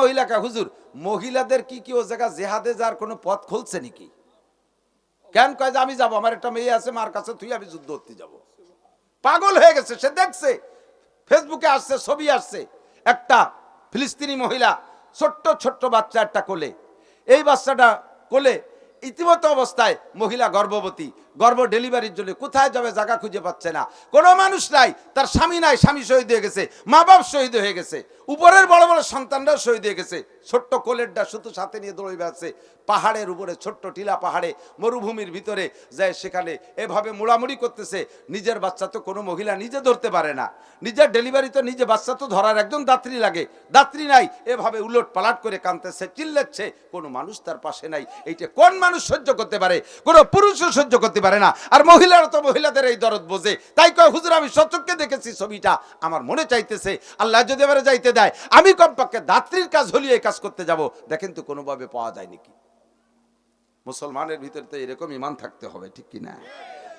মহিলাকে হুজুর মহিলাদের কি কি ও জায়গা জেহাদে যার কোনো পথ খুলছে নাকি? কেন কয় যে আমি যাবো, আমার একটা মেয়ে আছে, মার কাছে তুই আমি যুদ্ধ করতে যাবো। পাগল হয়ে গেছে। সে দেখছে ফেসবুকে আসছে, ছবি আসছে, একটা ফিলিস্তিনি মহিলা ছোট্ট ছোট্ট বাচ্চা একটা কোলে, এই বাচ্চাটা কোলে ইতিমধ্যে অবস্থায় মহিলা গর্ভবতী, গর্ভ ডেলিভারির জন্য কোথায় যাবে জায়গা খুঁজে পাচ্ছে না, কোনো মানুষ নাই, তার স্বামী নাই, স্বামী শহীদ হয়ে গেছে, মা বাপ শহীদ হয়ে গেছে, উপরের বড় বড় সন্তানরাও শহীদ হয়ে গেছে, ছোট্ট কোলেরটা শুধু সাথে নিয়ে দৌড়ে বেড়াচ্ছে পাহাড়ের উপরে, ছোট্ট টিলা পাহাড়ে মরুভূমির ভিতরে যায়, সেখানে এভাবে মুড়ামুড়ি করতেছে। নিজের বাচ্চা তো কোনো মহিলা নিজে ধরতে পারে না, নিজের ডেলিভারি তো নিজে বাচ্চা তো ধরার একজন দাত্রী লাগে, দাত্রী নাই, এভাবে উলট পালাট করে কাঁদতেছে, চিল্লাচ্ছে, কোনো মানুষ তার পাশে নাই। এইটা কোন মানুষ সহ্য করতে পারে? কোনো পুরুষও সহ্য করতে পারে না। আর মহিলারা তো মহিলাদের এই দরদ বোঝে, তাই কয় হুজুর আমি সচক্ষে দেখেছি ছবিটা, আমার মনে চাইতেছে আল্লাহ যদি এবারে যাইতে দেয় আমি কমপক্ষে দাত্রীর কাজ হলিয়ে এই কাজ করতে যাব। দেখেন তো কোনোভাবে পাওয়া যায় নাকি? মুসলমানের ভিতরে তো এরকম ইমান থাকতে হবে, ঠিক কি না?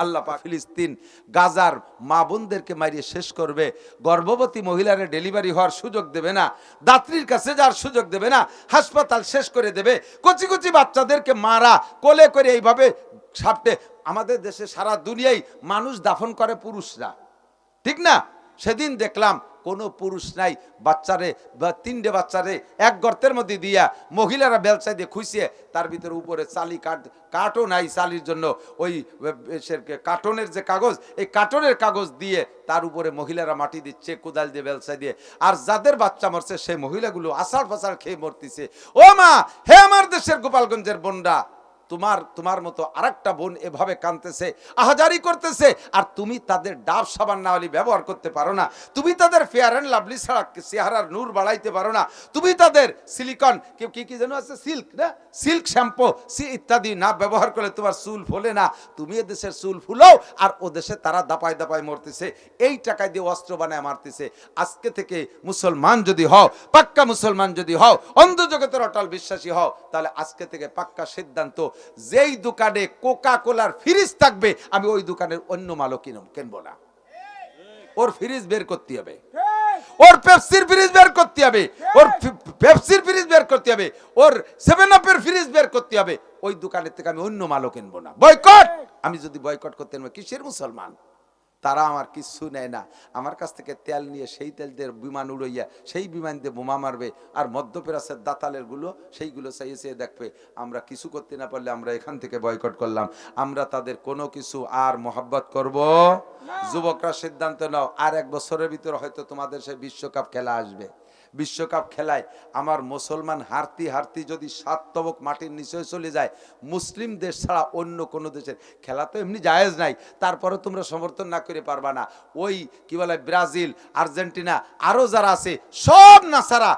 আল্লাহ পাক ফিলিস্তিন গাজার মা বোনদেরকে মারিয়ে শেষ করবে, গর্ভবতী মহিলারে ডেলিভারি হওয়ার সুযোগ দেবে না, দাত্রীর কাছে যাওয়ার সুযোগ দেবে না, হাসপাতাল শেষ করে দেবে, কচি কচি বাচ্চাদেরকে মারা কোলে করে এইভাবে সাপটে। আমাদের দেশে সারা দুনিয়ায় মানুষ দাফন করে পুরুষরা, ঠিক না? সেদিন দেখলাম কোনো পুরুষ নাই, বাচ্চারে বা তিনটে বাচ্চারে এক গর্তের মধ্যে দিয়া মহিলারা বেলচাই দিয়ে খুঁজছে, তার ভিতরে উপরে চালি কাঠও নাই চালির জন্য, ওই কার্টনের যে কাগজ, এই কার্টনের কাগজ দিয়ে তার উপরে মহিলারা মাটি দিচ্ছে কোদাল দিয়ে বেলচাই দিয়ে। আর যাদের বাচ্চা মরছে সেই মহিলাগুলো আষাঢ় ফাষাঢ় খেয়ে মরতেছে। ও মা, হে আমার দেশের গোপালগঞ্জের বোনরা, তোমার মতো আরেকটা বোন এভাবে কাঁদতেছে, আহাজারি করতেছে, আর তুমি তাদের ডাব সাবান না হলে ব্যবহার করতে পারো না, তুমি তাদের ফেয়ার অ্যান্ড লাভলি ছাড়া চেহারার নূর বাড়াইতে পারো না, তুমি তাদের সিলিকন কি যেন আছে, সিল্ক না, সিল্ক শ্যাম্পু ইত্যাদি না ব্যবহার করলে তোমার চুল ফোলে না, তুমি এদেশের চুল ফুলো, আর ও দেশে তারা দাপায় দাপায় মরতেছে, এই টাকায় দিয়ে অস্ত্র বানায় মারতেছে। আজকে থেকে মুসলমান যদি হও, পাক্কা মুসলমান যদি হও, অন্ধ জগতের অটল বিশ্বাসী হও, তাহলে আজকে থেকে পাক্কা সিদ্ধান্ত, যেই দোকানে কোকা কোলার ফ্রিজ থাকবে আমি ওই দোকানের অন্য মালও কিনবো না। ওর ফ্রিজ বের করতে হবে, ওর পেপসির ফ্রিজ বের করতে হবে, ওর পেপসির ফ্রিজ বের করতে হবে, ওর 7 আপের ফ্রিজ বের করতে হবে। ওই দোকানের থেকে আমি অন্য মালও কিনবো না। বয়কট! আমি যদি বয়কট করতে না, কিসের মুসলমান? তারা আমার কিছু নেয় না, আমার কাছ থেকে তেল নিয়ে সেই তেল দিয়ে বিমান উড়াইয়া সেই বিমান দিয়ে বোমা মারবে, আর মধ্যপ্রাচ্যের দাতালের গুলো সেইগুলো চাইছে দেখবে। আমরা কিছু করতে না পারলে আমরা এখান থেকে বয়কট করলাম, আমরা তাদের কোনো কিছু আর মোহাব্বত করব। যুবকরা সিদ্ধান্ত নাও, আর 1 বছরের ভিতরে হয়তো তোমাদের সেই বিশ্বকাপ খেলা আসবে। বিশ্বকাপ খেলায় আমার মুসলমান হারতি হারতি যদি 7 তবক মাটির নিচে চলে যায়, মুসলিম দেশ ছাড়া অন্য কোনো দেশের খেলা তো এমনি জায়েজ নাই, তারপরে তোমরা সমর্থন না করে পারবা না। ওই কি বলে ব্রাজিল, আর্জেন্টিনা, আরো যারা আছে সব নাসারা,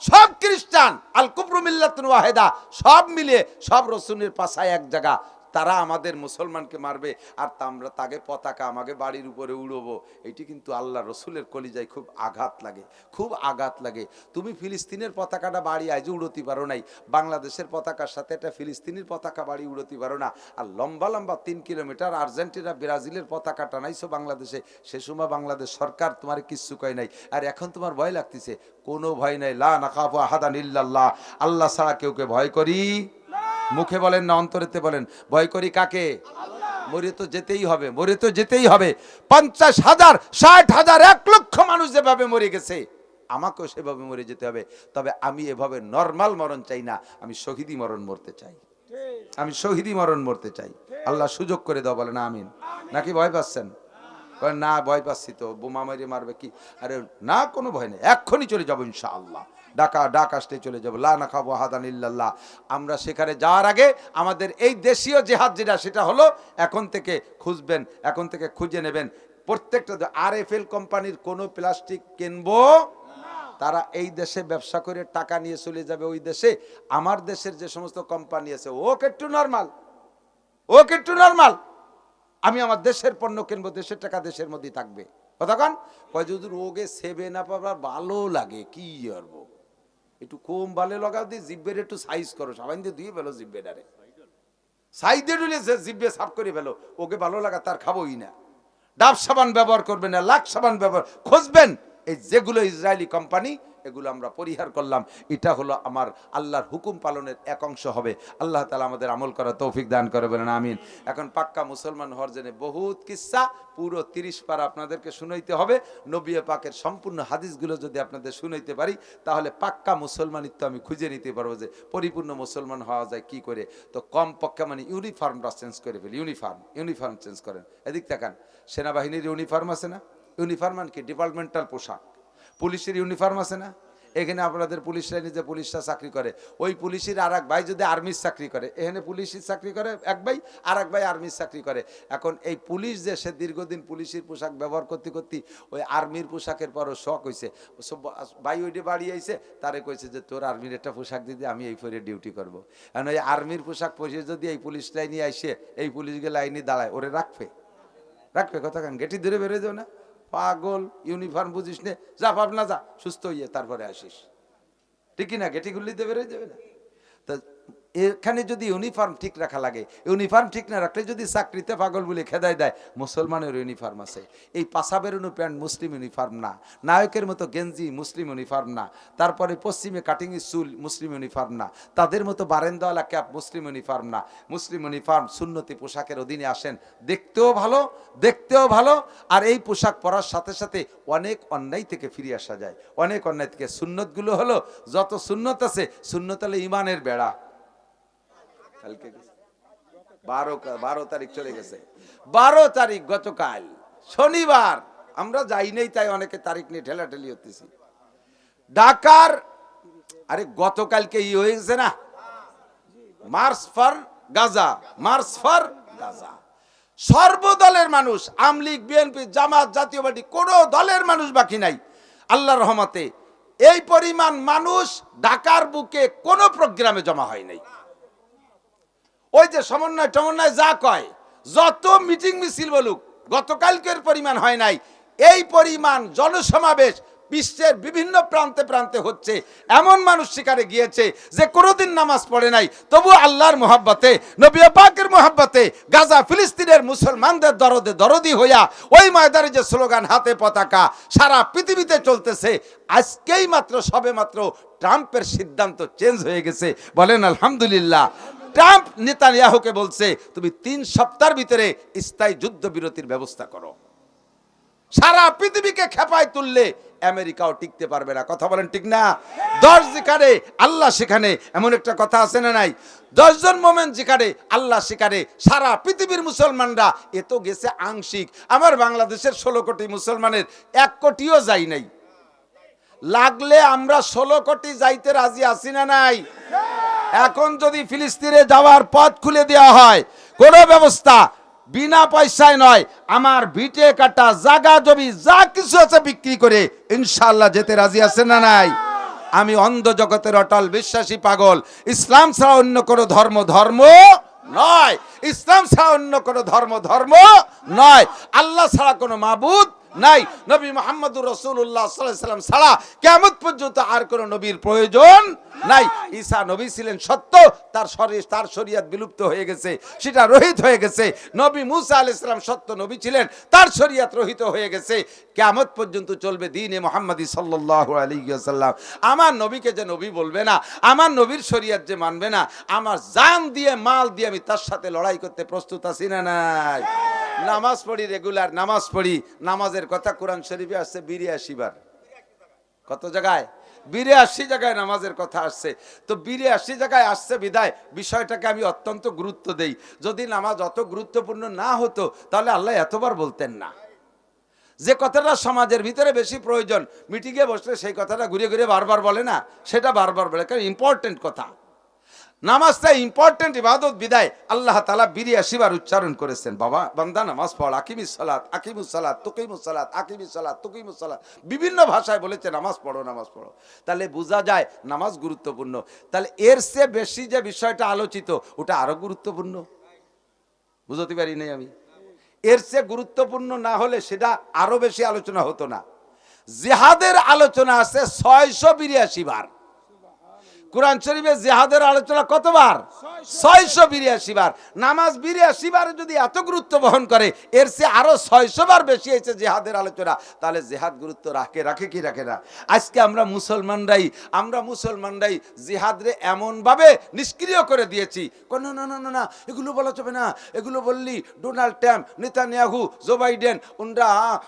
সব খ্রিস্টান, আল কুফরু মিল্লাতুন ওয়াহিদা, সব মিলে সব রসুলের পাশায় এক জায়গা, তারা আমাদের মুসলমানকে মারবে, আর আমরা তাকে পতাকা আমাকে বাড়ির উপরে উড়বো। এটি কিন্তু আল্লাহ রসুলের কলিজায় খুব আঘাত লাগে, খুব আঘাত লাগে। তুমি ফিলিস্তিনের পতাকাটা বাড়ি আজ উড়তে পারো নাই, বাংলাদেশের পতাকার সাথে একটা ফিলিস্তিনের পতাকা বাড়ি উড়তে পারো না, আর লম্বা লম্বা 3 কিলোমিটার আর্জেন্টিনা ব্রাজিলের পতাকা টানাইছো বাংলাদেশে, সে সময় বাংলাদেশ সরকার তোমার কিচ্ছু কয় নাই, আর এখন তোমার ভয় লাগতেছে। কোনো ভয় নাই, লা নাখাফু আহাদান ইল্লাল্লাহ, আল্লাহ ছাড়া কেউকে ভয় করি। মুখে বলেন না অন্তরেতে বলেন, ভয় করি কাকে? মরে তো যেতেই হবে, মরে তো যেতেই হবে। 50,000, 60,000, 1 লক্ষ মানুষ যেভাবে মরে গেছে, আমাকেও সেভাবে মরে যেতে হবে। তবে আমি এভাবে নরমাল মরণ চাই না, আমি শহীদি মরণ মরতে চাই, আমি শহীদি মরণ মরতে চাই। আল্লাহ সুযোগ করে দাও, বলেন আমিন। নাকি ভয় পাচ্ছেন? না ভয় পাচ্ছি তো, বোমা মেরে মারবে কি? আরে না, কোনো ভয় নেই, এক্ষুনি চলে যাবো ইনশাআল্লাহ, ডাক আসতে চলে যাবো। লা নাখাফু আহাদান ইল্লাল্লাহ। আমরা সেখানে যাওয়ার আগে আমাদের এই দেশীয় জেহাদ যেটা, সেটা হলো এখন থেকে খুঁজবেন, এখন থেকে খুঁজে নেবেন প্রত্যেকটা। RFL কোম্পানির কোনো প্লাস্টিক কিনবো, তারা এই দেশে ব্যবসা করে টাকা নিয়ে চলে যাবে ওই দেশে। আমার দেশের যে সমস্ত কোম্পানি আছে, ওকে একটু নর্মাল, আমি আমার দেশের পণ্য কিনবো, দেশের টাকা দেশের মধ্যেই থাকবে। কতক্ষণ কয় যদি ওকে 7 আপ আবার ভালো লাগে, কি করবো, একটু কম ভালো লাগাও দিয়ে জিব্বের একটু সাইজ করো, সবাই দিয়ে দিয়ে ফেলো জিব্বেটারে, সাইডে ডুলে জিব্বে সাফ করে ফেলো, ওকে ভালো লাগা তার খাবোই না। ডাব সাবান ব্যবহার করবেন না, লাক্স সাবান ব্যবহার খুঁজবেন, এই যেগুলো ইসরায়েলি কোম্পানি এগুলো আমরা পরিহার করলাম, এটা হলো আমার আল্লাহর হুকুম পালনের এক অংশ হবে। আল্লাহ তাআলা আমাদের আমল করার তৌফিক দান করে, বলেন আমিন। এখন পাক্কা মুসলমান হওয়ার জন্য বহুত কিসসা, পুরো 30 পারা আপনাদেরকে শুনাইতে হবে। নবী পাকের সম্পূর্ণ হাদিসগুলো যদি আপনাদের শুনাইতে পারি, তাহলে পাক্কা মুসলমানিত্ব আমি খুঁজে নিতে পারবো যে পরিপূর্ণ মুসলমান হওয়া যায় কি করে। তো কম পক্ষে মানে ইউনিফর্মটা চেঞ্জ করে ফেলি। ইউনিফর্ম চেঞ্জ করেন। এদিক তাকান, সেনাবাহিনীর ইউনিফর্ম আছে না? ইউনিফর্ম মানে কি? ডিপার্টমেন্টাল পোশাক। পুলিশের ইউনিফর্ম আছে না? এখানে আপনাদের পুলিশ লাইনে যে পুলিশরা চাকরি করে, ওই পুলিশের আর এক ভাই যদি আর্মির চাকরি করে, এখানে পুলিশের চাকরি করে এক ভাই, আর এক ভাই আর্মির চাকরি করে। এখন এই পুলিশ যে সে দীর্ঘদিন পুলিশের পোশাক ব্যবহার করতে করতে ওই আর্মির পোশাকের পরও শখ হয়েছে, ভাই ওইটি বাড়ি আইছে, তারে কইছে যে তোর আর্মির একটা পোশাক দিদি, আমি এই পরে ডিউটি করবো। কারণ ওই আর্মির পোশাক পরে যদি এই পুলিশ লাইনে আইসে, এই পুলিশকে লাইনে দাঁড়ায়, ওরে রাখবে কথা কেন? গেটি ধরে বেরোয় যাও না, পাগল। ইউনিফর্ম বুঝিস নে, যা ভাবনা যা, সুস্থ হইয়ে তারপরে আসিস, ঠিকই না? গেটি গুলিতে বেরোয় যাবে না? তা এখানে যদি ইউনিফর্ম ঠিক রাখা লাগে, ইউনিফর্ম ঠিক না রাখলে যদি চাকরিতে পাগল বলে খেদায় দেয়, মুসলমানের ইউনিফর্ম আছে। এই পাশা বেরোনো প্যান্ট মুসলিম ইউনিফর্ম না, নায়কের মতো গেঞ্জি মুসলিম ইউনিফর্ম না, তারপরে পশ্চিমে কাটিং চুল মুসলিম ইউনিফর্ম না, তাদের মতো বারেন্দাওয়ালা ক্যাপ মুসলিম ইউনিফর্ম না। মুসলিম ইউনিফর্ম সুন্নতি পোশাকের অধীনে আসেন, দেখতেও ভালো, আর এই পোশাক পরার সাথে সাথে অনেক অন্যায় থেকে ফিরে আসা যায়। অনেক অন্যায় থেকে সুন্নতগুলো হলো, যত সুন্নত আছে, সুন্নত হলো ইমানের বেড়া। কালকে 12 তারিখ চলে গেছে, 12 তারিখ গতকাল শনিবার, আমরা যাই নাই, তাই অনেকে তারিখ নিয়ে ঠেলাঠেলি হতেছি। ঢাকার আরে গতকালকে হয়ে গেছে না, মার্চ ফর গাজা, সর্বদলের মানুষ, আওয়ামী লীগ, বিএনপি, জামাত, জাতীয় পার্টি, কোনো দলের মানুষ বাকি নাই। আল্লাহর রহমতে এই পরিমাণ মানুষ ঢাকার বুকে কোনো প্রোগ্রামে জমা হয় নাই। ওই যে সমন্বয় যা কয়, যত মিটিং মিছিল বলুক, গতকালকের পরিমাণ হয় নাই। এই পরিমাণ জনসমাবেশ বিশ্বের বিভিন্ন প্রান্তে প্রান্তে হচ্ছে। এমন মানুষ শিকারে গিয়েছে যে কোনোদিন নামাজ পড়ে নাই, তবু আল্লাহর মোহাব্বতে, নবী পাকের মোহাব্বতে, গাজা ফিলিস্তিনের মুসলমানদের দরদি হইয়া ওই ময়দানে যে স্লোগান, হাতে পতাকা, সারা পৃথিবীতে চলতেছে। আজকেই মাত্র সবে মাত্র ট্রাম্পের সিদ্ধান্ত চেঞ্জ হয়ে গেছে, বলেন আলহামদুলিল্লাহ। ট্রাম্প নেতানিয়াহুকে বলছে, তুমি 3 সপ্তাহের ভিতরে স্থায়ী যুদ্ধবিরতির ব্যবস্থা করো। সারা পৃথিবীকে খেপায় তুললে আমেরিকাও টিকতে পারবে না। কথা বলেন ঠিক না? 10 যেখানে আল্লাহ সেখানে, এমন একটা কথা আছে না নাই? 10 জন মোমেন যেখানে আল্লাহ সেখানে। সারা পৃথিবীর মুসলমানরা এ তো গেছে আংশিক। আমার বাংলাদেশের 16 কোটি মুসলমানের 1 কোটিও যাই নাই। লাগলে আমরা 16 কোটি যাইতে রাজি আছি না নাই? এখন যদি ফিলিস্তিনে যাওয়ার পথ খুলে দেওয়া হয়, কোনো ব্যবস্থা বিনা পয়সায় নয়, আমার ভিটে কাটা জায়গা জমি যা কিছু আছে বিক্রি করে ইনশাআল্লাহ যেতে রাজি আছে না নাই? আমি অন্ধ জগতের অটল বিশ্বাসী পাগল। ইসলাম ছাড়া অন্য কোনো ধর্ম নয়, ইসলাম ছাড়া অন্য কোনো ধর্ম নয়, আল্লাহ ছাড়া কোনো মাবুদ নাই। নবী মুহাম্মদুর রাসূলুল্লাহ সাল্লাল্লাহু আলাইহি ওয়াসাল্লাম ছাড়া কিয়ামত পর্যন্ত আর কোনো নবীর প্রয়োজন নাই। ঈসা নবী ছিলেন সত্য, তার শরীয়ত বিলুপ্ত হয়ে গেছে, সেটা রহিত হয়ে গেছে। নবী মুসা আলাইহিস সালাম সত্য নবী ছিলেন, তার শরীয়ত রহিত হয়ে গেছে। কিয়ামত পর্যন্ত চলবে দ্বীনে মুহাম্মাদি সাল্লাল্লাহু আলাইহি ওয়াসাল্লাম। আমার নবীকে যে নবী বলবে না, আমার নবীর শরীয়ত যে মানবে না, আমার জান দিয়ে মাল দিয়ে আমি তার সাথে লড়াই করতে প্রস্তুত আছি না নাই? নামাজ পড়ি, রেগুলার নামাজ পড়ি। নামাজের কথা কোরআন শরীফে আসছে 82 বার। কত জায়গায়? 82 জায়গায় নামাজের কথা আসছে। তো 82 জায়গায় আসছে বিদায় বিষয়টাকে আমি অত্যন্ত গুরুত্ব দেই। যদি নামাজ অত গুরুত্বপূর্ণ না হতো, তাহলে আল্লাহ এতবার বলতেন না। যে কথাটা সমাজের ভিতরে বেশি প্রয়োজন, মিটিংয়ে বসলে সেই কথাটা ঘুরে ঘুরে বারবার বলে না, সেটা বারবার বলে, কারণ ইম্পর্টেন্ট কথা। নামাজটা ইম্পর্টেন্ট ইবাদত, বিদায় আল্লাহ তাআলা 82 বার উচ্চারণ করেছেন, বাবা বান্দা নামাজ পড়, আকিমিস সালাত, আকিমুস সালাত, তুকিমুস সালাত, আকিমিস সালাত, তুকিমুস সালাত, বিভিন্ন ভাষায় বলেছে নামাজ পড়ো। তাহলে বোঝা যায় নামাজ গুরুত্বপূর্ণ। তাহলে এর চেয়ে বেশি যে বিষয়টা আলোচিত, ওটা আরো গুরুত্বপূর্ণ। বুঝতে পারি নাই আমি? এর চেয়ে গুরুত্বপূর্ণ না হলে সেটা আরো বেশি আলোচনা হতো না। জিহাদের আলোচনা আছে 682 বার। কোরআন শরীফে জিহাদের আলোচনা কতবার? 682 বার। নামাজ 82 বার যদি এত গুরুত্ব বহন করে, এর চেয়ে আরো 600 বার বেশি হয়েছে জিহাদের আলোচনা। তাহলে জিহাদ গুরুত্ব রাখে কি রাখে না? আজকে আমরা মুসলমানরাই জিহাদরে এমন ভাবে নিষ্ক্রিয় করে দিয়েছি। না না না না, এগুলো বলা যাবে না, এগুলো বললি Donald Trump, Netanyahu, Joe Biden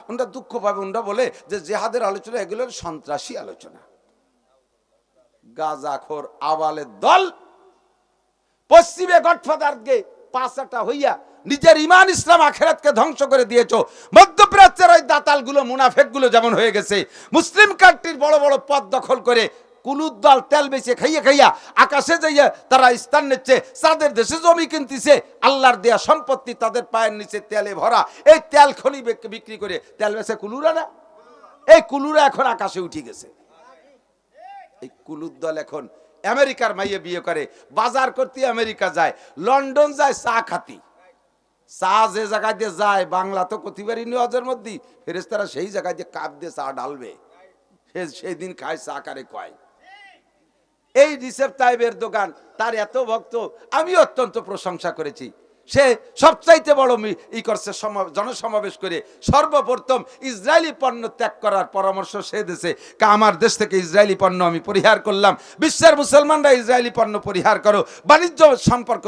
ওনরা দুঃখ পাবে। ওনরা বলে যে জিহাদের আলোচনা এগুলোর সন্ত্রাসী আলোচনা। গাজাখোর আওয়ালের দল পশ্চিমে গডফাদারকে পাশাটা হইয়া নিজের ইমান ইসলাম আখিরাতকে ধ্বংস করে দিয়েছো। মধ্যপ্রাচ্যের ওই দাতালগুলো, মুনাফেকগুলো যেমন হয়ে গেছে, মুসলিম কান্ট্রির বড় বড় পদ দখল করে কুলুদ দল তেল বেচে খাইয়া আকাশে যাইয়া তারা স্থান নিচ্ছে, তাদের দেশে জমি কিনতেছে, আল্লাহর দেয়া সম্পত্তি তাদের পায়ের নিচে তেলে ভরা। এই তেল খনি বিক্রি করে তেল বেচে কুলুরা না, এই কুলুরা এখন আকাশে উঠে গেছে। এই কুলুদ দল এখন আমেরিকার মাইয়ে বিয়ে করে, বাজার করতে আমেরিকা যায়, লন্ডন যায় চা খাতি। চা যে জায়গায় দিয়ে যায়, বাংলা তো কতিবারই নিওয়াজের মধ্যে ফেরেশতারা সেই জায়গায় দিয়ে কাপ দিয়ে চা ঢালবে, সেই দিন খায় চা কারে কয়। এই রিসেপ তাইবের দোকান, তার এত ভক্ত, আমি অত্যন্ত প্রশংসা করেছি। সে সবচাইতে বড় করছে জনসমাবেশ করে সর্বপ্রথম ইসরায়েলি পণ্য ত্যাগ করার পরামর্শ সে দিয়েছে। আমার দেশ থেকে ইসরায়েলি পণ্য আমি পরিহার করলাম, বিশ্বের মুসলমানরা ইসরায়েলি পণ্য পরিহার করো, বাণিজ্য সম্পর্ক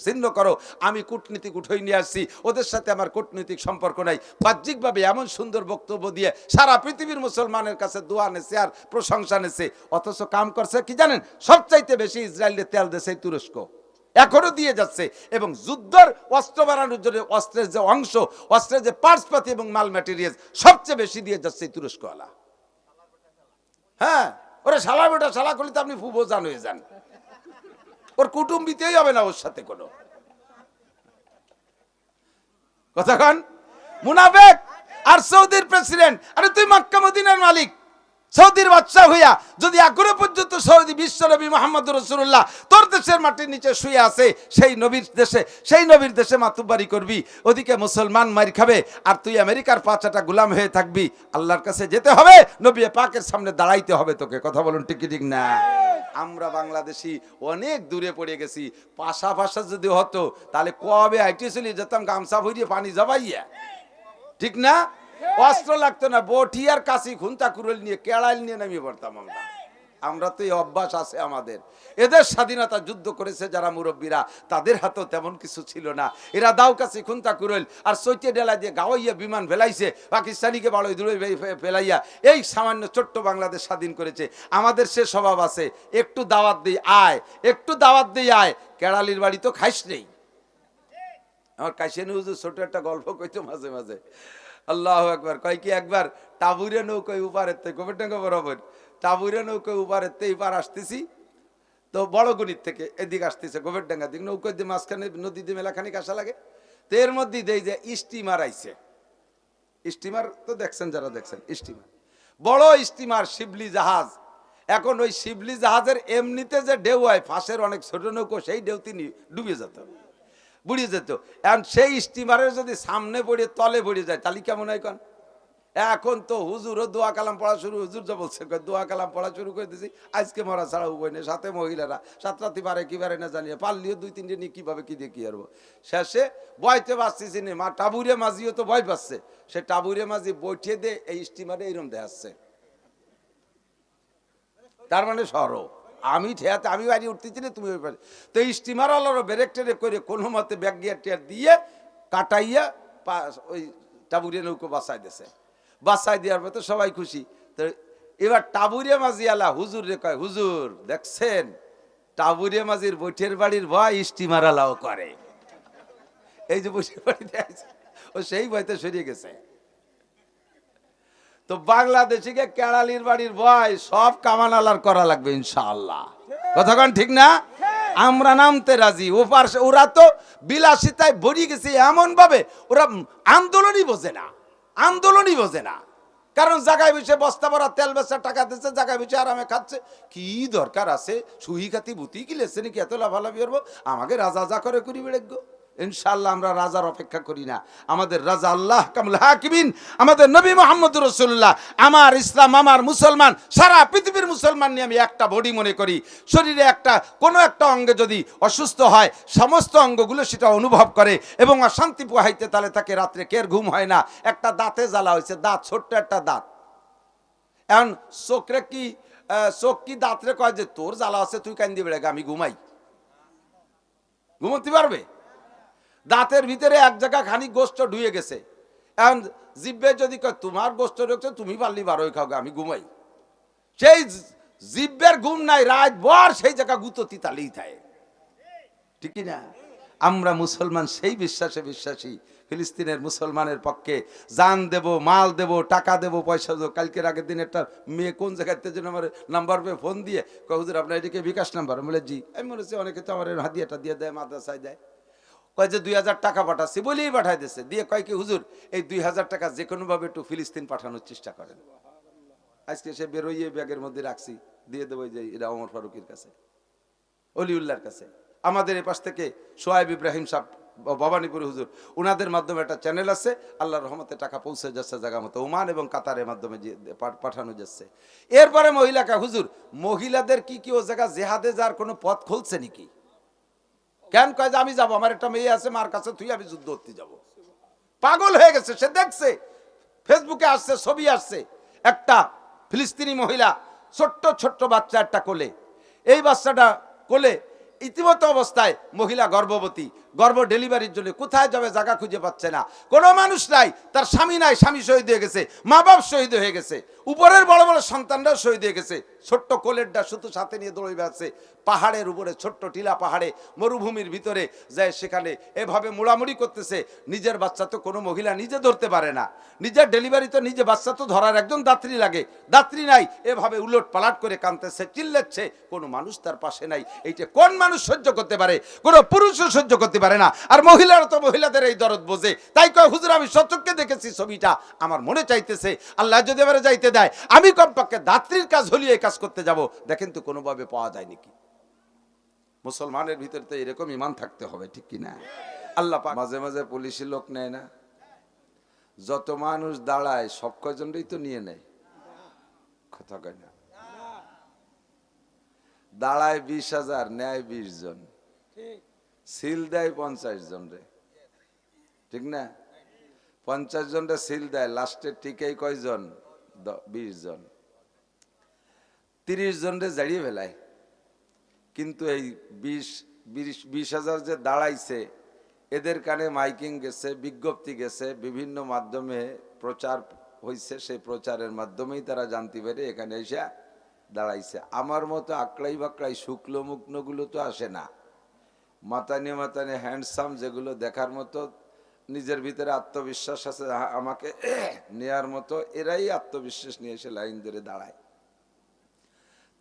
ছিন্ন করো। আমি কূটনীতিক উঠেই নিয়ে আসছি, ওদের সাথে আমার কূটনৈতিক সম্পর্ক নাই। বাহ্যিকভাবে এমন সুন্দর বক্তব্য দিয়ে সারা পৃথিবীর মুসলমানের কাছে দোয়া নেছে আর প্রশংসা নেছে, অথচ কাম করছে কি জানেন? সবচাইতে বেশি ইসরায়েলের তেল দেশে তুরস্ক এখনো দিয়ে যাচ্ছে, এবং যুদ্ধের অস্ত্র বানানোর জন্য অস্ত্রের যে অংশ, অস্ত্রের যে পার্টসপাতি এবং মাল ম্যাটেরিয়াল সবচেয়ে বেশি দিয়ে যাচ্ছে তুরস্কওয়ালা। হ্যাঁ, ওরা শালা বেটা শালা করলে তো আপনি ফুবো জান হয়ে যান, ওর কুটুম্বিতেই হবে না ওর সাথে কোনো কথাক্ষণ। মুনাফেক আর সৌদির প্রেসিডেন্ট, আরে তুই মক্কা মদিনার মালিক, সৌদির বাদশা হইয়া যদি এখনো পর্যন্ত সৌদি বিশ্ব নবী মুহাম্মদ রাসূলুল্লাহ তোর দেশের মাটির নিচে শুয়ে আছে, সেই নবীর দেশে মাতুব্বারি করবি, ওদিকে মুসলমান মার খাবে, আর তুই আমেরিকার পাঁচাটা গোলাম হয়ে থাকবি। আল্লাহর কাছে যেতে হবে, নবী পাকের সামনে দাঁড়াইতে হবে তোকে। কথা বলুন ঠিক ঠিক না? আমরা বাংলাদেশি অনেক দূরে পড়ে গেছি। পাশা যদি হতো তাহলে কবে আইটি চলে যেতাম গামছা ভরিয়ে পানি জবাইয়া, ঠিক না? অস্ত্র লাগতো না, বটি আর কাশি খুন্তা কুরল নিয়ে কেড়াইল নিয়ে নামিয়ে পড়তাম আমরা তো এই অভ্যাস আছে আমাদের। এদের স্বাধীনতা যুদ্ধ করেছে যারা মুরব্বীরা, তাদের হাতেও তেমন কিছু ছিল না। এরা দাও কাশি খুন্তা কুরল আর চৈতে ডেলা দিয়ে গাওয়াইয়া বিমান ফেলাইছে, পাকিস্তানিকে বাড়ি দূরে ফেলাইয়া এই সামান্য ছোট্ট বাংলাদেশ স্বাধীন করেছে। আমাদের সে স্বভাব আছে, একটু দাওয়াত দিই আয়, কেড়ালির বাড়ি তো খাইস নেই। আমার কাশিয়ানি হুজুর ছোট একটা গল্প কইতো মাঝে মাঝে, আল্লাহু আকবার, কয় কি একবার টাবুরে নৌকোয় উপারের থেকে গোবরডাঙ্গা বরাবর টাবুরে নৌকোয় উপারের থেকে এপার আসতেছি, তো বড় গণিত থেকে এদিকে আসতেছে গোবরডাঙ্গা দিক, নৌকোর দিয়ে মাঝখানে নদী দিয়ে মেলাখানিক আসা লাগে। তো এর মধ্যে দেই যে স্টিমার আইছে, স্টিমার তো দেখছেন, যারা দেখছেন স্টিমার, বড় স্টিমার শিবলি জাহাজ। এখন ওই শিবলি জাহাজের এমনিতে যে ঢেউ হয়, ফাঁসের অনেক ছোট নৌকো, সেই ঢেউ তিনি ডুবে যেত, বুড়িয়ে যেত। এখন সেই স্টিমারের যদি সামনে পড়ে তলে পড়ে যায় তাহলে কেমন হয়? এখন তো হুজুরও দোয়া কালাম পড়া শুরু, হুজুর যা বলছে দোয়া কালাম পড়া শুরু করে দিয়েছি, আজকে মরা ছাড়া উপায় নেই, সাথে মহিলারা সাতরাতি পারে কি পারে না জানিয়ে, পারলিও দুই তিনটে নিয়ে কিভাবে কি দিয়ে কি করবো। শেষে বইতে পারছি না, মা টাবুরে মাঝিও তো ভয় পাচ্ছে, সে টাবুরে মাঝি বইঠে দিয়ে এই স্টিমারে এইরকম দেখাচ্ছে, তার মানে সরো আমি ঠেয়াতে আমি বাড়ি উঠতেছি না, তুমি ওই পারে। তো এই স্টিমার আলারও ব্রেক টেরে করে কোনো মতে ব্যাগ গিয়ার টেয়ার দিয়ে কাটাইয়া ওই টাবুরিয়া নৌকো বাসায় দিয়েছে। বাসায় দেওয়ার পর তো সবাই খুশি। তো এবার টাবুরিয়া মাঝি আলা হুজুর রে কয়, হুজুর দেখছেন টাবুরিয়া মাঝির বৈঠের বাড়ির ভয় স্টিমার আলাও করে, এই যে বৈঠের বাড়িতে আছে ও সেই ভয়তে সরিয়ে গেছে। তো বাংলাদেশিকে কেড়ালির বাড়ির ভয় সব কামান আলার করা লাগবে ইনশাআল্লাহ। কথাক্ষণ ঠিক না? আমরা নামতে রাজি, ওরা তো বিলাসিতায় ভরি গেছে এমন ভাবে, ওরা আন্দোলনই বোঝে না, কারণ জায়গায় বসে বস্তা ভরা তেল বেচা টাকা দিচ্ছে, জায়গায় বসে আরামে খাচ্ছে। কি দরকার আছে সুহি খাতি বুতি কি লেছে নাকি এত লাভালাভি করবো? আমাকে রাজা যা করে করি বেড়ে গো, ইনশাআল্লাহ আমরা রাজার অপেক্ষা করি না, আমাদের রাজা আল্লাহ কামুল হাকিমিন, আমাদের নবী মুহাম্মদ রাসূলুল্লাহ। আমার ইসলাম, আমার মুসলমান, সারা পৃথিবীর মুসলমান নিয়ে আমি একটা বডি মনে করি। শরীরে কোনো একটা অঙ্গে যদি অসুস্থ হয়, সমস্ত অঙ্গগুলো সেটা অনুভব করে এবং অশান্তি পোহাইতে, তাহলে তাকে রাত্রে কের ঘুম হয় না। একটা দাঁতে জ্বালা হয়েছে, দাঁত ছোট্ট একটা দাঁত, এখন চোখ কি দাঁতরে কয় যে তোর জ্বালা আছে, তুই কান্দি বেড়ে আমি ঘুমাই? ঘুমোতে পারবে? দাঁতের ভিতরে এক জায়গা খানিক গোস্ত ঢুয়ে গেছে, এখন জিব্বে যদি কয় তোমার গোস্ত ঢুকছে, তুমি পারলি বারোই খাওগে, আমি ঘুমাই। সেই জিব্বের ঘুম নাই, রাত ভর সেই জায়গা গুতো তিতালেই থাকে, ঠিক না? আমরা মুসলমান সেই বিশ্বাসে বিশ্বাসী, ফিলিস্তিনের মুসলমানের পক্ষে জান দেব, মাল দেব, টাকা দেব, পয়সা দেবো। কালকের আগের দিন একটা মেয়ে কোন জায়গাতে যেন আমার নাম্বার পেয়ে ফোন দিয়ে কয় হুজুর আপনার এদিকে বিকাশ নাম্বার, বলে জি। আমি মনে হচ্ছে অনেকে তো আমার হাদিয়াটা দিয়ে দেয়, মাদ্রাসায় দেয়। কয় যে 2000 টাকা পাঠাচ্ছি, বলেই পাঠাই দিচ্ছে। দিয়ে কয় কি হুজুর এই 2000 টাকা যে কোনোভাবে একটু ফিলিস্তিন পাঠানোর চেষ্টা করেন। আজকে সে বেরোইয়ে ব্যাগের মধ্যে রাখছি, দিয়ে দেবো যে এরা ওমর ফারুকের কাছে, অলিউল্লাহর কাছে। আমাদের এ পাশ থেকে সোহাইব ইব্রাহিম সাহেব, ভবানীপুর হুজুর, ওনাদের মাধ্যমে একটা চ্যানেল আছে, আল্লাহর রহমতে টাকা পৌঁছে যাচ্ছে জায়গা মতো, ওমান এবং কাতারের মাধ্যমে পাঠানো যাচ্ছে। এরপরে মহিলাকে হুজুর মহিলাদের কি ও জায়গা জেহাদে যাওয়ার কোনো পথ খুলছে নাকি? কেন কয় যে আমি যাবো, আমার একটা মেয়ে আছে, মার কাছে তুই আমি যুদ্ধ করতে যাবো। পাগল হয়ে গেছে, সে দেখছে ফেসবুকে আসছে, ছবি আসছে, একটা ফিলিস্তিনি মহিলা, ছোট্ট ছোট্ট বাচ্চা একটা কোলে, এই বাচ্চাটা কোলে ইতিমধ্যে অবস্থায় মহিলা গর্ভবতী, গর্ভ ডেলিভারির জন্য কোথায় যাবে জায়গা খুঁজে পাচ্ছে না, কোনো মানুষ নাই, তার স্বামী নাই, স্বামী শহীদ হয়ে গেছে, মা বাপ শহীদ হয়ে গেছে, উপরের বড় বড় সন্তানরাও শহীদ হয়ে গেছে, ছোট্ট কোলেরটা শুধু সাথে নিয়ে দৌড়ে বেড়াচ্ছে পাহাড়ের উপরে, ছোট্ট টিলা পাহাড়ে, মরুভূমির ভিতরে যায়, সেখানে এভাবে মোড়ামুড়ি করতেছে। নিজের বাচ্চা তো কোনো মহিলা নিজে ধরতে পারে না, নিজের ডেলিভারি তো নিজে, বাচ্চা তো ধরার একজন দাত্রী লাগে, দাত্রী নাই, এভাবে উলট পালাট করে কাঁদতেছে, চিল্লাচ্ছে, কোনো মানুষ তার পাশে নাই। এইটা কোন মানুষ সহ্য করতে পারে? কোনো পুরুষও সহ্য করতে পারে না। আর মহিলারা তো মহিলাদের এই দরদ বোঝে, তাই কয় হুজুর আমি সচক্ষে দেখেছি ছবিটা, আমার মনে চাইতেছে আল্লাহ যদি আমার যাইতে দেয়, আমি কমপক্ষে দাত্রীর কাজ হলিয়ে এই কাজ করতে যাব। দেখেন তো কোনোভাবে পাওয়া যায় নাকি? মুসলমানের ভিতরে তো এরকম ইমান থাকতে হবে, ঠিক কিনা? আল্লাহ পাক মাঝে মাঝে পুলিশের লোক নেয় না, যত মানুষ দাঁড়ায় সব কয়জনই তো নিয়ে নেয়, কথা কয় না? দাঁড়ায় 20,000, নেয় 20 জন, সিল দেয় 50 জন রে, ঠিক না? 50 জন রে সিল দেয়, লাস্টের টিকেই কয়জন? 20 জন, 30 জন রে জাড়িয়ে ফেলায়। কিন্তু এই 20,000 যে দাঁড়াইছে, এদের কানে মাইকিং গেছে, বিজ্ঞপ্তি গেছে, বিভিন্ন মাধ্যমে প্রচার হয়েছে, সেই প্রচারের মাধ্যমেই তারা জানতে পারে এখানে এসে দাঁড়াইছে। আমার মতো আকড়াই বাকড়াই শুক্ল মুগ্নগুলো তো আসে না, মাতানে মাতানে হ্যান্ডসাম যেগুলো দেখার মতো, নিজের ভিতরে আত্মবিশ্বাস আছে আমাকে নেয়ার মতো, এরাই আত্মবিশ্বাস নিয়ে এসে লাইন ধরে দাঁড়ায়।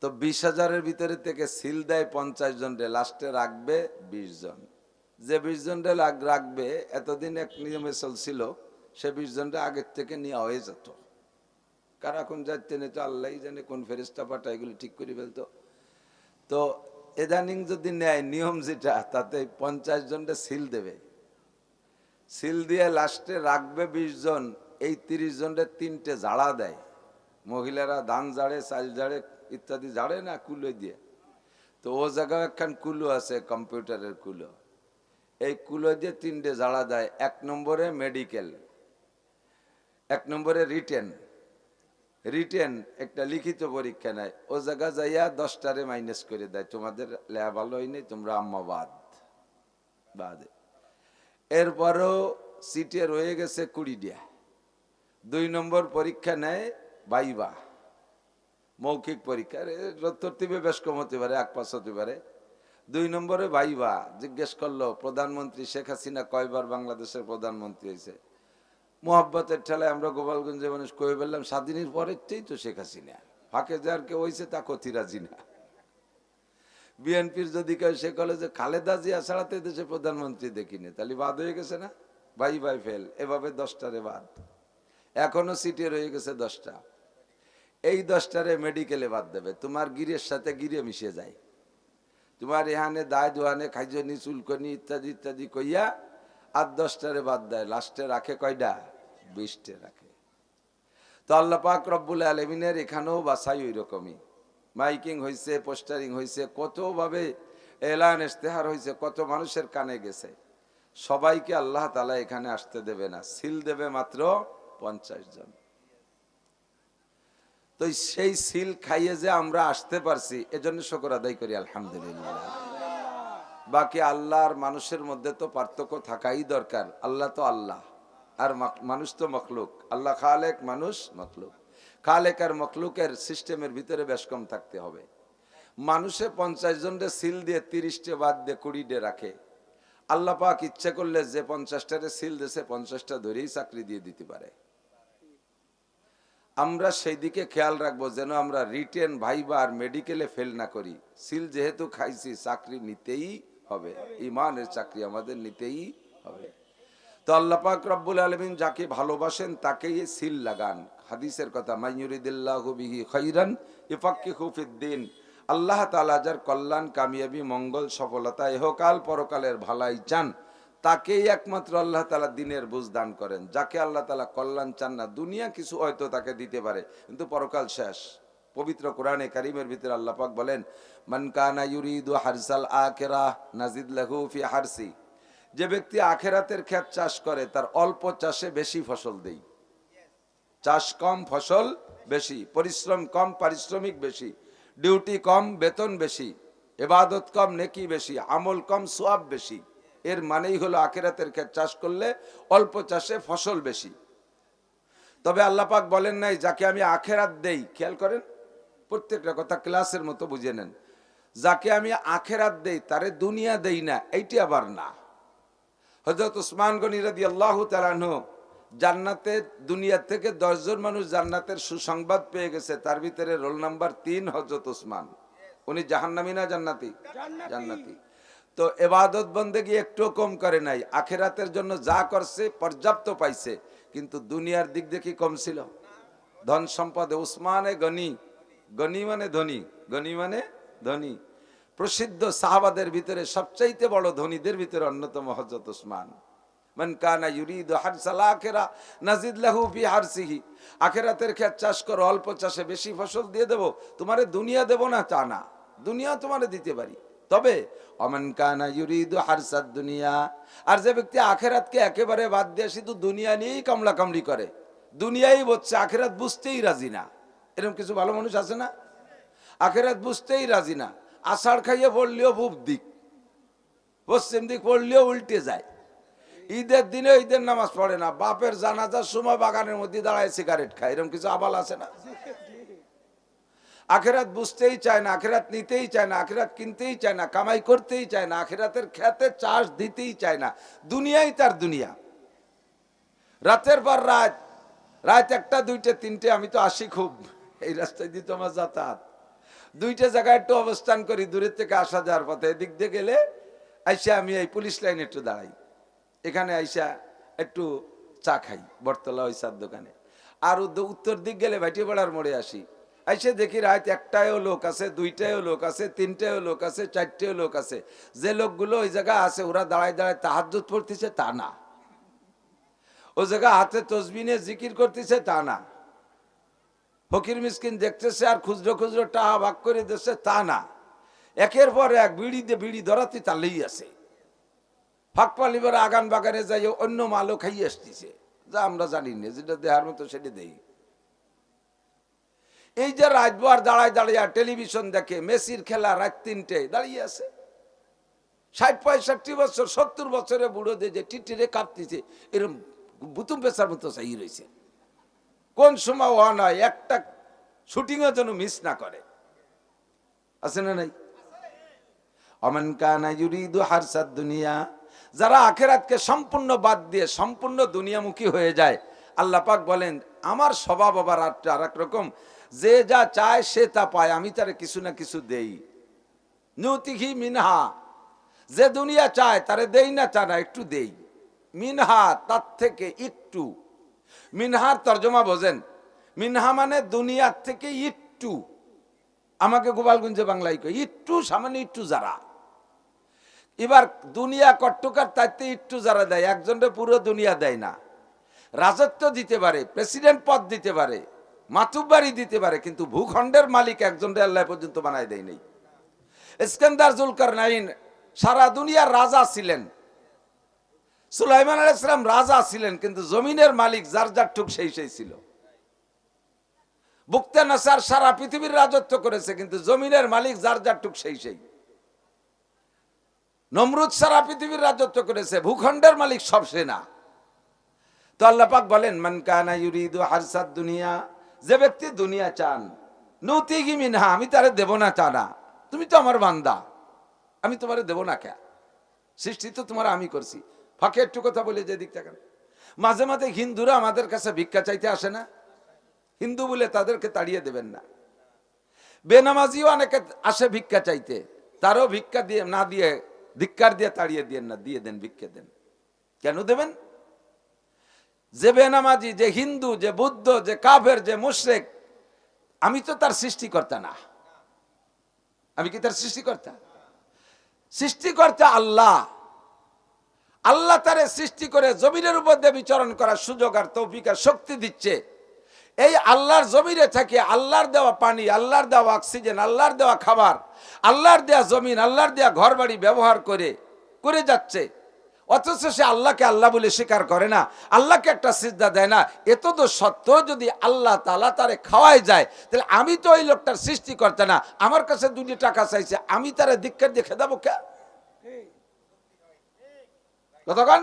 তো 20,000-এর ভিতরে থেকে সিল দেয় 50 জন রে, লাস্টে রাখবে 20 জন। যে 20 জন রে রাখবে, এতদিন এক নিয়মে চলছিল, সে 20 জন রে আগের থেকে নেওয়া হয়ে যেত। কারা কোন যাইতে নিত আল্লাহ জানে, কোন ফেরেশতা পাঠা এগুলো ঠিক করে ফেলতো। তো এদানিং যদি নেয় নিয়ম যেটা, তাতে 50 জন রে সিল দেবে, সিল দিয়ে লাস্টে রাখবে 20 জন। এই 30 জন রে 3টে ঝাড়া দেয়, মহিলারা ধান ঝাড়ে, চাল ঝাড়ে ইত্যাদি ঝাড়ে না কুলো দিয়ে। তো ও জায়গায় একখান কুলো আছে, কম্পিউটারের কুলো, এই কুলো দিয়ে 3টে ঝাড়া দেয়। 1 নম্বরে মেডিকেল, 1 নম্বরে রিটেন একটা লিখিত পরীক্ষা নেয়, ও জায়গা যাইয়া 10টারে মাইনাস করে দেয়, তোমাদের লেয়া ভালো হয়নি, তোমরা আম্মা বাদে। এরপরও সিটে রয়ে গেছে 20টা। 2 নম্বর পরীক্ষা নেয় ভাইবা, মৌখিক পরীক্ষা, তরতিবে বেশ কম হতে পারে, 1 পাস হতে পারে। 2 নম্বরে ভাইবা, জিজ্ঞেস করলো প্রধানমন্ত্রী শেখ হাসিনা কয়বার বাংলাদেশের প্রধানমন্ত্রী হয়েছে? মোহাব্বতের ঠেলায় আমরা গোপালগঞ্জে মানুষ কয়ে বললাম স্বাধীনের পরেরটাই তো শেখ হাসিনা, ফাঁকে যার কেউ হয়েছে তা কথি রাজি না। বিএনপির যদি কেউ সে কলে যে খালেদা জিয়া ছাড়াতে দেশে প্রধানমন্ত্রী দেখিনি, তাহলে বাদ হয়ে গেছে না? ভাই ফেল, এভাবে 10টারে বাদ। এখনো সিটে রয়ে গেছে 10টা। এই 10টারে মেডিকেলে বাদ দেবে, তোমার গিরের সাথে গিরে মিশে যায়, তোমার এখানে দায় দোয়ানে খাইজনি চুলকনি ইত্যাদি ইত্যাদি কইয়া আর 10টারে বাদ দেয়, লাস্টে রাখে কয়টা? 20টে রাখে। তো আল্লাহ পাক রব্বুল আলামিনের এখানেও বাছাই ওই রকমই। মাইকিং হয়েছে, পোস্টারিং হয়েছে, কতভাবে এলান ইশতেহার হয়েছে, কত মানুষের কানে গেছে। সবাইকে আল্লাহ তাআলা এখানে আসতে দেবে না, সিল দেবে মাত্র 50 জন। তো সেই সিল খাইয়ে যে আমরা আসতে পারছি, এজন্য শুকর আদায় করি আলহামদুলিল্লাহ। বাকি আল্লাহর মানুষের মধ্যে তো পার্থক্য থাকাই দরকার। আল্লাহ তো আল্লাহ, আর মানুষ তো মখলুক। আল্লাহ খালেক, মানুষ মখলুক। খালেক আর মখলুকের সিস্টেমের ভিতরে বেশ কম থাকতে হবে। মানুষে 50 জনরে সিল দিয়ে 30টে বাদ দিয়ে 20টে রাখে। আল্লাহ পাক ইচ্ছে করলে যে 50টারে সিল দিয়েছে 50টা ধরেই চাকরি দিয়ে দিতে পারে। আমরা সেই দিকে খেয়াল রাখবো যেন আমরা রিটেন, ভাইবা আর মেডিকেলে ফেল না করি। সিল যেহেতু খাইছি, চাকরি নিতেই হবে, ইমানের চাকরি আমাদের নিতেই হবে। তো আল্লাহ পাক রব্বুল আলামিন যাকে ভালোবাসেন তাকেই সিল লাগান। হাদিসের কথা, মাইয়ুরিদিল্লাহু বিহি খাইরান ইউফাক্কিহু ফিদ্দিন। আল্লাহ তাআলা যার কল্যাণ, কামিয়াবি, মঙ্গল, সফলতা, ইহকাল পরকালের ভালাই চান, তাকেই একমাত্র আল্লাহ তাআলা দ্বীনের বুঝ দান করেন। যাকে আল্লাহ তাআলা কল্যাণ চান না, দুনিয়া কিছু হয়তো তাকে দিতে পারে, কিন্তু পরকাল শেষ। পবিত্র কোরআনে কারীমের ভিতরে আল্লাহ পাক বলেন, মান কানা ইউরিদু হারসাল আখিরাহ নাজিদ লাহু ফি হারসি। যে ব্যক্তি আখিরাতের ক্ষেত চাষ করে, তার অল্প চাষে বেশি ফসল দেই। চাষ কম, ফসল বেশি, পরিশ্রম কম, পারিশ্রমিক বেশি, ডিউটি কম, বেতন বেশি, ইবাদত কম, নেকি বেশি, আমল কম, সওয়াব বেশি। এর মানেই হলো আখিরাতের ক্ষেত চাষ করলে অল্প চাষে ফসল বেশি। তবে আল্লাহ পাক বলেন নাই যাকে আমি আখিরাত দেই, খেয়াল করেন প্রত্যেকটা কথা ক্লাসের মতো বুঝে নেন। যাকে আমি আখিরাত দেই তারে দুনিয়া দেই না, এইটি আবার না। হযরত উসমান গনি রাদিয়াল্লাহু তাআলা আনহু জান্নাতের, দুনিয়া থেকে 10 জন মানুষ জান্নাতের সুসংবাদ পেয়ে গেছে, তার ভিতরে রোল নাম্বার 3 হযরত উসমান। উনি জাহান্নামী না জান্নাতি? জান্নাতি। তো ইবাদত বন্দেগী একটু কম করে নাই, আখিরাতের জন্য যা করছে পর্যাপ্ত পাইছে, কিন্তু দুনিয়ার দিক দিয়ে কি কম ছিল? ধন সম্পদে উসমানে গনি, গনি মানে ধনী, গনি মানে ধনী। প্রসিদ্ধ সাহাবাদের ভিতরে সবচাইতে বড় ধনীদের ভিতরে অন্যতম হযরত উসমান। মান কানা ইউরিদু হারসাল আখিরা নাজিদ লাহু ফি হারসিহি। আখিরাতের ক্ষেত চাষ করো, অল্প চাষে বেশি ফসল দিয়ে দেব, তোমারে দুনিয়া দেব না তা না, দুনিয়া তোমারে দিতে পারি। তবে অমান কানা ইউরিদু হারসাদ দুনিয়া, আর যে ব্যক্তি আখিরাতকে একেবারে বাদ দিয়ে শুধু দুনিয়া নিয়েই কামলা কামড়ি করে, দুনিয়াই বুঝছে, আখিরাত বুঝতেই রাজি না। এরকম কিছু ভালো মানুষ আছে না? আখিরাত বুঝতেই রাজি না। আষাঢ় খাইয়ে পড়লেও পূব দিক, পশ্চিম দিক পড়লেও উল্টে যায়। ঈদের দিনে ঈদের নামাজ পড়ে না, বাপের জানাজার সময় বাগানের মধ্যে দাঁড়ায় সিগারেট খায়। এরকম কিছু আবাল আছে না? আখিরাত বুঝতেই চায় না, আখিরাত নিতেই চায় না, আখিরাত কিনতেই চায় না, কামাই করতেই চায় না, আখিরাতের খেতে চাষ দিতেই চায় না, দুনিয়াই তার দুনিয়া। রাতের পর রাত, রাত 1টা 2টে 3টে, আমি তো আসি খুব, এই রাস্তায় দিয়ে তো আমার যাতায়াত, 2টে জায়গায় একটু অবস্থান করি, দূরের থেকে আসা যাওয়ার পথে। এদিক দিয়ে গেলে আইসা আমি এই পুলিশ লাইনে একটু দাঁড়াই, এখানে আইসা একটু চা খাই বটতলা ওই চার দোকানে। আর উত্তর দিক গেলে ভাটিপাড়ার মোড়ে আসি, আইসে দেখি রাত 1টায়ও লোক আছে, 2টায়ও লোক আছে, 3টায়ও লোক আছে, 4টায়ও লোক আছে। যে লোকগুলো ওই জায়গায় আছে ওরা দাঁড়ায় দাঁড়ায় তাহাজ্জুদ পড়তেছে তা না, ওই জায়গা হাতে তসবিহ নিয়ে জিকির করতেছে তা না, ফকির মিসকিন দেখতেছে আর খুচরো খুচরো টাকা ভাগ করে দিচ্ছে তা না। একের পর এক বিড়ি দিয়ে বিড়ি ধরাতে তালেই আছে। ফাঁক পালিবার আগান বাগানে যাই অন্য মালও খাইয়ে আসতেছে, যা আমরা জানি না, যেটা দেহার মতো সেটা দেই। এই যে রাতভর দাঁড়ায় দাঁড়িয়ে টেলিভিশন দেখে, মেসির খেলা রাত 3টে দাঁড়িয়ে আছে। 60-65 বছর 70 বছরে বুড়ো দিয়ে যে টিটিরে কাঁপতেছে, এরকম বুতুম পেশার মতো চাই রয়েছে। কোন সময় ও নয় একটা শুটিংও যেন মিস না করে, আছে না নাই? অমান কানা ইউরিদু হারসাদ দুনিয়া, যারা আখিরাতকে সম্পূর্ণ বাদ দিয়ে সম্পূর্ণ দুনিয়ামুখী হয়ে যায়, আল্লাহ পাক বলেন আমার স্বভাব আবার আর এক রকম, যে যা চায় সে তা পায়, আমি তারে কিছু না কিছু দেই। নুতিহি মিনহা, যে দুনিয়া চায় তারে দেই না তা না, একটু দেই। মিনহা, তার থেকে একটু। মিনহার তর্জমা বোঝেন, মিনহা মানে দুনিয়ার থেকে একটু। আমাকে গোপালগঞ্জে বাংলায় কই একটু, সামান্য একটু যারা। এবার দুনিয়া কট্টুকার তাইতে একটু যারা দেয়, একজনের পুরো দুনিয়া দেয় না। রাজত্ব দিতে পারে, প্রেসিডেন্ট পদ দিতে পারে, মাতুব্বাড়ি দিতে পারে, কিন্তু ভূখণ্ডের মালিক একজনের আল্লাহ পর্যন্ত বানায় দেয় নাই। ইস্কান্দার জুলকারনাইন সারা দুনিয়ার রাজা ছিলেন, সুলাইমান আলাইহিস সালাম রাজা ছিলেন, কিন্তু জমিনের মালিক যার যার টুক সেই সেই ছিল। বুকতে নাসার সারা পৃথিবীর রাজত্ব করেছে, কিন্তু জমিনের মালিক যার যার টুক সেই সেই। নমরুদ সারা পৃথিবীর রাজত্ব করেছে, ভূখণ্ডের মালিক সব সে না। তো আল্লাহ পাক বলেন, মান কানা ইউরিদু হারসাদ দুনিয়া, যে ব্যক্তি দুনিয়া চান, নুতিহি মিনহা, আমি তারে দেব না তা না। তুমি তো আমার বান্দা, আমি তোমারে দেব না কে? সৃষ্টি তো তোমার আমি করছি। ফাঁকে একটু কথা বলে যে দিক থাকেন, মাঝে মাঝে হিন্দুরা আমাদের কাছে ভিক্ষা চাইতে আসে না? হিন্দু বলে তাদেরকে তাড়িয়ে দেবেন না। বেনামাজিও অনেকে আসে ভিক্ষা চাইতে, তারও ভিক্ষা দিয়ে না দিয়ে, ধিক্কার দিয়ে তাড়িয়ে দিয়েন না, দিয়ে দেন, ভিক্ষা দেন। কেন দেবেন? যে বেনামাজি, যে হিন্দু, যে বুদ্ধ, যে কাফের, যে মুশরিক, আমি তো তার সৃষ্টিকর্তা না। আমি কি তার সৃষ্টিকর্তা? সৃষ্টিকর্তা আল্লাহ। আল্লাহ তারে সৃষ্টি করে জমিনের উপর দিয়ে বিচরণ করার সুযোগ আর তৌফিক আর শক্তি দিচ্ছে। এই আল্লাহর জমিনে থাকে আল্লাহর দেওয়া পানি, আল্লাহর দেওয়া অক্সিজেন, আল্লাহর দেওয়া খাবার, আল্লাহর দেওয়া জমিন, আল্লাহর দেওয়া ঘর বাড়ি ব্যবহার করে করে যাচ্ছে। অথচ সে আল্লাহকে আল্লাহ বলে স্বীকার করে না, আল্লাহকে একটা সিজদা দেয় না। এত তো সত্য, যদি আল্লাহ তাআলা তারে খাওয়াই যায়, তাহলে আমি তো ওই লোকটার সৃষ্টি করতে না, আমার কাছে 2 টাকা চাইছে, আমি তারে ধিক্কার দিয়ে খেদাবো কে? কতক্ষণ?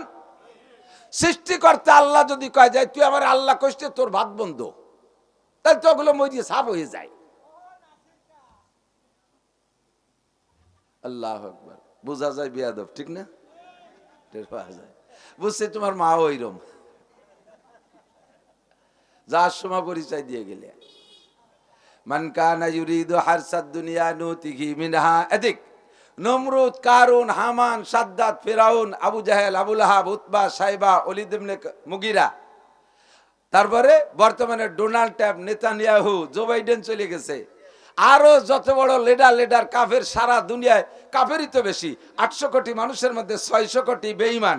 সৃষ্টিকর্তা আল্লাহ যদি কয় যায়, তুই আমার আল্লাহ কইতে তোর ভাত বন্ধ, তাহলে তো ওগুলো মরিয়ে সাফ হয়ে যায়। আল্লাহু আকবার। বোঝা যায় বেয়াদব, ঠিক না? বুঝছি, তোমার মা ওইরকম, যার সময় পরিচয় দিয়ে গেলে, মান কানা ইউরিদু হারসাদ দুনিয়া নুতিহি মিনহা। এদিক নমরুদ, কারুন, হামান, সাদ্দাত, ফিরাউন, আবু জাহেল, আবু লাহাব, উতবা, সাইবা, ওলিদ ইবনে মুগিরা, তারপরে বর্তমানে Donald Trump, Netanyahu, Joe Biden চলে গেছে, আরো যত বড় লিডার কাফের, সারা দুনিয়ায় কাফেরই তো বেশি। 800 কোটি মানুষের মধ্যে 600 কোটি বেঈমান,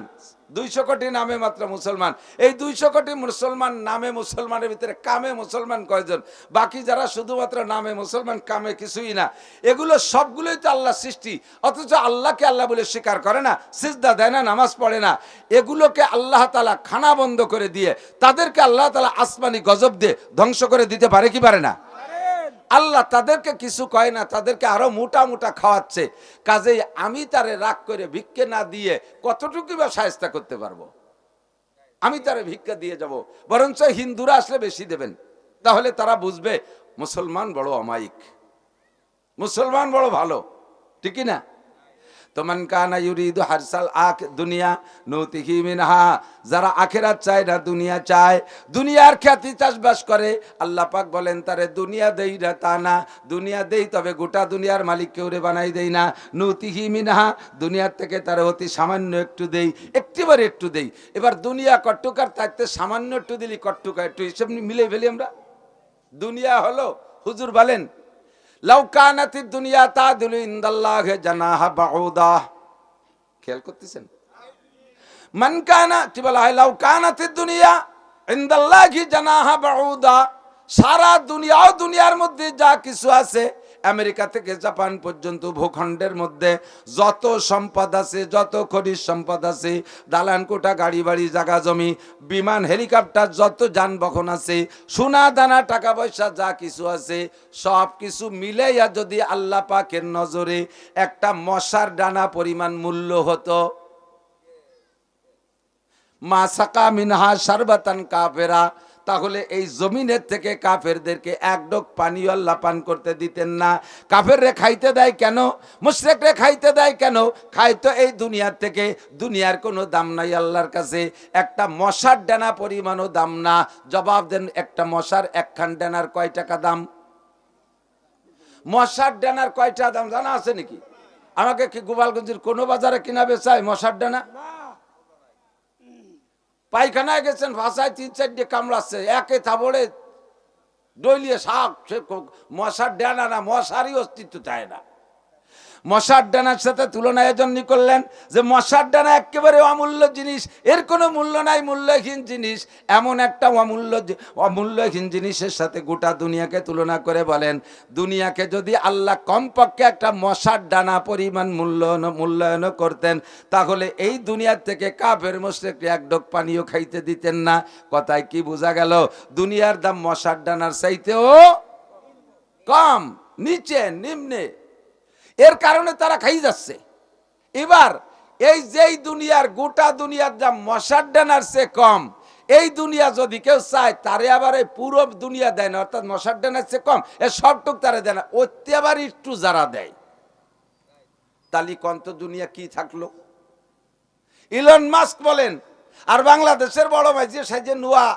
200 কোটি নামে মাত্র মুসলমান। এই 200 কোটি মুসলমান নামে মুসলমানের ভিতরে কামে মুসলমান কয়জন? বাকি যারা শুধুমাত্র নামে মুসলমান, কামে কিছুই না। এগুলো সবগুলোই তো আল্লাহ সৃষ্টি, অথচ আল্লাহকে আল্লাহ বলে স্বীকার করে না, সিজদা দেয় না, নামাজ পড়ে না। এগুলোকে আল্লাহ তাআলা খানা বন্ধ করে দিয়ে তাদেরকে আল্লাহ তাআলা আসমানি গজব দিয়ে ধ্বংস করে দিতে পারে কি পারে না? আল্লাহ তাদেরকে কিছু কয় না, তাদেরকে আরো মোটা মোটা খাওয়াচ্ছে। কাজেই আমি তারে রাগ করে ভিক্ষে না দিয়ে কতটুকু বা শায়েস্তা করতে পারবো? আমি তারে ভিক্ষা দিয়ে যাব। বরঞ্চ হিন্দুরা আসলে বেশি দেবেন, তাহলে তারা বুঝবে মুসলমান বড় অমায়িক, মুসলমান বড় ভালো, ঠিক না? তো মান কানা ইউরিদু হারসাল দুনিয়া নুতিহি মিনহা, যারা আখিরাত চায় না, দুনিয়া চায়, দুনিয়ার খ্যাতি চাষবাস করে, আল্লাহ পাক বলেন তারে দুনিয়া দেই না তা না, দুনিয়া দেই, তবে গোটা দুনিয়ার মালিক কেউ রে বানাই দেই না। নুতিহি মিনহা, দুনিয়ার থেকে তারে অতি সামান্য একটু দেই, একটিবার একটু দেই। এবার দুনিয়া কট্টুকার থাকতে সামান্য একটু দিলি কট্টুকা, একটু হিসেব মিলে ফেলি আমরা। দুনিয়া হলো, হুজুর বলেন, লাউ কানাতিদ দুনিয়া তাদুলু ইনদাল্লাহি জানাহা বাউদা। খেয়াল করতেছেন? মান কানা, কি বলা হয়, লাউ কানাতিদ দুনিয়া ইনদাল্লাহি জানাহা বাউদা। সারা দুনিয়াও, দুনিয়ার মধ্যে যা কিছু আছে, আমেরিকা থেকে জাপান পর্যন্ত ভূখণ্ডের মধ্যে যত সম্পদ আছে, যত খনিজ সম্পদ আছে, দালান কোঠা, গাড়ি বাড়ি, জায়গা জমি, বিমান, হেলিকপ্টার, যত যানবাহন আছে, সোনা দানা, টাকা পয়সা যা কিছু আছে, সব কিছু মিলাইয়া যদি আল্লাহ পাকের নজরে একটা মশার ডানা পরিমাণ মূল্য হতো, মা সাকা মিনহা শারবাতান কাফেরা, তাহলে এই জমিনের থেকে কাফেরদেরকে এক ডোক পানিও আল্লাহ পান করতে দিতেন না। কাফেররে খাইতে দেয় কেন? মুশরিকরে খাইতে দেয় কেন? খাইতো এই দুনিয়ার থেকে। দুনিয়ার কোনো দাম নাই আল্লাহর কাছে, একটা মশার ডানা পরিমাণও দাম না। জবাব দেন, একটা মশার একখান ডানার কয় টাকা দাম? মশার ডানার কয়টা দাম জানা আছে নাকি? আমাকে কি গোপালগঞ্জের কোনো বাজারে কিনা বেচায় মশার ডানা? পায়খানায় গেছেন, ভাষায় 3-4 কামড়াচ্ছে, একে থাবড়ে ডইলিয়ে শাক, সে মশার ডানা না, মশারই অস্তিত্ব চায় না। মশার ডানার সাথে তুলনা এজন্য করলেন যে মশার ডানা একেবারে অমূল্য জিনিস, এর কোনো মূল্য নাই, মূল্যহীন জিনিস। এমন একটা অমূল্যহীন জিনিসের সাথে গোটা দুনিয়াকে তুলনা করে বলেন, দুনিয়াকে যদি আল্লাহ কমপক্ষে একটা মশার ডানা পরিমাণ মূল্যায়ন করতেন, তাহলে এই দুনিয়ার থেকে কাফের মুশরিক এক ঢোক পানিও খাইতে দিতেন না। কথায় কি বোঝা গেল? দুনিয়ার দাম মশার ডানার চাইতেও কম, নিচে নিম্নে। এর কারণে তারা খাই যাচ্ছে। এবার এই যেই দুনিয়ার গোটা দুনিয়ার দাম মশার ডানার চেয়ে কম, এই দুনিয়া যদি কেউ চায় তারে আবার এই পুরো দুনিয়া দেয় না, অর্থাৎ মশার ডানার চেয়ে কম এ সবটুক তারে দেয় না, ওতে আবার একটু যারা দেয়, তালি কন্ত দুনিয়া কি থাকলো? ইলন মাস্ক বলেন আর বাংলাদেশের বড় ভাই যে সাইজে নোয়া,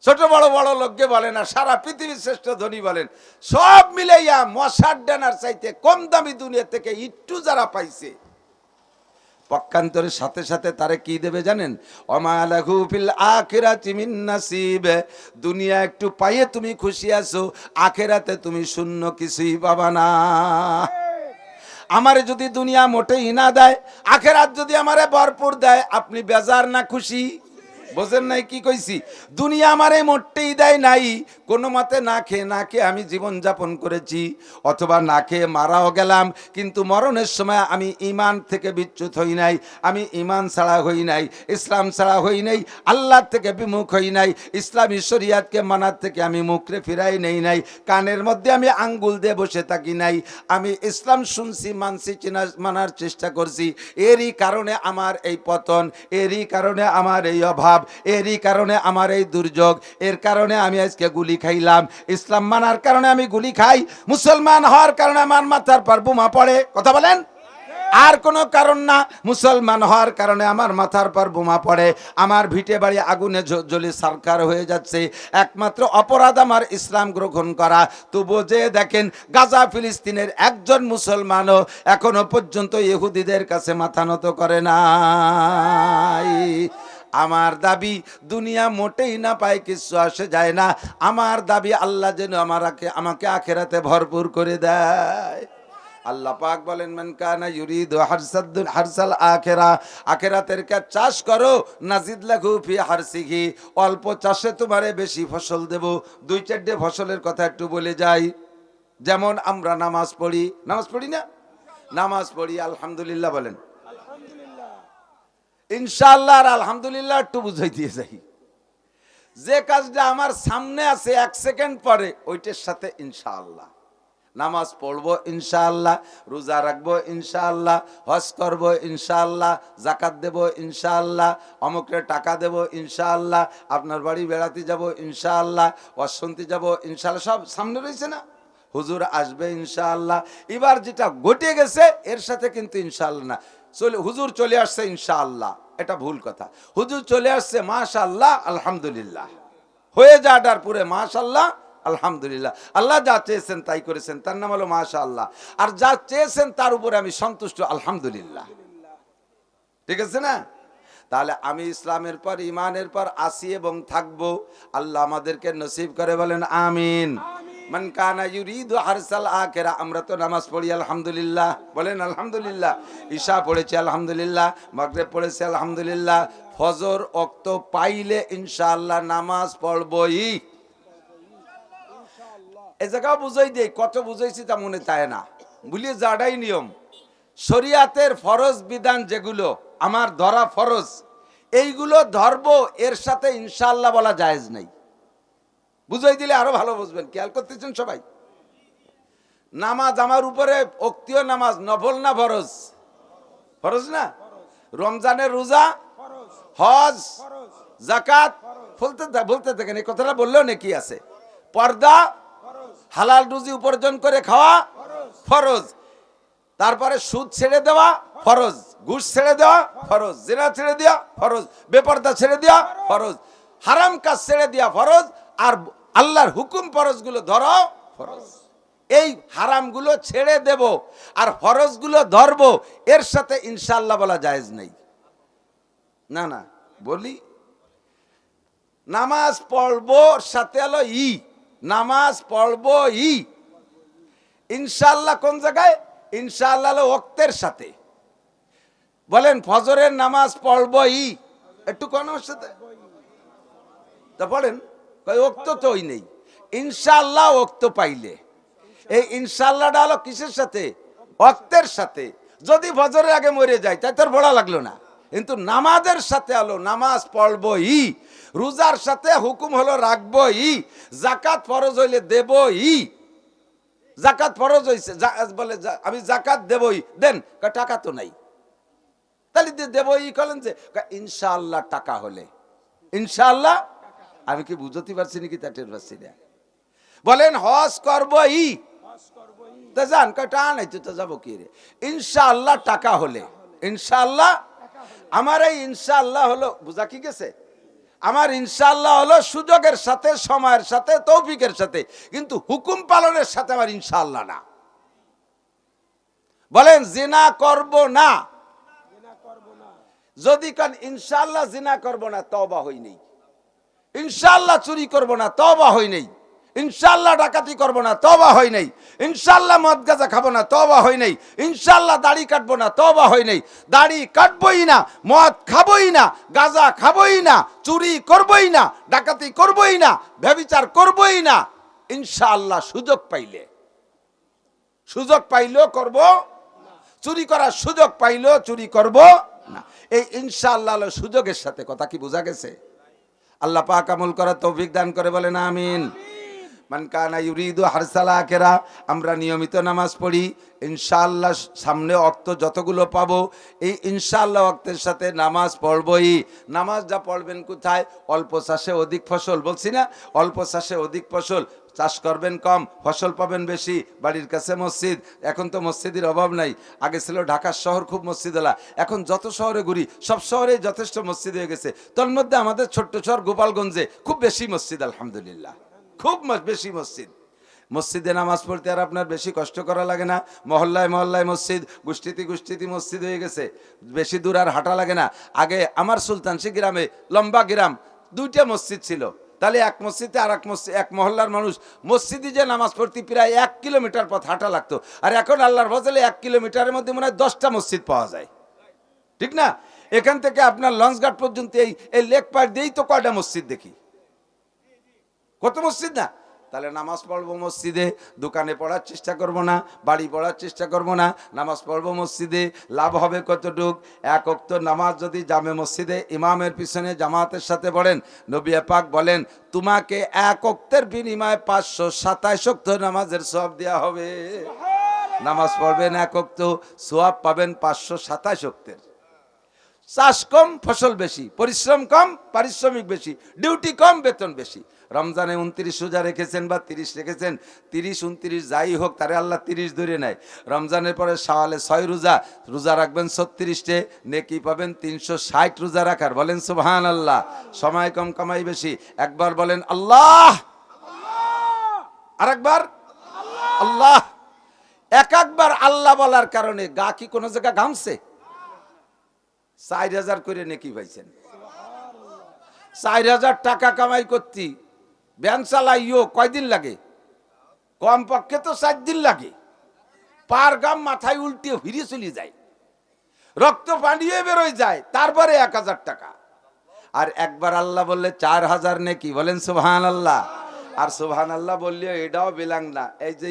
ছোট বড় বড় লোককে বলেন আর সারা পৃথিবীর শ্রেষ্ঠ ধনী বলেন, সব মিলাইয়া মশার ডানার চাইতে কম দামি দুনিয়া থেকে একটু যারা পাইছে, পক্ষান্তরের সাথে সাথে তারে কি দেবে জানেন? ওমা লাহু ফিল আখিরাতি মিন নাসিব। দুনিয়া একটু পাইয়ে তুমি খুশি আছো, আখিরাতে তুমি শূন্য, কিছুই পাবা না। আমারে যদি দুনিয়া মোটেই না দেয়, আখিরাত যদি আমারে ভরপুর দেয়, আপনি বেজার না খুশি? বোঝেন নাই কি কইছি? দুনিয়া আমারে মোটেই দেয় নাই, কোনো মতে না খেয়ে আমি জীবন যাপন করেছি, অথবা না খেয়ে মারাও গেলাম, কিন্তু মরণের সময় আমি ইমান থেকে বিচ্যুত হই নাই, আমি ইমান ছাড়া হই নাই, ইসলাম ছাড়া হই নাই, আল্লাহ থেকে বিমুখ হই নাই, ইসলামী শরিয়াতকে মানার থেকে আমি মুখরে ফিরাই নেই নাই, কানের মধ্যে আমি আঙ্গুল দিয়ে বসে থাকি নাই, আমি ইসলাম শুনছি, মানছি, মানার চেষ্টা করছি। এরই কারণে আমার এই পতন, এরই কারণে আমার এই অভাব, এরই কারণে আমার এই দুর্যোগ, এর কারণে আমি আজকে গুলি খাইলাম। ইসলাম মানার কারণে আমি গুলি খাই, মুসলমান হওয়ার কারণে আমার মাথার পর বোমা পড়ে। কথা বলেন? আর কোনো কারণ না, মুসলমান হওয়ার কারণে আমার মাথার পর বোমা পড়ে, আমার ভিটে বাড়ি আগুনে জ্বলে সারকার হয়ে যাচ্ছে। একমাত্র অপরাধ আমার ইসলাম গ্রহণ করা। তবুও যে দেখেন গাজা ফিলিস্তিনের একজন মুসলমানও এখনো পর্যন্ত ইহুদিদের কাছে মাথা নত করে নাই। আমার দাবি দুনিয়া মোটেই না পায়, কিছু আসে যায় না। আমার দাবি আল্লাহ যেন আমাকে আখেরাতে ভরপুর করে দেয়। আল্লাহ পাক বলেন, মান কানা ইউরিদু হারসাল আখিরা, আখিরাতের কা চাষ করো, নাজিদ লাহু ফি হারসিহি, অল্প চাষে তোমারে বেশি ফসল দেব। দুই চারটে ফসলের কথা একটু বলে যাই। যেমন আমরা নামাজ পড়ি না? নামাজ পড়ি, আলহামদুলিল্লাহ বলেন, ইনশাআল্লাহ আর আলহামদুলিল্লাহ একটু বুঝাই দিয়ে যাই। যে কাজটা আমার সামনে আছে এক সেকেন্ড পরে, ওইটার সাথে ইনশাআল্লাহ। নামাজ পড়বো ইনশাআল্লাহ, রোজা রাখবো ইনশাআল্লাহ, হজ করবো ইনশাআল্লাহ, জাকাত দেবো ইনশাআল্লাহ, অমুকের টাকা দেবো ইনশাআল্লাহ, আপনার বাড়ি বেড়াতে যাবো ইনশাআল্লাহ, অশান্তি যাবো ইনশাআল্লাহ, সব সামনে রয়েছে না? হুজুর আসবে ইনশাআল্লাহ। এবার যেটা ঘটে গেছে এর সাথে কিন্তু ইনশাআল্লাহ না, হুজুর চলে আসছে ইনশাআল্লাহ, এটা ভুল কথা। হুজুর চলে আসছে মাশাআল্লাহ, আলহামদুলিল্লাহ, হয়ে যাটার পুরে মাশাআল্লাহ, আলহামদুলিল্লাহ। আল্লাহ যা চেয়েছেন তাই করেছেন, তার নাম হলো মাশাআল্লাহ। আর যা চেয়েছেন তার উপরে আমি সন্তুষ্ট, আলহামদুলিল্লাহ। ঠিক আছে না? তাহলে আমি ইসলামের পর, ইমানের পর আসি এবং থাকবো। আল্লাহ আমাদেরকে নসিব করে, বলেন আমিন। মান কানা ইউরিদু হারসাল আখিরা, আমরা তো নামাজ পড়ি আলহামদুলিল্লাহ, বলেন আলহামদুলিল্লাহ। ঈশা পড়েছি আলহামদুলিল্লাহ, মাগরিব পড়েছি আলহামদুলিল্লাহ, ফজর ওয়াক্ত পাইলে ইনশাআল্লাহ নামাজ পড়বই। এই জায়গাও বুঝাই দেই, কত বুঝাইছি তা মনে চায় না, বুঝলি যাটাই নিয়ম। শরিয়াতের ফরজ বিধান যেগুলো আমার ধরা ফরজ, এইগুলো ধরবো, এর সাথে ইনশাআল্লাহ বলা জায়েজ নাই। বুঝাই দিলে আরো ভালো বুঝবেন। খেয়াল করতেছেন সবাই? নামাজ আমার উপরে ওক্তীয় নামাজ, নফল না ফরজ? ফরজ না? রমজানের রোজা, হজ, যাকাত, বলতে থাকেন, এই কথাটা বললেও নাকি আছে। পর্দা, হালাল রুজি উপার্জন করে খাওয়া ফরজ। তারপরে সুদ ছেড়ে দেওয়া ফরজ, ঘুষ ছেড়ে দেওয়া ফরজ, জিনা ছেড়ে দেওয়া ফরজ, বেপরদা ছেড়ে দেওয়া ফরজ, হারাম কাজ ছেড়ে দেওয়া ফরজ, আর আল্লাহর হুকুম ফরজগুলো ধরাও ফরজ। এই হারামগুলো ছেড়ে দেব আর ফরজগুলো ধরবো, এর সাথে ইনশাআল্লাহ বলা জায়েজ নেই। না না বলি, নামাজ পড়বো সাথে হলো নামাজ পড়বো ইনশাআল্লাহ কোন জায়গায়? ইনশাআল্লাহ হলো ওয়াক্তের সাথে। বলেন ফজরের নামাজ পড়বই, একটু কোন সাথে তা পড়েন, ওক্ত তো ওই নেই। ইনশাআল্লাহ ওক্ত পাইলে, এই ইনশাআল্লাহটা হলো কিসের সাথে? ওয়াক্তের সাথে। যদি ফজরের আগে মরে যায় তাই তোর বড় লাগলো না, কিন্তু নামাজের সাথে হলো নামাজ পড়বই, রোজার সাথে হুকুম হলো রাখবই, যাকাত ফরজ হইলে দেবই। যাকাত ফরজ হইছে, বলে আমি যাকাত দেবই, দেন, টাকা তো নাই, তাহলে দেবই করেন যে ইনশাআল্লাহ টাকা হলে। ইনশাআল্লাহ আমি কি বুঝতে পারছি নাকি তা টের পাচ্ছি না। বলেন হজ করবই, তা যান, টাকা নাই তো যাবো কি রে। ইনশাআল্লাহ টাকা হলে, ইনশাআল্লাহ আমার এই ইনশাআল্লাহ হলো বুঝা কি গেছে, আমার ইনশাআল্লাহ হলো সুযোগের সাথে, সময়ের সাথে, তৌফিকের সাথে, কিন্তু হুকুম পালনের সাথে আমার ইনশাআল্লাহ না। বলেন জিনা করব না, যদি কান ইনশাআল্লাহ জিনা করব না, তওবা হই নেই। ইনশাআল্লাহ চুরি করব না, তওবা হই নেই। ইনশাআল্লাহ ডাকাতি করব না, তওবা হই নাই। ইনশাআল্লাহ মদ গাঁজা খাবো না, তওবা হই নাই। ইনশাআল্লাহ দাড়ি কাটবো না, তওবা হই নাই। দাড়ি কাটবই না, মদ খাবই না, গাঁজা খাবই না, চুরি করবই না, ডাকাতি করবই না, ব্যভিচার করবই না। ইনশাআল্লাহ সুযোগ পাইলে, সুযোগ পাইলেও করব, চুরি করার সুযোগ পাইলেও চুরি করব না। এই ইনশাআল্লাহ হলো সুযোগের সাথে। কথা কি বোঝা গেছে? আল্লাহ পাক আমল করার তৌফিক দান করে, বলেন আমিন। মান কানা ইউরিদু হারসাল আখিরা, আমরা নিয়মিত নামাজ পড়ি, ইনশাআল্লাহ সামনে ওয়াক্ত যতগুলো পাবো এই ইনশাআল্লাহ ওয়াক্তের সাথে নামাজ পড়বই। নামাজ যা পড়বেন কোথায়? অল্প চাষে অধিক ফসল, বলছি না, অল্প চাষে অধিক ফসল। চাষ করবেন কম, ফসল পাবেন বেশি, বাড়ির কাছে মসজিদ। এখন তো মসজিদের অভাব নাই, আগে ছিল ঢাকার শহর খুব মসজিদওয়ালা, এখন যত শহরে ঘুরি সব শহরেই যথেষ্ট মসজিদ হয়ে গেছে। তোর মধ্যে আমাদের ছোট্ট শহর গোপালগঞ্জে খুব বেশি মসজিদ, আলহামদুলিল্লাহ, খুব বেশি মসজিদ। মসজিদে নামাজ পড়তে আর আপনার বেশি কষ্ট করা লাগে না। মহল্লায় মহল্লায় মসজিদ, গোষ্ঠীতে গোষ্ঠীতে মসজিদ হয়ে গেছে, বেশি দূর আর হাঁটা লাগে না। আগে আমার সুলতানশী গ্রামে, লম্বা গ্রাম, 2টা মসজিদ ছিল, তাহলে এক মসজিদে আর এক মসজিদ, এক মহল্লার মানুষ মসজিদে যে নামাজ পড়তে প্রায় 1 কিলোমিটার পথ হাঁটা লাগতো। আর এখন আল্লাহর ফজলে 1 কিলোমিটারের মধ্যে মনে হয় 10টা মসজিদ পাওয়া যায়, ঠিক না? এখান থেকে আপনার লঞ্চঘাট পর্যন্ত এই লেক পাড় দিয়েই তো কয়টা মসজিদ দেখি, কত মসজিদ না? তাহলে নামাজ পড়বো মসজিদে, দোকানে পড়ার চেষ্টা করব না, বাড়ি পড়ার চেষ্টা করব না, নামাজ পড়বো মসজিদে। লাভ হবে কতটুক? 1 ওয়াক্ত নামাজ যদি জামে মসজিদে ইমামের পিছনে জামাতের সাথে পড়েন, নবী পাক বলেন তোমাকে 1 ওয়াক্তের বিনিময়ে 527 ওয়াক্ত নামাজের সওয়াব দেওয়া হবে। নামাজ পড়বেন 1 ওয়াক্ত, সওয়াব পাবেন 527 ওয়াক্তের। চাষ কম, ফসল বেশি, পরিশ্রম কম, পারিশ্রমিক বেশি, ডিউটি কম, বেতন বেশি। রমজানে 29 রোজা রেখেছেন বা 30 রেখেছেন, 30 29 যাই হোক, তারে আল্লাহ 30 ধরে নেয়। রমজানের পরে শাওয়ালে 6 রোজা, রোজা রাখবেন 36টে, নেকি পাবেন 360 রোজা রাখার। বলেন সুবহানাল্লাহ। সময় কম, কামাই বেশি। একবার বলেন আল্লাহ, আরেকবার আল্লাহ। একবার আল্লাহ বলার কারণে গা কি কোনো জায়গা ঘামছে? 4000 করে নেকি পাইছেন। 4000 টাকা কামাই করতে ব্যান চালাইও কয়দিন লাগে? কমপক্ষে তো 4 দিন লাগে। পার গাম মাথায় উল্টে ফিরে চলে যায়, রক্ত পানিয়ে বেরোয় যায়, তারপরে 1000 টাকা। আর একবার আল্লাহ বললে 4000 নেকি। বলেন সুবহানাল্লাহ। আর সুবহানাল্লাহ বললে এটাও বেলাং না, এই যে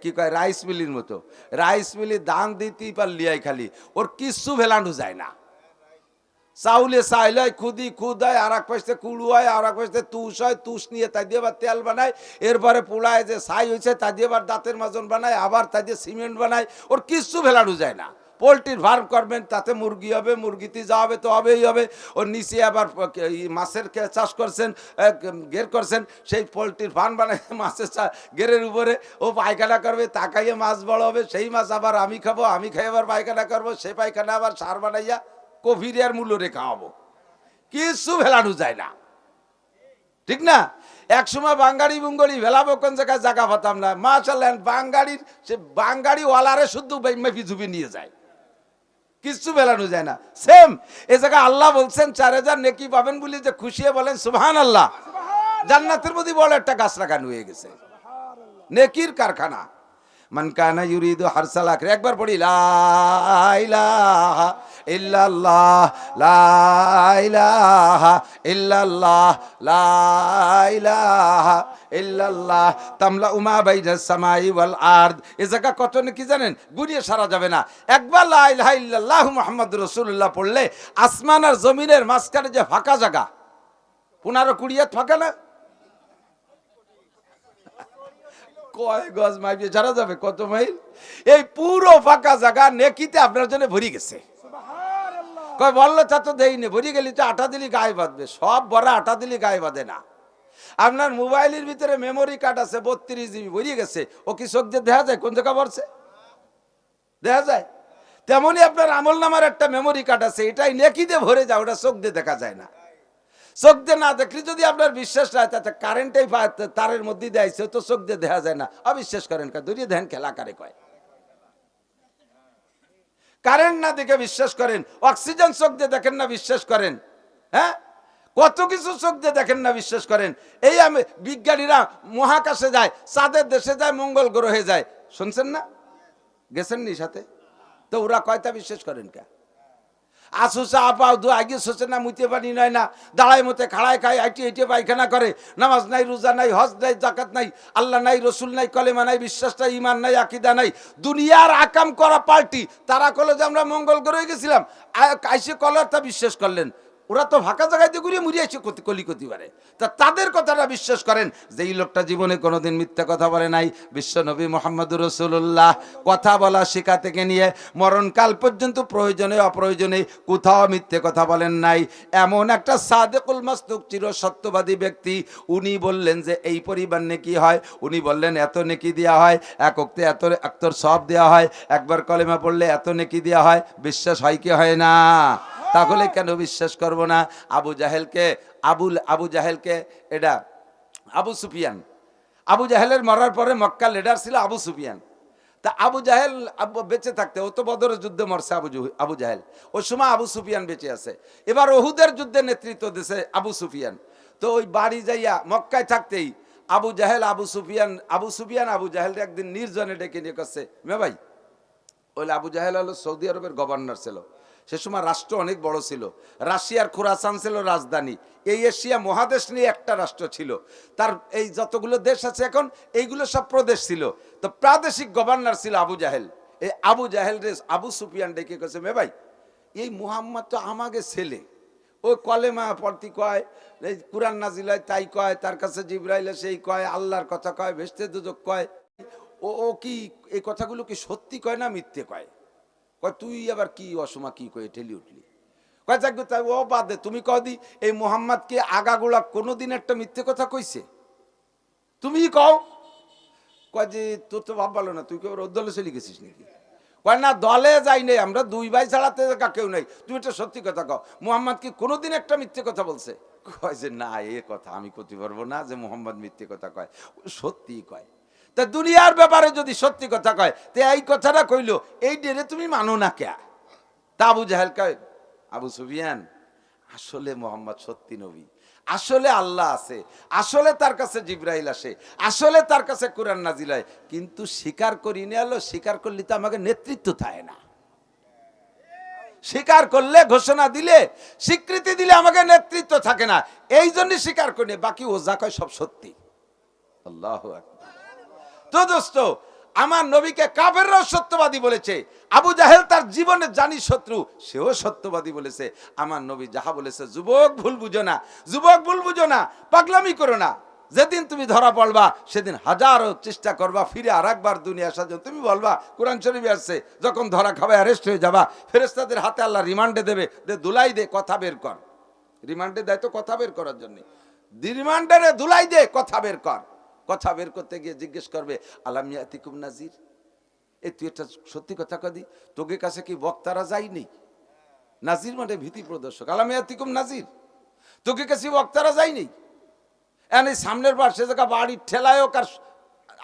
কি কয় রাইস মিলের মতো, রাইস মিলে দান দিতেই পারলিয়াই খালি, ওর কিছু ভেলানো যায় না। চাউলে চাইল হয়, খুদি খুদ হয়, আর এক পাশে কুড়ু হয়, আর এক পাশে তুষ হয়, তুষ নিয়ে তাই দিয়ে আবার তেল বানায়, এরপরে পোড়ায় যে ছাই হয়েছে তাই দিয়ে আবার দাঁতের মাজন বানায়, আবার তাই দিয়ে সিমেন্ট বানায়, ওর কিচ্ছু ভেলানো যায় না। পোলট্রির ফার্ম করবেন, তাতে মুরগি হবে, মুরগিতে যা হবে তো হবেই হবে। ওর নিচে আবার মাছের চাষ করছেন, গের করছেন, সেই পোলট্রির ফার্ম বানায় মাছের গেরের উপরে ও পায়খানা করবে, তাকাইয়ে মাছ বড় হবে, সেই মাছ আবার আমি খাবো, আমি খাই আবার পায়খানা করবো, সেই পায়খানা আবার সার বানাইয়া কোভিরিয়ার মূল্য রেখা হবো, কিছু ভেলানো যায় না, ঠিক না? এক সময় বাঙ্গাড়ি বুঙ্গড়ি ভেলাবো কোন জায়গায় জায়গা পাতাম না। মাশাআল্লাহ, বাঙ্গাড়ির সে বাঙ্গাড়ি ওয়ালারে শুদ্ধ মেপি ঝুপি নিয়ে যায়, কিছু ভেলানো যায় না। সেম এ জায়গায় আল্লাহ বলছেন 4000 নেকি পাবেন বলে যে খুশিয়ে বলেন সুবহানাল্লাহ। জান্নাতের মধ্যে বড় একটা গাছ লাগানো হয়ে গেছে, নেকির কারখানা। মান কানা ইউরিদু হারসাল আখিরা, একবার পড়ি লা ইলাহা ইল্লাল্লাহ লা ইলাহা ইল্লাল্লাহ লা ইলাহা ইল্লাল্লাহ তামলা উমা বাইনাস সামাই ওয়াল আরদ। এই জায়গা কত কি জানেন, গুনিয়ে সারা যাবে না। একবার লা ইলাহা ইল্লাল্লাহু মুহাম্মাদুর রাসূলুল্লাহ পড়লে আসমান আর জমিনের মাঝখানে যে ফাঁকা জায়গা, 15-20 ফাঁকা না, কয় গজ মাইপে জানা যাবে কত মাইল, এই পুরো ফাঁকা জায়গা নেকিতে আপনার জন্য ভরি গেছে। কয় বললো তা তো দেই নে, ভরি গেলি তো আটা দিলি গায়ে বাঁধবে, সব ভরা আটা দিলি গায়ে বাঁধে না। আপনার মোবাইলের ভিতরে মেমোরি কার্ড আছে 32 GB, ভরিয়ে গেছে, ও কি চোখ দিয়ে দেখা যায় কোন জায়গা ভরছে? দেখা যায়। তেমনি আপনার আমল নামার একটা মেমোরি কার্ড আছে, এটাই নেকিতে ভরে যায়, ওটা চোখ দিয়ে দেখা যায় না। চোখ দিয়ে না দেখলে যদি আপনার বিশ্বাস না হয়, তাতে কারেন্টেই তারের মধ্যে দেয়ছে, তো চোখ দিয়ে দেখা যায় না, অবিশ্বাস করেন কা দূরে ধ্যান খেলা কারে কয়। কারেন্ট না দেখে বিশ্বাস করেন, অক্সিজেন চোখ দিয়ে দেখেন না বিশ্বাস করেন, হ্যাঁ কত কিছু চোখ দিয়ে দেখেন না বিশ্বাস করেন। এই আমি বিজ্ঞানীরা মহাকাশে যায়, চাঁদের দেশে যায়, মঙ্গল গ্রহে যায়, শুনছেন না? গেছেন নি সাথে? তো ওরা কয়টা বিশ্বাস করেন কা? আসুসা আপাও দু আগে সোচে না, মুইতে পানি নয় না, দাঁড়ায় মতে খাড়ায় খায়, আইটি আইটি পায়খানা করে, নামাজ নাই, রোজা নাই, হজ নাই, জাকাত নাই, আল্লাহ নাই, রসুল নাই, কলেমা নাই, বিশ্বাস নাই, ইমান নাই, আকিদা নাই, দুনিয়ার আকাম করা পার্টি। তারা কলে যে আমরা মঙ্গল গ্রহে গেছিলাম, আইসে কলার তা বিশ্বাস করলেন। ওরা তো ফাঁকা জায়গায় দিয়ে ঘুরিয়ে মুড়িয়ে এসে কলিকতি পারে। তা তাদের কথাটা বিশ্বাস করেন যে এই লোকটা জীবনে কোনোদিন মিথ্যা কথা বলে নাই। বিশ্ব নবী মুহাম্মদুর রাসূলুল্লাহ কথা বলা শেখা থেকে নিয়ে মরণকাল পর্যন্ত প্রয়োজনে অপ্রয়োজনে কোথাও মিথ্যে কথা বলেন নাই। এমন একটা সাদেকুল মাসদুক চির সত্যবাদী ব্যক্তি, উনি বললেন যে এই পরিমাণ নেকি হয়, উনি বললেন এত নেকি দেওয়া হয়, এক ওক্তে এত আক্তর সব দেওয়া হয়, একবার কলেমা পড়লে এত নেকি দেওয়া হয়। বিশ্বাস হয় কি হয় না? তাহলে কেন বিশ্বাস করব না? আবু জাহেলকে এটা আবু সুফিয়ান, আবু জাহেলের মরার পরে মক্কার লিডার ছিল আবু সুফিয়ান। তা আবু জাহেল বেঁচে থাকতে, ও তো বদরের যুদ্ধে মরছে আবু জাহেল, ওই সময় আবু সুফিয়ান বেঁচে আছে। এবার ওহুদের যুদ্ধে নেতৃত্ব দিয়েছে আবু সুফিয়ান। তো ওই বাড়ি যাইয়া মক্কায় থাকতেই আবু সুফিয়ান আবু জাহেল একদিন নির্জনে ডেকে নিয়ে করছে, মে ভাই, ওই আবু জাহেল হলো সৌদি আরবের গভর্নর ছিল। সে সময় রাষ্ট্র অনেক বড় ছিল, রাশিয়ার খোরাসান ছিল রাজধানী। এই এশিয়া মহাদেশ নিয়ে একটা রাষ্ট্র ছিল, তার এই যতগুলো দেশ আছে এখন এইগুলো সব প্রদেশ ছিল। তো প্রাদেশিক গভর্নর ছিল আবু জাহেল। এই আবু জাহেল রে আবু সুফিয়ান ডেকে কেছে, মে ভাই, এই মুহাম্মদ তো আমাকে ছেলে, ওই কলেমা পড়তি কয়, এই কুরআন নাজিল হয় তাই কয়, তার কাছে জিবরাইল সেই কয়, আল্লাহর কথা কয়, ভেস্তে দুজক কয়, ও কি এই কথাগুলো কি সত্যি কয় না মিথ্যে কয়? কয় তুই আবার কি অসমা কি কয়ে ঠেলি উঠলি? কয় যাক তাই ও বাদ দে, তুমি কদি এই মোহাম্মদ কে আগাগোড়া কোনোদিন একটা মিথ্যে কথা কইছে? তুমি কও। কয় যে তোর তো ভাব ভালো না, তুই কেউ ওর দলে চলে গেছিস নাকি? কয় না, দলে যাই নাই আমরা, দুই ভাই ছাড়াতে কেউ নাই, তুমি একটা সত্যি কথা কও, মোহাম্মদ কি কোনোদিন একটা মিথ্যে কথা বলছে? কয় যে না, এ কথা আমি করতে পারবো না যে মোহাম্মদ মিথ্যে কথা কয়, সত্যি কয়। তা দুনিয়ার ব্যাপারে যদি সত্যি কথা কয়, তো এই কথাটা কইলো, এই ডেরে তুমি মানো না কে? তা আবু জাহেল কয়, আবু সুফিয়ান, আসলে মোহাম্মদ সত্যি নবী, আসলে আল্লাহ আছে, আসলে তার কাছে জিবরাইল আসে, আসলে তার কাছে কুরআন নাজিল হয়, কিন্তু স্বীকার করি না। এলো স্বীকার করলে তো আমাকে নেতৃত্ব থাকে না, স্বীকার করলে ঘোষণা দিলে স্বীকৃতি দিলে আমাকে নেতৃত্ব থাকে না, এই জন্য স্বীকার করি। বাকি ও যা কয় সব সত্যি। আল্লাহু আকবার। তো দোস্ত, আমার নবীকে কাফেররাও সত্যবাদী বলেছে, আবু জাহেল তার জীবনের জানি শত্রু, সেও সত্যবাদী বলেছে। আমার নবী যাহা বলেছে, যুবক ভুল বুঝো না, যুবক ভুল বুঝো না, পাগলামি করো না, যেদিন তুমি ধরা পড়বা সেদিন হাজারো চেষ্টা করবা ফিরে আর একবার দুনিয়া আসার জন্য। তুমি বলবা কোরআন শরীফে আসছে, যখন ধরা খাবে অ্যারেস্ট হয়ে যাবা, ফেরেশতাদের হাতে আল্লাহ রিমান্ডে দেবে, দুলাই দে কথা বের কর। রিমান্ডে দেয় তো কথা বের করার জন্য, রিমান্ডারে দুলাই দে কথা বের কর। কথা বের করতে গিয়ে জিজ্ঞেস করবে, আলাম ইয়াতিকুম নাজির, এই তুই একটা সত্যি কথা কদি, তোকে কাছে কি বক্তারা যায়নি? নাজির মানে ভীতি প্রদর্শক। আলাম ইয়াতিকুম নাজির, তোকে কাছে বক্তারা যায়নি? এই সামনের বার সে জায়গা বাড়ি ঠেলায় হোক আর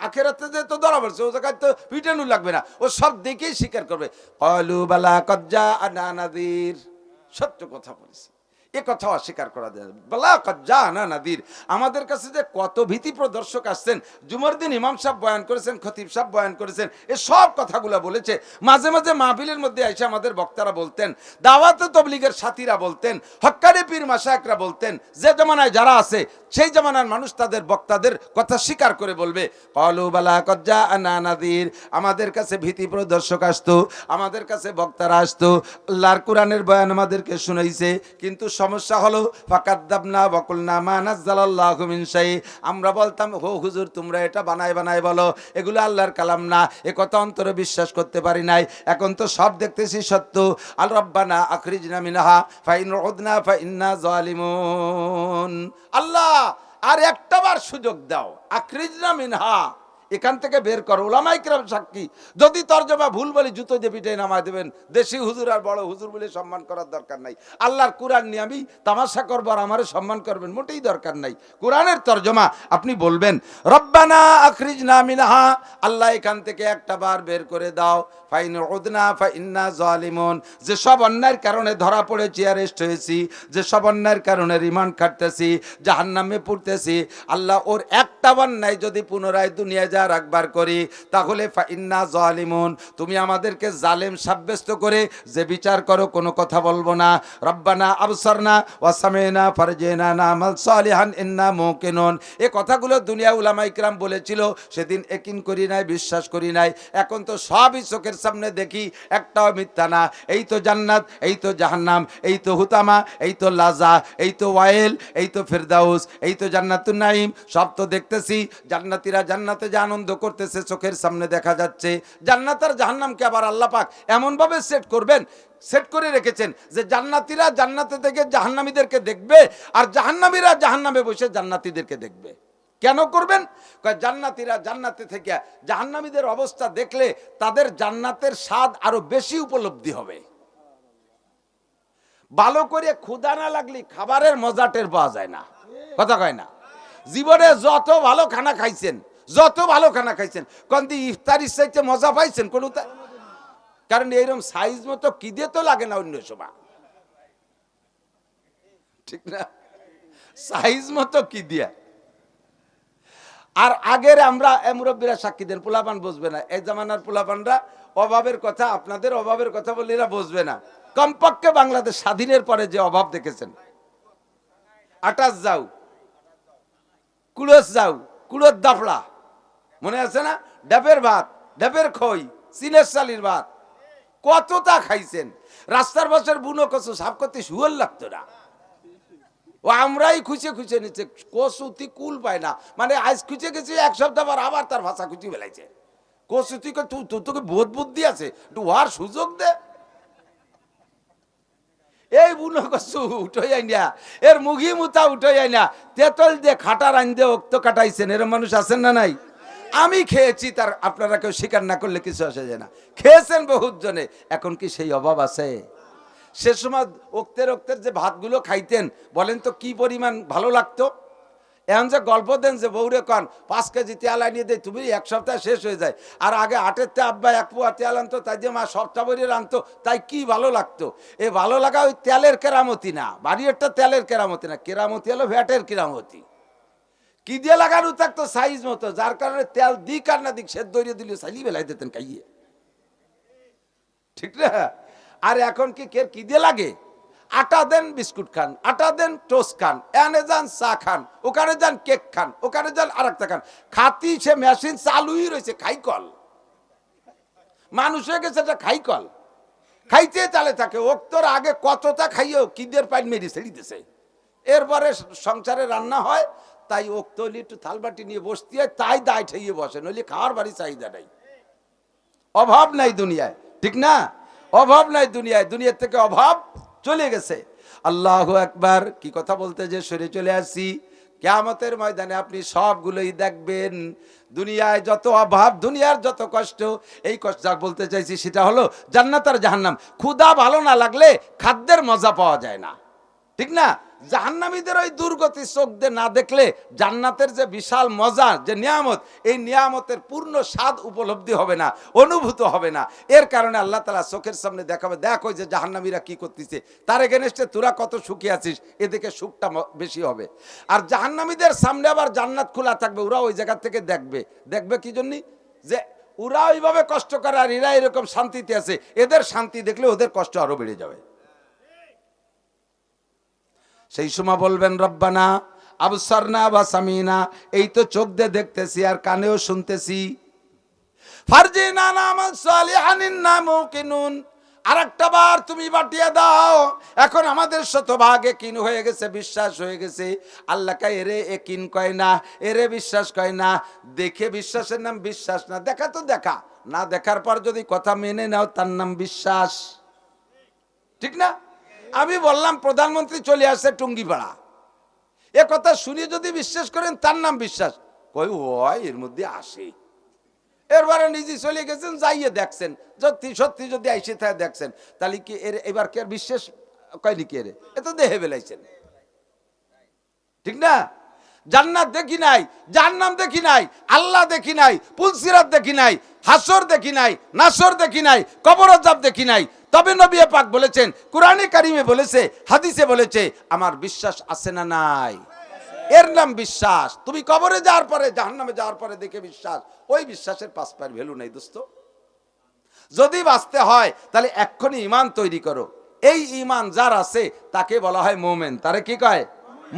আখেরাতে যে তো ধরা পড়ছে, ও জায়গায় তো পিটানো লাগবে না, ও সব দেখেই স্বীকার করবে। কলু বালা কজ্জা আনা নাজির, সত্য কথা বলেছে। এ কথা অস্বীকার করা যায় বলা জানা নাদির। আমাদের কাছে যে কত ভীতি প্রদর্শক আসছেন, জুমার দিন ইমাম সাহেব বয়ান করেছেন, খতিব সাহেব বয়ান করেছেন, এ সব কথাগুলো বলেছে। মাঝে মাঝে মাহফিলের মধ্যে এসে আমাদের বক্তারা বলতেন, দাওয়াতে তবলিগের সাথীরা বলতেন, হক্কানি পীর মাশায়েখরা বলতেন, যে জামানায় যারা আছে সেই জামানার মানুষ তাদের বক্তাদের কথা স্বীকার করে বলবে, ক্বালু বালা ক্বাদ জাআনা নাযীর, আমাদের কাছে ভীতি প্রদর্শক আসতো, আমাদের কাছে বক্তারা আসতো, আল্লাহর কোরআনের বয়ান আমাদেরকে শুনাইছে, কিন্তু সমস্যা হলো ফাকাদ্দাবনা ওয়া কুলনা মা নাযালাল্লাহু মিন শাই, আমরা বলতাম হো হুজুর তোমরা এটা বানায় বানায় বলো, এগুলো আল্লাহর কালাম না, এ কথা অন্তরে বিশ্বাস করতে পারি নাই, এখন তো সব দেখতেছি সত্য। আল রব্বানা আখরিজনা মিনহা ফাইন উদনা ফাইন্না জালিমুন, আল্লাহ আর একটাবার সুযোগ দাও, আখরিজনা মিনহা, এখান থেকে বের করো। উলামায়ে কিরাম সাক্ষী, যদি তরজমা ভুল বলি জুতো দিয়ে পিঠে নামায় দেবেন। দেশি হুজুর আর বড় হুজুর বলে সম্মান করার দরকার নাই। আল্লাহর কোরআন নিয়ে আমি তামাশা করবো আর আমারে সম্মান করবেন, মোটেই দরকার নাই। কোরআনের তরজমা আপনি বলবেন রব্বানা আখরিজনা মিনহা, আল্লাহ এখান থেকে একটা বার বের করে দাও, ফাইন উদনা ফাইন্না জালিমুন, যে সব অন্যায়ের কারণে ধরা পড়েছি, অ্যারেস্ট হয়েছি, যে সব অন্যায়ের কারণে রিমান্ড খাটতেছি, জাহান্নামে পড়তেছি, আল্লাহ ওর একটা অন্যায় যদি পুনরায় দুনিয়ায় যা রাখবার করি তাহলে ফাইন্না জালিমুন, তুমি আমাদেরকে জালেম সাব্যস্ত করে যে বিচার করো কোনো কথা বলবো না। রব্বানা আবসারনা ওয়া সামিনা ফারজিনা নামাল সালিহান ইন্না মুকিনুন, এই কথাগুলো দুনিয়া উলামায়ে কিরাম বলেছিল, সেদিন একিন করি নাই, বিশ্বাস করি নাই, এখন তো সবই চোখের সামনে দেখি, একটাও মিথ্যা না। এই তো জান্নাত, এই তো জাহান্নাম, এই তো হুতামা, এই তো লাজা, এই তো ওয়াইল, এই তো ফিরদাউস, এই তো জান্নাতুন নাঈম, সব তো দেখতেছি। জান্নাতীরা জান্নাতে যে আনন্দ করতেছে চোখের সামনে দেখা যাচ্ছে। জান্নাত আর জাহান্নামকে আবার আল্লাহ পাক এমন ভাবে সেট করবেন, সেট করে রেখেছেন যে জান্নাতীরা জান্নাতে থেকে জাহান্নামীদেরকে দেখবে, আর জাহান্নামীরা জাহান্নামে বসে জান্নাতীদেরকে দেখবে। কেন করবেন? জান্নাতীরা জান্নাতে থেকে জাহান্নামীদের অবস্থা দেখলে তাদের জান্নাতের স্বাদ আরো বেশি উপলব্ধি হবে। ভালো করে ক্ষুধা না লাগলে খাবারের মজা টের পাওয়া যায় না, কথা কয় না। জীবনে যত ভালো খানা খাইছেন, যত ভালো খানা খাইছেন, কোন দিন ইফতারির চাইতে মজা পাইছেন কোন? কারণ এইরকম সাইজ মতো কি দিয়ে তো লাগে না অন্য সময়, ঠিক না? সাইজ মতো কি দিয়া। আর আগের আমরা মুরব্বীরা সাক্ষী দেন, পোলাপান বুঝবে না, এই জামানার পোলাপানরা অভাবের কথা, আপনাদের অভাবের কথা বললে এরা বুঝবে না। কমপক্ষে বাংলাদেশ স্বাধীনের পরে যে অভাব দেখেছেন, আটাশ যাও, কুড়োস যাও, কুড়োর দাফড়া মনে আছে না, ডাবের ভাত, ডাবের খই, চিনের চালির ভাত, কতটা খাইছেন। রাস্তার পাশের বুনো কচু সাপ করতে শুয়োর লাগতো না, ও আমরাই খুঁজে খুঁজে নিচ্ছে, কচুতি কুল পায় না, মানে আজ খুঁজে গেছি এক সপ্তাহ পর আবার তার ভাষা খুঁজে বেলাইছে। কচুতি তোকে বোধ বুদ্ধি আছে, একটু হওয়ার সুযোগ দে। এই বুনো কচু উঠোই আইনা, এর মুখি মুতা উঠোই আইনা তেতল দিয়ে খাটার আইন দিয়ে অক্ত কাটাইছেন, এরম মানুষ আছেন না নাই? আমি খেয়েছি, তার আপনারা কেউ স্বীকার না করলে কিছু আসে যায় না, খেয়েছেন বহুত জনে। এখন কি সেই অভাব আছে? সে সময় ওক্তের ওক্তের যে ভাতগুলো খাইতেন, বলেন তো কি পরিমাণ ভালো লাগতো। এখন যে গল্প দেন যে বউরে কন 5 কেজি তেল আনিয়ে দেয়, তুমি এক সপ্তাহে শেষ হয়ে যায়। আর আগে আটের তে আব্বা 1 পোয়া তেল আনতো, তাই দিয়ে মা সপ্তাহ ভরিয়ে আনতো, তাই কি ভালো লাগতো। এ ভালো লাগা ওই তেলের কেরামতি না, বাড়িরটা তেলের কেরামতি না, কেরামতি হলো ভ্যাটের কেরামতি। কি দিয়ে লাগানো থাকতো সাইজ মতো, যার কারণে তেল দিক আর না দিক সেদ্ধ দৌড়িয়ে দিলে সাইলি বেলাই দিতেন খাইয়ে, ঠিক না? আর এখন কি দিয়ে লাগে? আটা দেন বিস্কুট খান, আটা দেন টোস্ট খান, এনে যান চা খান, ওখানে যান কেক খান, ওখানে যান আরেকটা খান, খাতি সে মেশিন চালুই রয়েছে, খাইকল মানুষ হয়ে গেছে, এটা খাইকল, খাইতে চালে থাকে। ওক্তর আগে কতটা খাইয়েও কিদের পাইন মেরি ছেড়ে দিতেছে। এরপরে সংসারে রান্না হয়, তাই ওক্তলি একটু থালবাটি নিয়ে বসতে হয়, তাই দায় ঠেইয়ে বসে, নইলে খাওয়ার বাড়ি চাহিদা নাই। অভাব নাই দুনিয়ায়, ঠিক না? অভাব নাই দুনিয়ায়, দুনিয়ার থেকে অভাব চলে গেছে। আল্লাহু আকবার। কি কথা বলতে যে সরে চলে আসছি, কিয়ামতের ময়দানে আপনি সবগুলোই দেখবেন। দুনিয়ায় যত অভাব, দুনিয়ার যত কষ্ট, এই কষ্ট যা বলতে চাইছি সেটা হলো জান্নাত আর জাহান্নাম। ক্ষুধা ভালো না লাগলে খাদ্যের মজা পাওয়া যায় না। ঠিক না? জাহান্নামীদের ওই দুর্গতি চোখ দিয়ে না দেখলে জান্নাতের যে বিশাল মজা, যে নিয়ামত, এই নিয়ামতের পূর্ণ স্বাদ উপলব্ধি হবে না, অনুভূত হবে না। এর কারণে আল্লাহ তাআলা চোখের সামনে দেখাবে, দেখ ওই যে জাহান্নামীরা কি করতেছে, তার এগেনস্টে তোরা কত সুখী আছিস, এদিকে সুখটা বেশি হবে। আর জাহান্নামীদের সামনে আবার জান্নাত খোলা থাকবে, ওরা ওই জায়গা থেকে দেখবে। দেখবে কি জন্য? যে ওরা ওইভাবে কষ্ট করে আর এরা এরকম শান্তিতে আছে, এদের শান্তি দেখলে ওদের কষ্ট আরো বেড়ে যাবে। সেই সময় বলবেন রব্বানা আবসারনা ওয়া সামিনা, এই তো চোখ দিয়ে দেখতেছি আর কানেও শুনতেছি। ফারজিনা নামান সালিহান ইন্না মুকিনুন, আরেকটা বার তুমি বাটিয়ে দাও। এখন আমাদের শতভাগে কিন হয়ে গেছে, বিশ্বাস হয়ে গেছে। আল্লাহকে এরে একিন কয় না, এরে বিশ্বাস কয় না। দেখে বিশ্বাসের নাম বিশ্বাস না, দেখা তো দেখা, না দেখার পর যদি কথা মেনে নাও তার নাম বিশ্বাস। ঠিক না? আমি বললাম প্রধানমন্ত্রী চলে আসছে টুঙ্গিপাড়া, এ কথা শুনে যদি বিশ্বাস করেন তার নাম বিশ্বাস। কই ওই এর মধ্যে আসে, এরবারে নিজে চলে গেছেন, যাইয়ে দেখছেন, সত্যি সত্যি যদি আইসে থাকে দেখছেন, তাহলে কি এর এবার কি আর বিশ্বাস কয়নি? কি এর এ তো দেহে বেলাইছেন। ঠিক না? জান্নাত দেখি নাই, জাহান্নাম দেখি নাই, আল্লাহ দেখি নাই, পুলসিরাত দেখি নাই, হাসর দেখি নাই, নাসর দেখি নাই, কবর আযাব দেখি নাই। তবে নবী পাক বলেছেন, কোরআনে কারিমে বলেছে, হাদিসে বলেছে, আমার বিশ্বাস আছে না নাই? এর নাম বিশ্বাস। তুমি কবরে যাওয়ার পরে, জাহান্নামে যাওয়ার পরে দেখে বিশ্বাস, ওই বিশ্বাসের 5 পয়সার ভ্যালু নাই দোস্ত। যদি বাঁচতে হয় তাহলে এক্ষুনি ঈমান তৈরি করো। এই ঈমান যার আছে তাকে বলা হয় মুমিন। তারে কি কয়?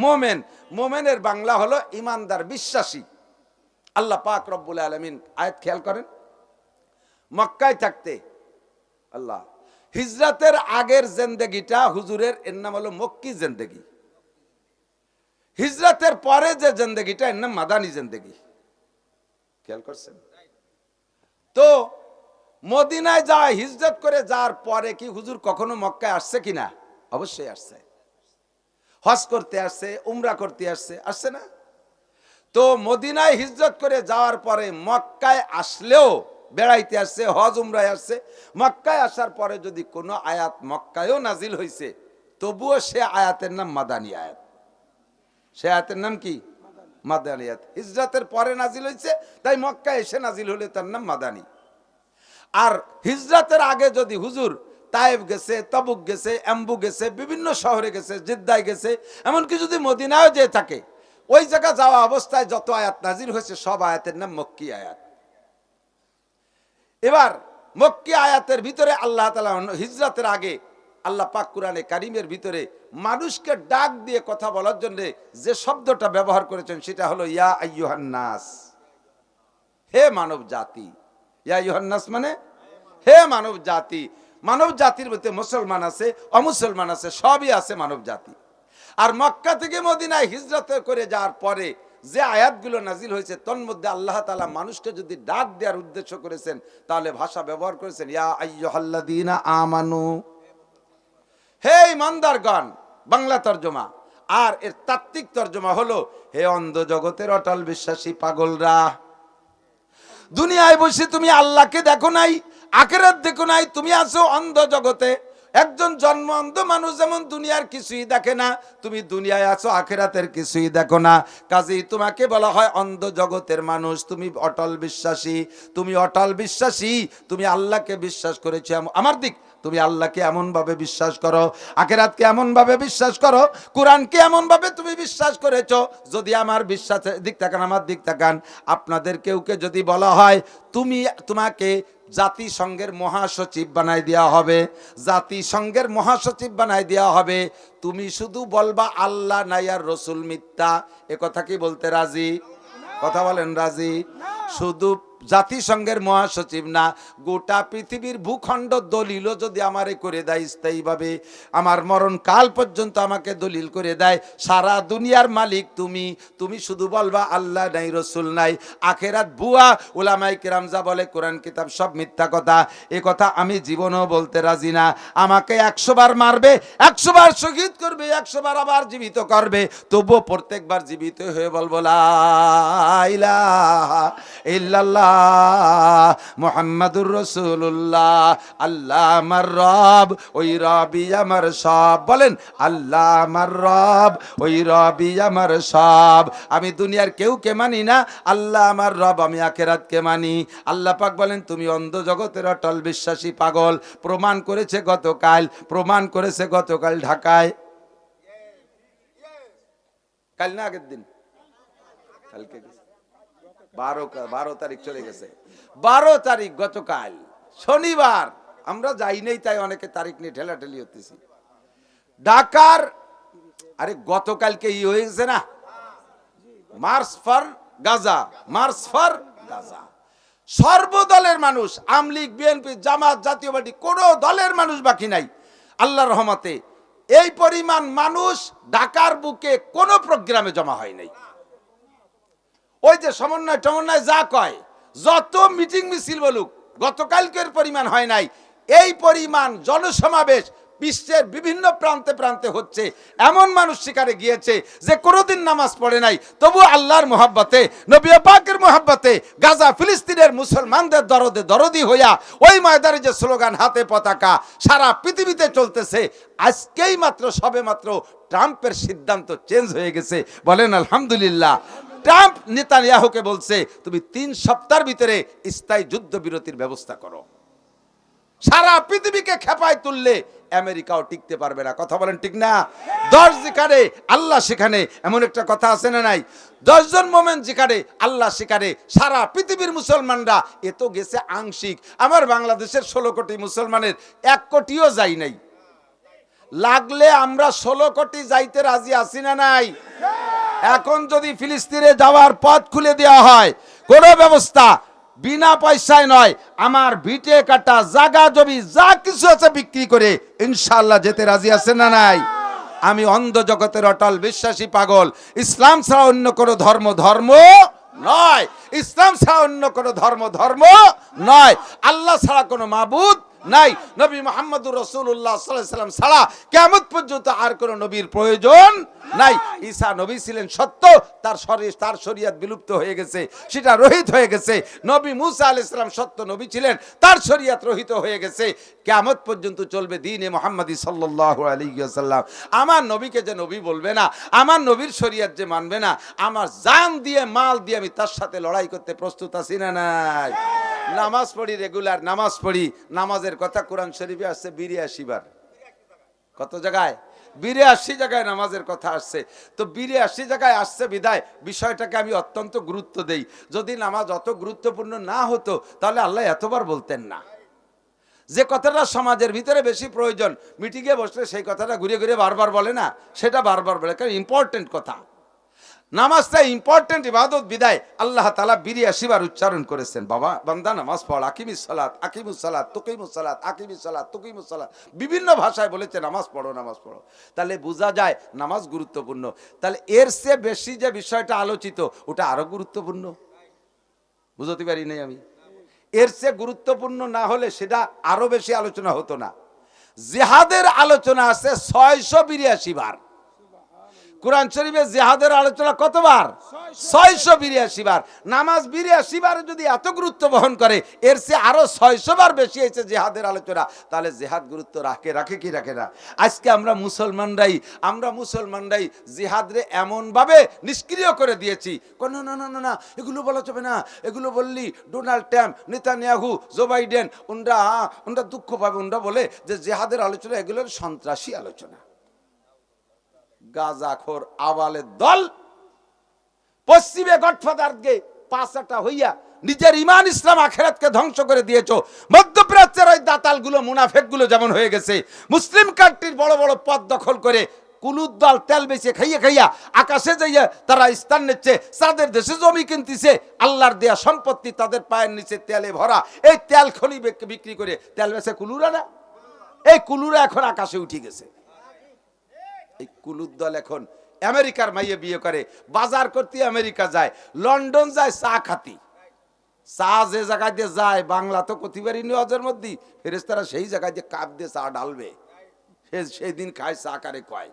মুমিন। মুমিনের বাংলা হলো ঈমানদার, বিশ্বাসী। আল্লাহ পাক রব্বুল আলামিন আয়াত খেয়াল করেন, মক্কায় থাকতে আল্লাহ হিজরতের আগের জিন্দেগিটা হুজুরের, এর নাম হলো মক্কি জিন্দেগি। হিজরতের পরে যে জিন্দেগিটা, এর নাম মাদানী জিন্দেগি। খেয়াল করছেন তো? মদিনায় যায়, হিজরত করে যাওয়ার পরে কি হুজুর কখনো মক্কায় আসছে কিনা? অবশ্যই আসছে। হজ করতে আসছে, উমরা করতে আসছে, আসছে না? তো মদিনায় হিজরত করে যাওয়ার পরে মক্কায় আসলেও বেড়াইতে আসছে, হজ উমরায় আসছে। মক্কায় আসার পরে যদি কোনো আয়াত মক্কায়ও নাজিল হয়েছে, তবুও সে আয়াতের নাম মাদানী আয়াত। সে আয়াতের নাম কি? মাদানী আয়াত। হিজরতের পরে নাজিল হয়েছে, তাই মক্কায় এসে নাজিল হলে তার নাম মাদানী। আর হিজরতের আগে যদি হুজুর তায়েফ গেছে, তাবুক গেছে, এম্বু গেছে, বিভিন্ন শহরে গেছে, জিদ্দায় গেছে, এমনকি যদি মদিনায়ও যেয়ে থাকে, ওই জায়গা যাওয়া অবস্থায় যত আয়াত নাজিল হয়েছে সব আয়াতের নাম মক্কি আয়াত। এবার মক্কি আয়াতের ভিতরে আল্লাহ তাআলা হিজরতের আগে আল্লাহ পাক কোরআনে কারিমের ভিতরে মানুষকে ডাক দিয়ে কথা বলার জন্য যে শব্দটা ব্যবহার করেছেন সেটা হলো ইয়া আইয়ুহান নাস, হে মানব জাতি। ইয়া আইয়ুহান নাস মানে হে মানব জাতি। মানব জাতির মধ্যে মুসলমান আছে, অমুসলমান আছে, সবই আছে মানব জাতি। আর মক্কা থেকে মদিনায় হিজরত করে যাওয়ার পরে যে আয়াতগুলো নাজিল হয়েছে, তন্মধ্যে আল্লাহ তাআলা মানুষকে যদি ডাক দেওয়ার উদ্দেশ্য করেছেন, তাহলে ভাষা ব্যবহার করেছেন ইয়া আইয়ুহাল্লাযীনা আমানু, হে ঈমানদারগণ, বাংলা তর্জমা। আর এর তাত্ত্বিক তর্জমা হলো, হে অন্ধ জগতের অটল বিশ্বাসী পাগলরা, দুনিয়ায় বসে তুমি আল্লাহকে দেখো নাই, আখিরাত দেখো নাই, তুমি আছো অন্ধ জগতে। একজন জন্ম অন্ধ মানুষ যেমন দুনিয়ার কিছুই দেখে না, তুমি দুনিয়ায় আছো, আখিরাতের কিছুই দেখো না। কাজেই তোমাকে বলা হয় অন্ধ জগতের মানুষ। তুমি অটল বিশ্বাসী, তুমি অটল বিশ্বাসী, তুমি আল্লাহকে বিশ্বাস করেছো আমার দিক, তুমি আল্লাহকে এমন ভাবে বিশ্বাস করো, আখিরাতকে এমন ভাবে বিশ্বাস করো, কোরআনকে এমন ভাবে তুমি বিশ্বাস করেছো। যদি আমার বিশ্বাসের দিক তাকান, আমার দিক তাকান, আপনাদের কেউকে যদি বলা হয় তোমাকে জাতিসংঘের মহাসচিব বানাই দেওয়া হবে, জাতিসংঘের মহাসচিব বানাই দেওয়া হবে, তুমি শুধু বলবা আল্লাহ নাই আর রসুল মিথ্যা, এ কথা কি বলতে রাজি? কথা বলেন রাজি? শুধু জাতিসংঘের মহাসচিব না, গোটা পৃথিবীর ভূখণ্ড দলিলও যদি আমারে করে দেয় স্থায়ীভাবে, আমার মরণ কাল পর্যন্ত আমাকে দলিল করে দেয়, সারা দুনিয়ার মালিক তুমি, তুমি শুধু বলবা আল্লাহ নাই রসুল নাই, আখেরাত ভুয়া, উলামায়ে কেরাম যা বলে কোরআন কিতাব সব মিথ্যা কথা, এ কথা আমি জীবনেও বলতে রাজি না। আমাকে 100 বার মারবে, 100 বার শহীদ করবে, 100 বার আবার জীবিত করবে, তবুও প্রত্যেকবার জীবিত হয়ে বলবো লা ইলাহা ইল্লাল্লাহ মুহাম্মাদুর রাসূলুল্লাহ। আল্লাহ আমার রব, ওই রবই আমার সব। বলেন আল্লাহ আমার রব, ওই রবই আমার সব। আমি দুনিয়ার কেউকে মানি না, আল্লাহ আমার রব, আমি আখিরাতকে মানি। আল্লাহ পাক বলেন তুমি অন্ধ জগতের অটল বিশ্বাসী পাগল। প্রমাণ করেছে গতকাল ঢাকায়, কাল না আগের দিন, কালকে 12 তারিখ চলে গেছে, 12 তারিখ গতকাল শনিবার। আমরা যাই নাই তাই অনেকে তারিখ নিয়ে ঠেলাঠেলি হতেছি। ঢাকার আরে গতকালকে হয়ে গেছে না, march for Gaza, march for Gaza. সর্বদলের মানুষ, আওয়ামী লীগ, বিএনপি, জামাত, জাতীয় পার্টি, কোনো দলের মানুষ বাকি নাই। আল্লাহর রহমতে এই পরিমাণ মানুষ ঢাকার বুকে কোনো প্রোগ্রামে জমা হয় নাই। ওই যে সমন্বয় যা কয়, যত মিটিং মিছিল বলুক, গতকালকের পরিমাণ হয় নাই। এই পরিমাণ জনসমাবেশ বিশ্বের বিভিন্ন প্রান্তে প্রান্তে হচ্ছে। এমন মানুষ শিকারে গিয়েছে যে কোনোদিন নামাজ পড়ে নাই, তবু আল্লাহর মোহাব্বতে, নবী পাকের মোহাব্বতে, গাজা ফিলিস্তিনের মুসলমানদের দরদে দরদি হইয়া ওই ময়দানে যে স্লোগান, হাতে পতাকা, সারা পৃথিবীতে চলতেছে। আজকেই মাত্র সবে মাত্র ট্রাম্পের সিদ্ধান্ত চেঞ্জ হয়ে গেছে, বলেন আলহামদুলিল্লাহ। ট্রাম্প নেতানিয়াহুকে বলছে তুমি 3 সপ্তাহের ভিতরে স্থায়ী যুদ্ধবিরতির ব্যবস্থা করো। সারা পৃথিবীকে খেপায় তুললে আমেরিকাও টিকতে পারবে না। কথা বলেন ঠিক না? 10 যেখানে আল্লাহ সেখানে, এমন একটা কথা আছে না নাই? 10 জন মোমেন যেখানে আল্লাহ সেখানে। সারা পৃথিবীর মুসলমানরা এ তো গেছে আংশিক। আমার বাংলাদেশের 16 কোটি মুসলমানের 1 কোটিও যাই নাই। লাগলে আমরা 16 কোটি যাইতে রাজি আছি না নাই? এখন যদি ফিলিস্তিনে যাওয়ার পথ খুলে দেওয়া হয়, কোনো ব্যবস্থা বিনা পয়সায় নয়, আমার ভিটে কাটা জায়গা জমি যা কিছু আছে বিক্রি করে ইনশাআল্লাহ যেতে রাজি আছে না নাই? আমি অন্ধ জগতের অটল বিশ্বাসী পাগল। ইসলাম ছাড়া অন্য কোনো ধর্ম নয়, ইসলাম ছাড়া অন্য কোনো ধর্ম নয়, আল্লাহ ছাড়া কোনো মাবুদ নাই। নবী মুহাম্মদুর রাসূলুল্লাহ সাল্লাল্লাহু আলাইহি ওয়াসাল্লাম ছাড়া কিয়ামত পর্যন্ত আর কোনো নবীর প্রয়োজন নাই। ঈসা নবী ছিলেন সত্য, তার শরীয়ত বিলুপ্ত হয়ে গেছে, সেটা রহিত হয়ে গেছে। নবী মুসা আলাইহিস সালাম সত্য নবী ছিলেন, তার শরীয়ত রহিত হয়ে গেছে। কিয়ামত পর্যন্ত চলবে দ্বীনে মুহাম্মাদি সাল্লাল্লাহু আলাইহি ওয়াসাল্লাম। আমার নবীকে যে নবী বলবে না, আমার নবীর শরীয়ত যে মানবে না, আমার জান দিয়ে মাল দিয়ে আমি তার সাথে লড়াই করতে প্রস্তুত আছি না নাই? নামাজ পড়ি, রেগুলার নামাজ পড়ি। নামাজের কথা কোরআন শরীফে আসছে 82 বার। কত জায়গায়? 82 জায়গায় নামাজের কথা আসছে। তো 82 জায়গায় আসছে বিদায় বিষয়টাকে আমি অত্যন্ত গুরুত্ব দেই। যদি নামাজ অত গুরুত্বপূর্ণ না হতো তাহলে আল্লাহ এতবার বলতেন না। যে কথাটা সমাজের ভিতরে বেশি প্রয়োজন, মিটিংয়ে বসলে সেই কথাটা ঘুরে ঘুরে বারবার বলে না, সেটা বারবার বলে, কারণ ইম্পর্টেন্ট কথা। নামাজটা ইম্পর্টেন্ট ইবাদত, বিদায় আল্লাহ তাআলা 82 বার উচ্চারণ করেছেন, বাবা বান্দা নামাজ পড়, আকিমিস সালাত, আকিমুস সালাত, তুকিমুস সালাত, আকিমিস সালাত, তুকিমুস সালাত, বিভিন্ন ভাষায় বলেছে নামাজ পড়ো। তাহলে বোঝা যায় নামাজ গুরুত্বপূর্ণ। তাহলে এর চেয়ে বেশি যে বিষয়টা আলোচিত ওটা আরো গুরুত্বপূর্ণ। বুঝতে পারি নাই আমি? এর চেয়ে গুরুত্বপূর্ণ না হলে সেটা আরো বেশি আলোচনা হতো না। জিহাদের আলোচনা আছে 682 বার। কোরআন শরীফে জিহাদের আলোচনা কতবার? 682 বার। নামাজ 82 বার যদি এত গুরুত্ব বহন করে, এর চেয়ে আরো 600 বার বেশি হয়েছে জিহাদের আলোচনা। তাহলে জিহাদ গুরুত্ব রাখে কি রাখে না? আজকে আমরা মুসলমানরাই জিহাদরে এমন ভাবে নিষ্ক্রিয় করে দিয়েছি। না এগুলো বলা যাবে না, এগুলো বললি Donald Trump, Netanyahu, Joe Biden ওনরা দুঃখ পাবে। ওনরা বলে যে জিহাদের আলোচনা এগুলোর সন্ত্রাসী আলোচনা। গাজাখোর আওয়ালের দল পশ্চিমে গডফাদারকে পাঁচাটা হইয়া নিজের ইমান ইসলাম আখিরাতকে ধ্বংস করে দিয়েছো। মধ্যপ্রাচ্যের ওই দাতালগুলো, মুনাফেকগুলো যেমন হয়ে গেছে, মুসলিম কান্ট্রির বড় বড় পদ দখল করে কুলুদ দল তেল বেচে খাইয়া আকাশে যাইয়া তারা স্থান নিচ্ছে, তাদের দেশে জমি কিনতেছে, আল্লাহর দেয়া সম্পত্তি তাদের পায়ের নিচে তেলে ভরা। এই তেল খনি বিক্রি করে তেল বেচে কুলুরা না, এই কুলুরা এখন আকাশে উঠে গেছে। এই কুলুদ দল এখন আমেরিকার মাইয়ে বিয়ে করে, বাজার করতে আমেরিকা যায়, লন্ডন যায় চা খাতি। চা যে জায়গায় দিয়ে যায়, বাংলা তো কতিবারই নিউজের মধ্যে, ফেরেশতারা সেই জায়গায় দিয়ে কাপ দিয়ে চা ঢালবে, সেই দিন খায় চা কারে কয়।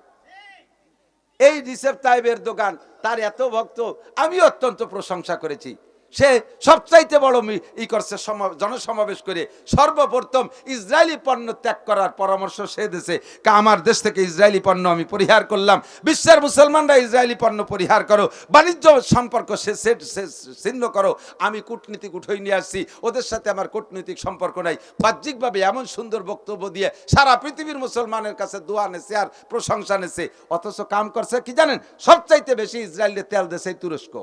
এই রিসেপ তাইবের দোকান, তার এত ভক্ত, আমি অত্যন্ত প্রশংসা করেছি। সে সবচাইতে বড় করছে জনসমাবেশ করে সর্বপ্রথম ইসরায়েলি পণ্য ত্যাগ করার পরামর্শ সে দিয়েছে। আমার দেশ থেকে ইসরায়েলি পণ্য আমি পরিহার করলাম, বিশ্বের মুসলমানরা ইসরায়েলি পণ্য পরিহার করো, বাণিজ্য সম্পর্ক ছিন্ন করো। আমি কূটনীতিক উঠেই নিয়ে আসছি, ওদের সাথে আমার কূটনৈতিক সম্পর্ক নাই। বাহ্যিকভাবে এমন সুন্দর বক্তব্য দিয়ে সারা পৃথিবীর মুসলমানের কাছে দোয়া নেছে আর প্রশংসা নেছে, অথচ কাম করছে কি জানেন? সবচাইতে বেশি ইসরায়েলের তেল দেশে তুরস্ক,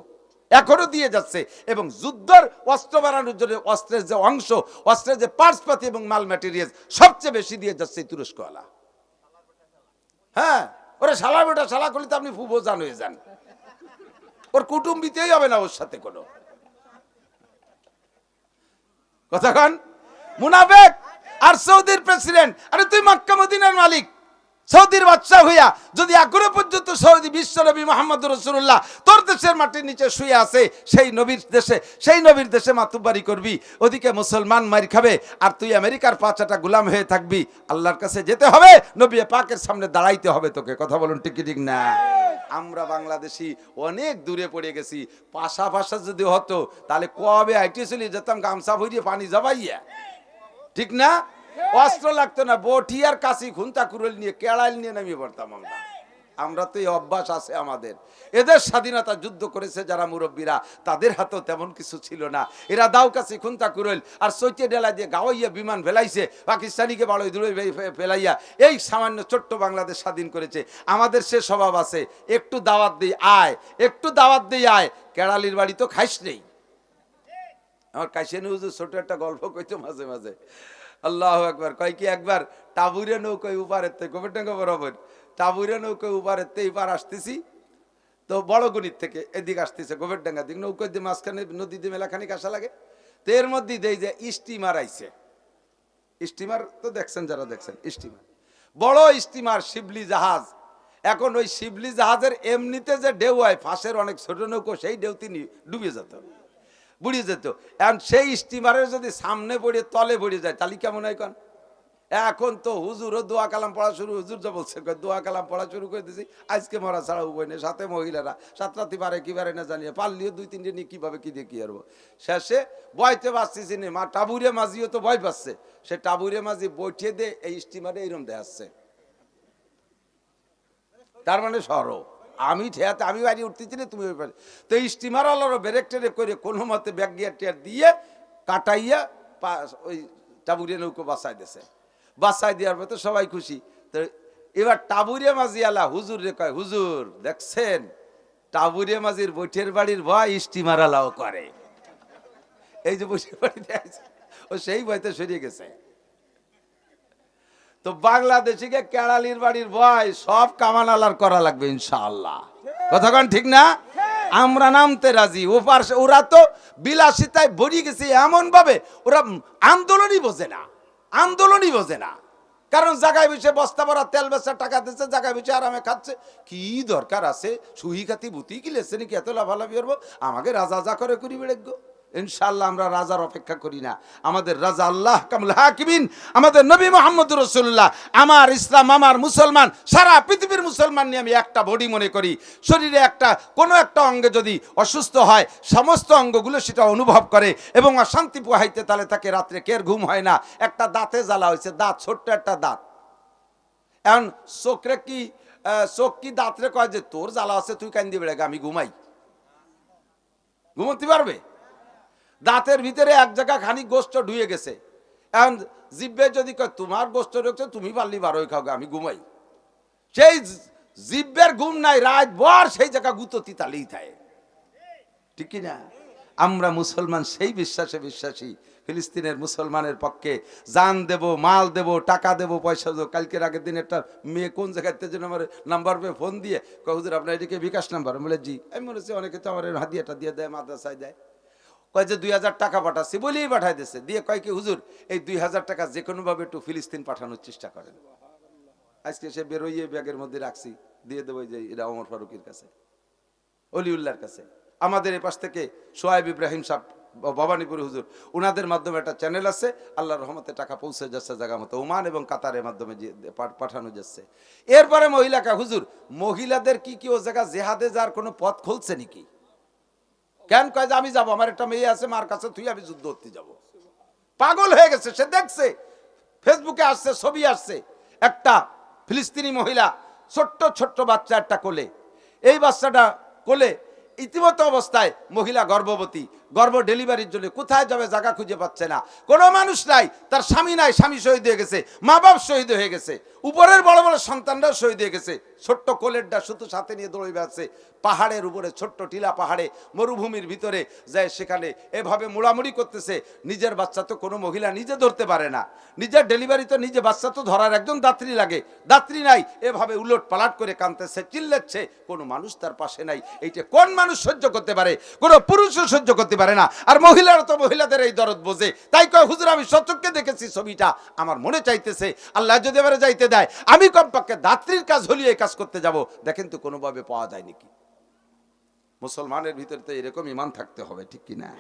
এখনো দিয়ে যাচ্ছে। এবং যুদ্ধের অস্ত্র বানানোর জন্য অস্ত্রের যে অংশ, অস্ত্রের যে পার্টসপাতি এবং মাল ম্যাটেরিয়াল সবচেয়ে বেশি দিয়ে যাচ্ছে তুরস্কওয়ালা। হ্যাঁ, ওরা শালা বেটা শালা করলে তো আপনি ফুবো জান হয়ে যান, ওর কুটুম্বিতেই হবে না ওর সাথে কোনো কথা। কন মুনাফেক আর সৌদির প্রেসিডেন্ট, আরে তুই মক্কা মদিনার মালিক, সৌদির বাদশা হইয়া যদি এখনো পর্যন্ত সৌদি বিশ্ব নবী মুহাম্মদ রাসূলুল্লাহ তোর দেশের মাটির নিচে শুয়ে আছে, সেই নবীর দেশে মাতুব্বারি করবি, ওদিকে মুসলমান মার খাবে, আর তুই আমেরিকার পাঁচাটা গোলাম হয়ে থাকবি। আল্লাহর কাছে যেতে হবে, নবী পাকের সামনে দাঁড়াইতে হবে তোকে। কথা বলুন ঠিক কি ঠিক না? আমরা বাংলাদেশি অনেক দূরে পড়ে গেছি। পাশা যদি হতো তাহলে কবে আইটি চলে যেতাম গামছা ভরিয়ে পানি জবাইয়া, ঠিক না? অস্ত্র লাগতো না, বটি আর কাশি খুন্তা কুড়াল নিয়ে কেড়াল নিয়ে নামিয়ে পড়তাম আমরা তো এই অভ্যাস আছে আমাদের। এদের স্বাধীনতা যুদ্ধ করেছে যারা মুরব্বীরা, তাদের হাতেও তেমন কিছু ছিল না। এরা দাও কাশি খুন্তা কুড়াল আর চৈতে ডেলা দিয়ে গাওয়াইয়া বিমান ফেলাইছে, পাকিস্তানিকে বাড়ি দূরে ফেলাইয়া এই সামান্য ছোট্ট বাংলাদেশ স্বাধীন করেছে। আমাদের সে স্বভাব আছে, একটু দাওয়াত দিই আয়, একটু দাওয়াত দিই আয়, কেড়ালির বাড়ি তো খাইস নেই। আমার কাশিয়ানি হুজুর ছোট একটা গল্প কইতো মাঝে মাঝে, আল্লাহ একবার কয় কি, একবার টাবুরে নৌকোয় উপারের থেকে গোবরডাঙ্গা বরাবর টাবুরে নৌকোয় উপারের থেকে এবার আসতেছি, তো বড় গণিত থেকে এদিকে আসতেছে গোবরডাঙ্গা দিক, নৌকোয় দিয়ে মাঝখানে নদী দিয়ে মেলাখানিক আসা লাগে। তো এর মধ্যে দেই যে স্টিমার আইছে, স্টিমার তো দেখছেন, যারা দেখছেন স্টিমার, বড় স্টিমার শিবলি জাহাজ। এখন ওই শিবলি জাহাজের এমনিতে যে ঢেউ হয়, ফাঁসের অনেক ছোট নৌকো, সেই ঢেউ তিনি ডুবে যেত, বুড়িয়ে যেত। এখন সেই স্টিমারের যদি সামনে পড়ে তলে পড়ে যায় তাহলে কেমন হয়? কন এখন তো হুজুরও দোয়া কালাম পড়া শুরু, হুজুর যা বলছে দোয়া কালাম পড়া শুরু করে দিয়েছি, আজকে মরা ছাড়া উপায় নেই। সাথে মহিলারা সাতরাতি পারে কি পারে না জানিয়ে, পারলিও দুই তিনটে নিয়ে কিভাবে কি দিয়ে কি আরবো। শেষে বয়তে পারছি নি, মা টাবুরে মাঝিও তো ভয় পাচ্ছে, সে টাবুরে মাঝি বইটিয়ে দিয়ে এই স্টিমারে এইরকম দেখাচ্ছে, তার মানে সরো আমি ঠেয়াতে আমি বাড়ি উঠতেছি না, তুমি ওই পারে। তো এই স্টিমার আলারও ব্রেক টেরে করে কোনো মতে ব্যাগ গিয়ার টিয়ার দিয়ে কাটাইয়া ওই টাবুরিয়া নৌকো বাসায় দিয়েছে। বাসায় দেওয়ার পর তো সবাই খুশি। তো এবার টাবুরিয়া মাঝি আলা হুজুর রে কয়, হুজুর দেখছেন টাবুরিয়া মাঝির বৈঠের বাড়ির ভয় স্টিমার আলাও করে, এই যে বৈঠের বাড়িতে আছে ও সেই ভয়তে সরিয়ে গেছে। তো বাংলাদেশিকে কেড়ালির বাড়ির ভয় সব কামান আলার করা লাগবে ইনশাআল্লাহ। কথাক্ষণ ঠিক না? আমরা নামতে রাজি। ওরা তো বিলাসিতায় ভরি গেছে এমন ভাবে, ওরা আন্দোলনই বোঝে না, আন্দোলনই বোঝে না। কারণ জায়গায় বসে বস্তা ভরা তেল বেচার টাকা দিচ্ছে, জায়গায় বসে আরামে খাচ্ছে। কি দরকার আছে সুহি খাতি বুতি কি লেছে নাকি এত লাভালাভি করবো? আমাকে রাজা যা করে করি বেড়েগ। ইনশাআল্লাহ আমরা রাজার অপেক্ষা করি না, আমাদের রাজা আল্লাহ কামুল হাকিমিন, আমাদের নবী মুহাম্মদ রাসূলুল্লাহ। আমার ইসলাম, আমার মুসলমান, সারা পৃথিবীর মুসলমান নিয়ে আমি একটা বডি মনে করি। শরীরে কোনো একটা অঙ্গে যদি অসুস্থ হয়, সমস্ত অঙ্গগুলো সেটা অনুভব করে এবং অশান্তি পোহাইতে, তাহলে তাকে রাত্রে কের ঘুম হয় না। একটা দাঁতে জ্বালা হয়েছে, দাঁত ছোট্ট একটা দাঁত, এখন চোখ কি দাঁতরে কয় যে তোর জ্বালা আছে তুই কান্দি বেড়ে আমি ঘুমাই, ঘুমোতে পারবে? দাঁতের ভিতরে এক জায়গা খানিক গোস্ত ঢুয়ে গেছে, এখন জিব্বে যদি কয় তোমার গোস্ত ঢুকছে তুমি পারলি বারোই খাও আমি ঘুমাই, সেই জিব্বের ঘুম নাই, রাত ভর সেই জায়গা গুতো তিতালেই থাকে, ঠিক কি না? আমরা মুসলমান সেই বিশ্বাসে বিশ্বাসী। ফিলিস্তিনের মুসলমানের পক্ষে জান দেব, মাল দেব, টাকা দেব, পয়সা দেবো। কালকের আগের দিন একটা মেয়ে কোন জায়গাতে যেন আমার নাম্বার পেয়ে ফোন দিয়ে কয় হুজুর আপনার এদিকে বিকাশ নাম্বার, বলে জি। আমি মনে হচ্ছে অনেকে তো আমার হাদিয়াটা দিয়ে দেয়, মাদ্রাসায় দেয়। কয় যে 2000 টাকা পাঠাচ্ছি, বলেই পাঠাই দিচ্ছে। দিয়ে কয় কি হুজুর এই 2000 টাকা যে কোনোভাবে একটু ফিলিস্তিন পাঠানোর চেষ্টা করেন। আজকে সে বেরোইয়ে ব্যাগের মধ্যে রাখছি, দিয়ে দেবো যে এটা ওমর ফারুকের কাছে, অলিউল্লাহর কাছে। আমাদের এপাশ থেকে সোহাইব ইব্রাহিম সাহেব, ভবানীপুর হুজুর, ওনাদের মাধ্যমে একটা চ্যানেল আছে, আল্লাহর রহমতে টাকা পৌঁছে যাচ্ছে জায়গা মতো, ওমান এবং কাতারের মাধ্যমে পাঠানো যাচ্ছে। এরপরে মহিলাকে হুজুর মহিলাদের কি ও জায়গা জেহাদে যাওয়ার কোনো পথ খুলছে নাকি? কেন কয় যে আমি যাব, আমার একটা মেয়ে আছে, মার কাছে তুই আমি যুদ্ধ করতে যাব। পাগল হয়ে গেছে। সে দেখছে ফেসবুকে আসছে, ছবি আসছে, একটা ফিলিস্তিনি মহিলা, ছোট্ট ছোট্ট বাচ্চা একটা কোলে, এই বাচ্চাটা কোলে ইতিমধ্যে অবস্থায় মহিলা গর্ভবতী, গর্ভ ডেলিভারির জন্য কোথায় যাবে জায়গা খুঁজে পাচ্ছে না, কোনো মানুষ নাই, তার স্বামী নাই, স্বামী শহীদ হয়ে গেছে, মা বাপ শহীদ হয়ে গেছে, উপরের বড় বড় সন্তানরাও শহীদ হয়ে গেছে, ছোট্ট কোলেরটা শুধু সাথে নিয়ে দৌড়ে বেড়াচ্ছে পাহাড়ের উপরে, ছোট্ট টিলা পাহাড়ে মরুভূমির ভিতরে যায়, সেখানে এভাবে মুড়ামুড়ি করতেছে। নিজের বাচ্চা তো কোনো মহিলা নিজে ধরতে পারে না, নিজের ডেলিভারি তো নিজে, বাচ্চা তো ধরার একজন দাত্রী লাগে, দাত্রী নাই, এভাবে উলট পালাট করে কাঁদতেছে, চিল্লাচ্ছে, কোনো মানুষ তার পাশে নাই। এইটা কোন মানুষ সহ্য করতে পারে? কোনো পুরুষও সহ্য করতে পারে না। আর মহিলারা তো মহিলাদের এই দরদ বোঝে, তাই কয় হুজুর আমি সচক্ষে দেখেছি ছবিটা, আমার মনে চাইতেছে আল্লাহ যদি এবারে যাইতে দেয় আমি কমপক্ষে দাত্রীর কাজ হলিয়ে এই কাজ করতে যাব। দেখেন তো কোনোভাবে পাওয়া যায় নাকি? মুসলমানের ভিতরে তো এরকম ঈমান থাকতে হবে, ঠিক কি না?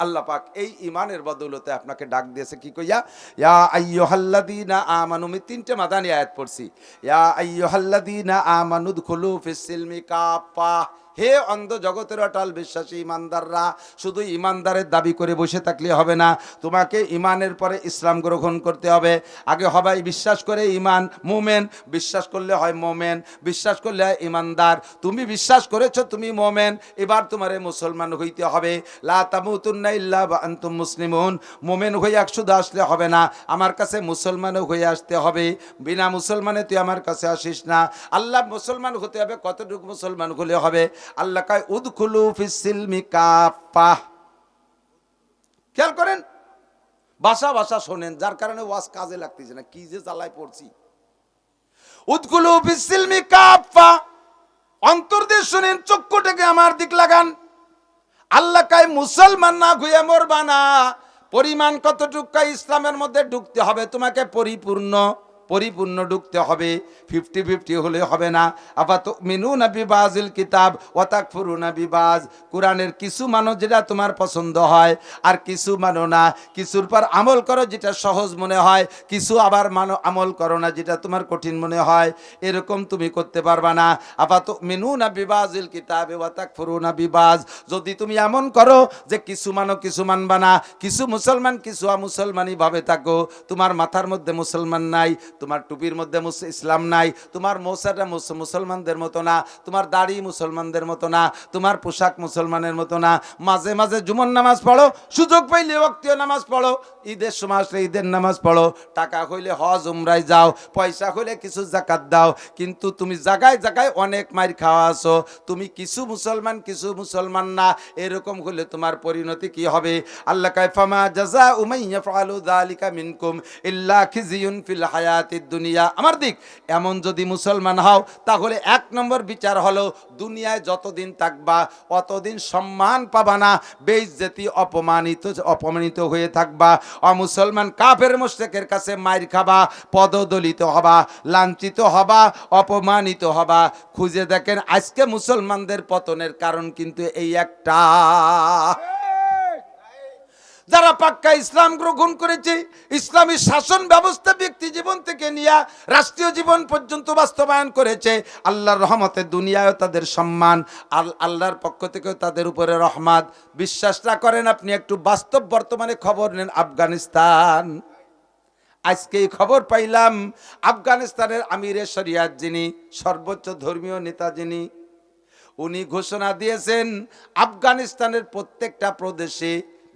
আল্লাহ পাক এই ঈমানের বদৌলতে আপনাকে ডাক দিয়েছে কি কইয়া? ইয়া আইয়ুহাল্লাযীনা আমানু। আমি তিনটে মাদানী আয়াত পড়ছি। ইয়া আইয়ুহাল্লাযীনা আমানু দুখুলু ফিস সিলমি কাফা। হে অন্ধ জগতের অটল বিশ্বাসী ইমানদাররা, শুধু ইমানদারের দাবি করে বসে থাকলে হবে না, তোমাকে ইমানের পরে ইসলাম গ্রহণ করতে হবে। আগে হবাই বিশ্বাস করে ইমান, মোমেন, বিশ্বাস করলে হয় মোমেন, বিশ্বাস করলে হয় ইমানদার। তুমি বিশ্বাস করেছো তুমি মোমেন, এবার তোমারে মুসলমান হইতে হবে। লা তামুতুন্না ইল্লা ওয়া আনতুম মুসলিমুন। মোমেন হয়ে শুধু আসলে হবে না, আমার কাছে মুসলমানও হয়ে আসতে হবে। বিনা মুসলমানে তুই আমার কাছে আসিস না। আল্লাহ মুসলমান হতে হবে, কতটুকু মুসলমান হলে হবে? আল্লাহ কয় উদখুলু ফিস সিলমি কাফা। খেয়াল করেন, ভাষা ভাষা শোনেন, যার কারণে ওয়াজ কাজে লাগতেছে না, কি যে জ্বালায় পড়ছি। উদখুলু ফিস সিলমি কাফা, অন্তর দিয়ে শুনেন, চক্ষুটাকে আমার দিক লাগান। আল্লাহ কয় মুসলমান না হয়ে মরবা না। পরিমাণ কতটুকু ইসলামের মধ্যে ঢুকতে হবে, তোমাকে পরিপূর্ণ ঢুকতে হবে। 50-50 হলে হবে না। আফাতুমিনুনা বিবাযিল কিতাব ওয়া তাকফুরুনা বিবায। কোরআনের কিছু মানো যেটা তোমার পছন্দ হয়, আর কিছু মানো না। কিছুর পর আমল করো যেটা সহজ মনে হয়, কিছু আবার মানো আমল করো না যেটা তোমার কঠিন মনে হয়। এরকম তুমি করতে পারবা না। আফাতুমিনুনা বিবাযিল কিতাব ওয়া তাকফুরুনা বিবায। যদি তুমি এমন করো যে কিছু মানো কিছু মানবা না, কিছু মুসলমান কিছু অমুসলমানি ভাবে থাকো, তোমার মাথার মধ্যে মুসলমান নাই, তোমার টুপির মধ্যে ইসলাম নাই, তোমার মোসাটা মুসলমানদের মতো না, তোমার দাড়ি মুসলমানদের মতো না, তোমার পোশাক মুসলমানের মতো না। মাঝে মাঝে জুমার নামাজ পড়ো, সুযোগ পাইলে ওয়াক্তীয় নামাজ পড়ো, ঈদের সময় আসলে ঈদের নামাজ পড়ো, টাকা হইলে হজ উমরায় যাও, পয়সা হইলে কিছু যাকাত দাও। কিন্তু তুমি জায়গায় জায়গায় অনেক মাইর খাওয়া আছো, তুমি কিছু মুসলমান কিছু মুসলমান না, এরকম হলে তোমার পরিণতি কি হবে? আল্লাহ কয় ফামা জাযাউ মান ইয়াফআলু যালিকা মিনকুম ইল্লা খিজিয়ুন ফিল হায়াতিদ দুনিয়া। আমার দিক, এমন যদি মুসলমান হও তাহলে 1 নম্বর বিচার হলো দুনিয়ায় যতদিন থাকবা অতদিন সম্মান পাবা না, বেইজ্জতি অপমানিত হয়ে থাকবা, অমুসলমান কাফের মুশরিকের কাছে মাইর খাবা, পদদলিত হবা, লাঞ্ছিত হবা, অপমানিত হবা। খুঁজে দেখেন আজকে মুসলমানদের পতনের কারণ কিন্তু এই একটা। যারা পাক্কা ইসলাম গ্রহণ করেছে, ইসলামী শাসন ব্যবস্থা ব্যক্তি জীবন থেকে নিয়ে রাষ্ট্রীয় জীবন পর্যন্ত বাস্তবায়ন করেছে, আল্লাহর রহমতে দুনিয়ায় তাদের সম্মান, আল্লাহর পক্ষ থেকেও তাদের উপরে রহমত। বিশ্বাস না করেন আপনি একটু বাস্তব বর্তমানে খবর নেন। আফগানিস্তান, আজকেই খবর পাইলাম আফগানিস্তানের আমিরে শরিয়াত, যিনি সর্বোচ্চ ধর্মীয় নেতা, যিনি, উনি ঘোষণা দিয়েছেন আফগানিস্তানের প্রত্যেকটা প্রদেশে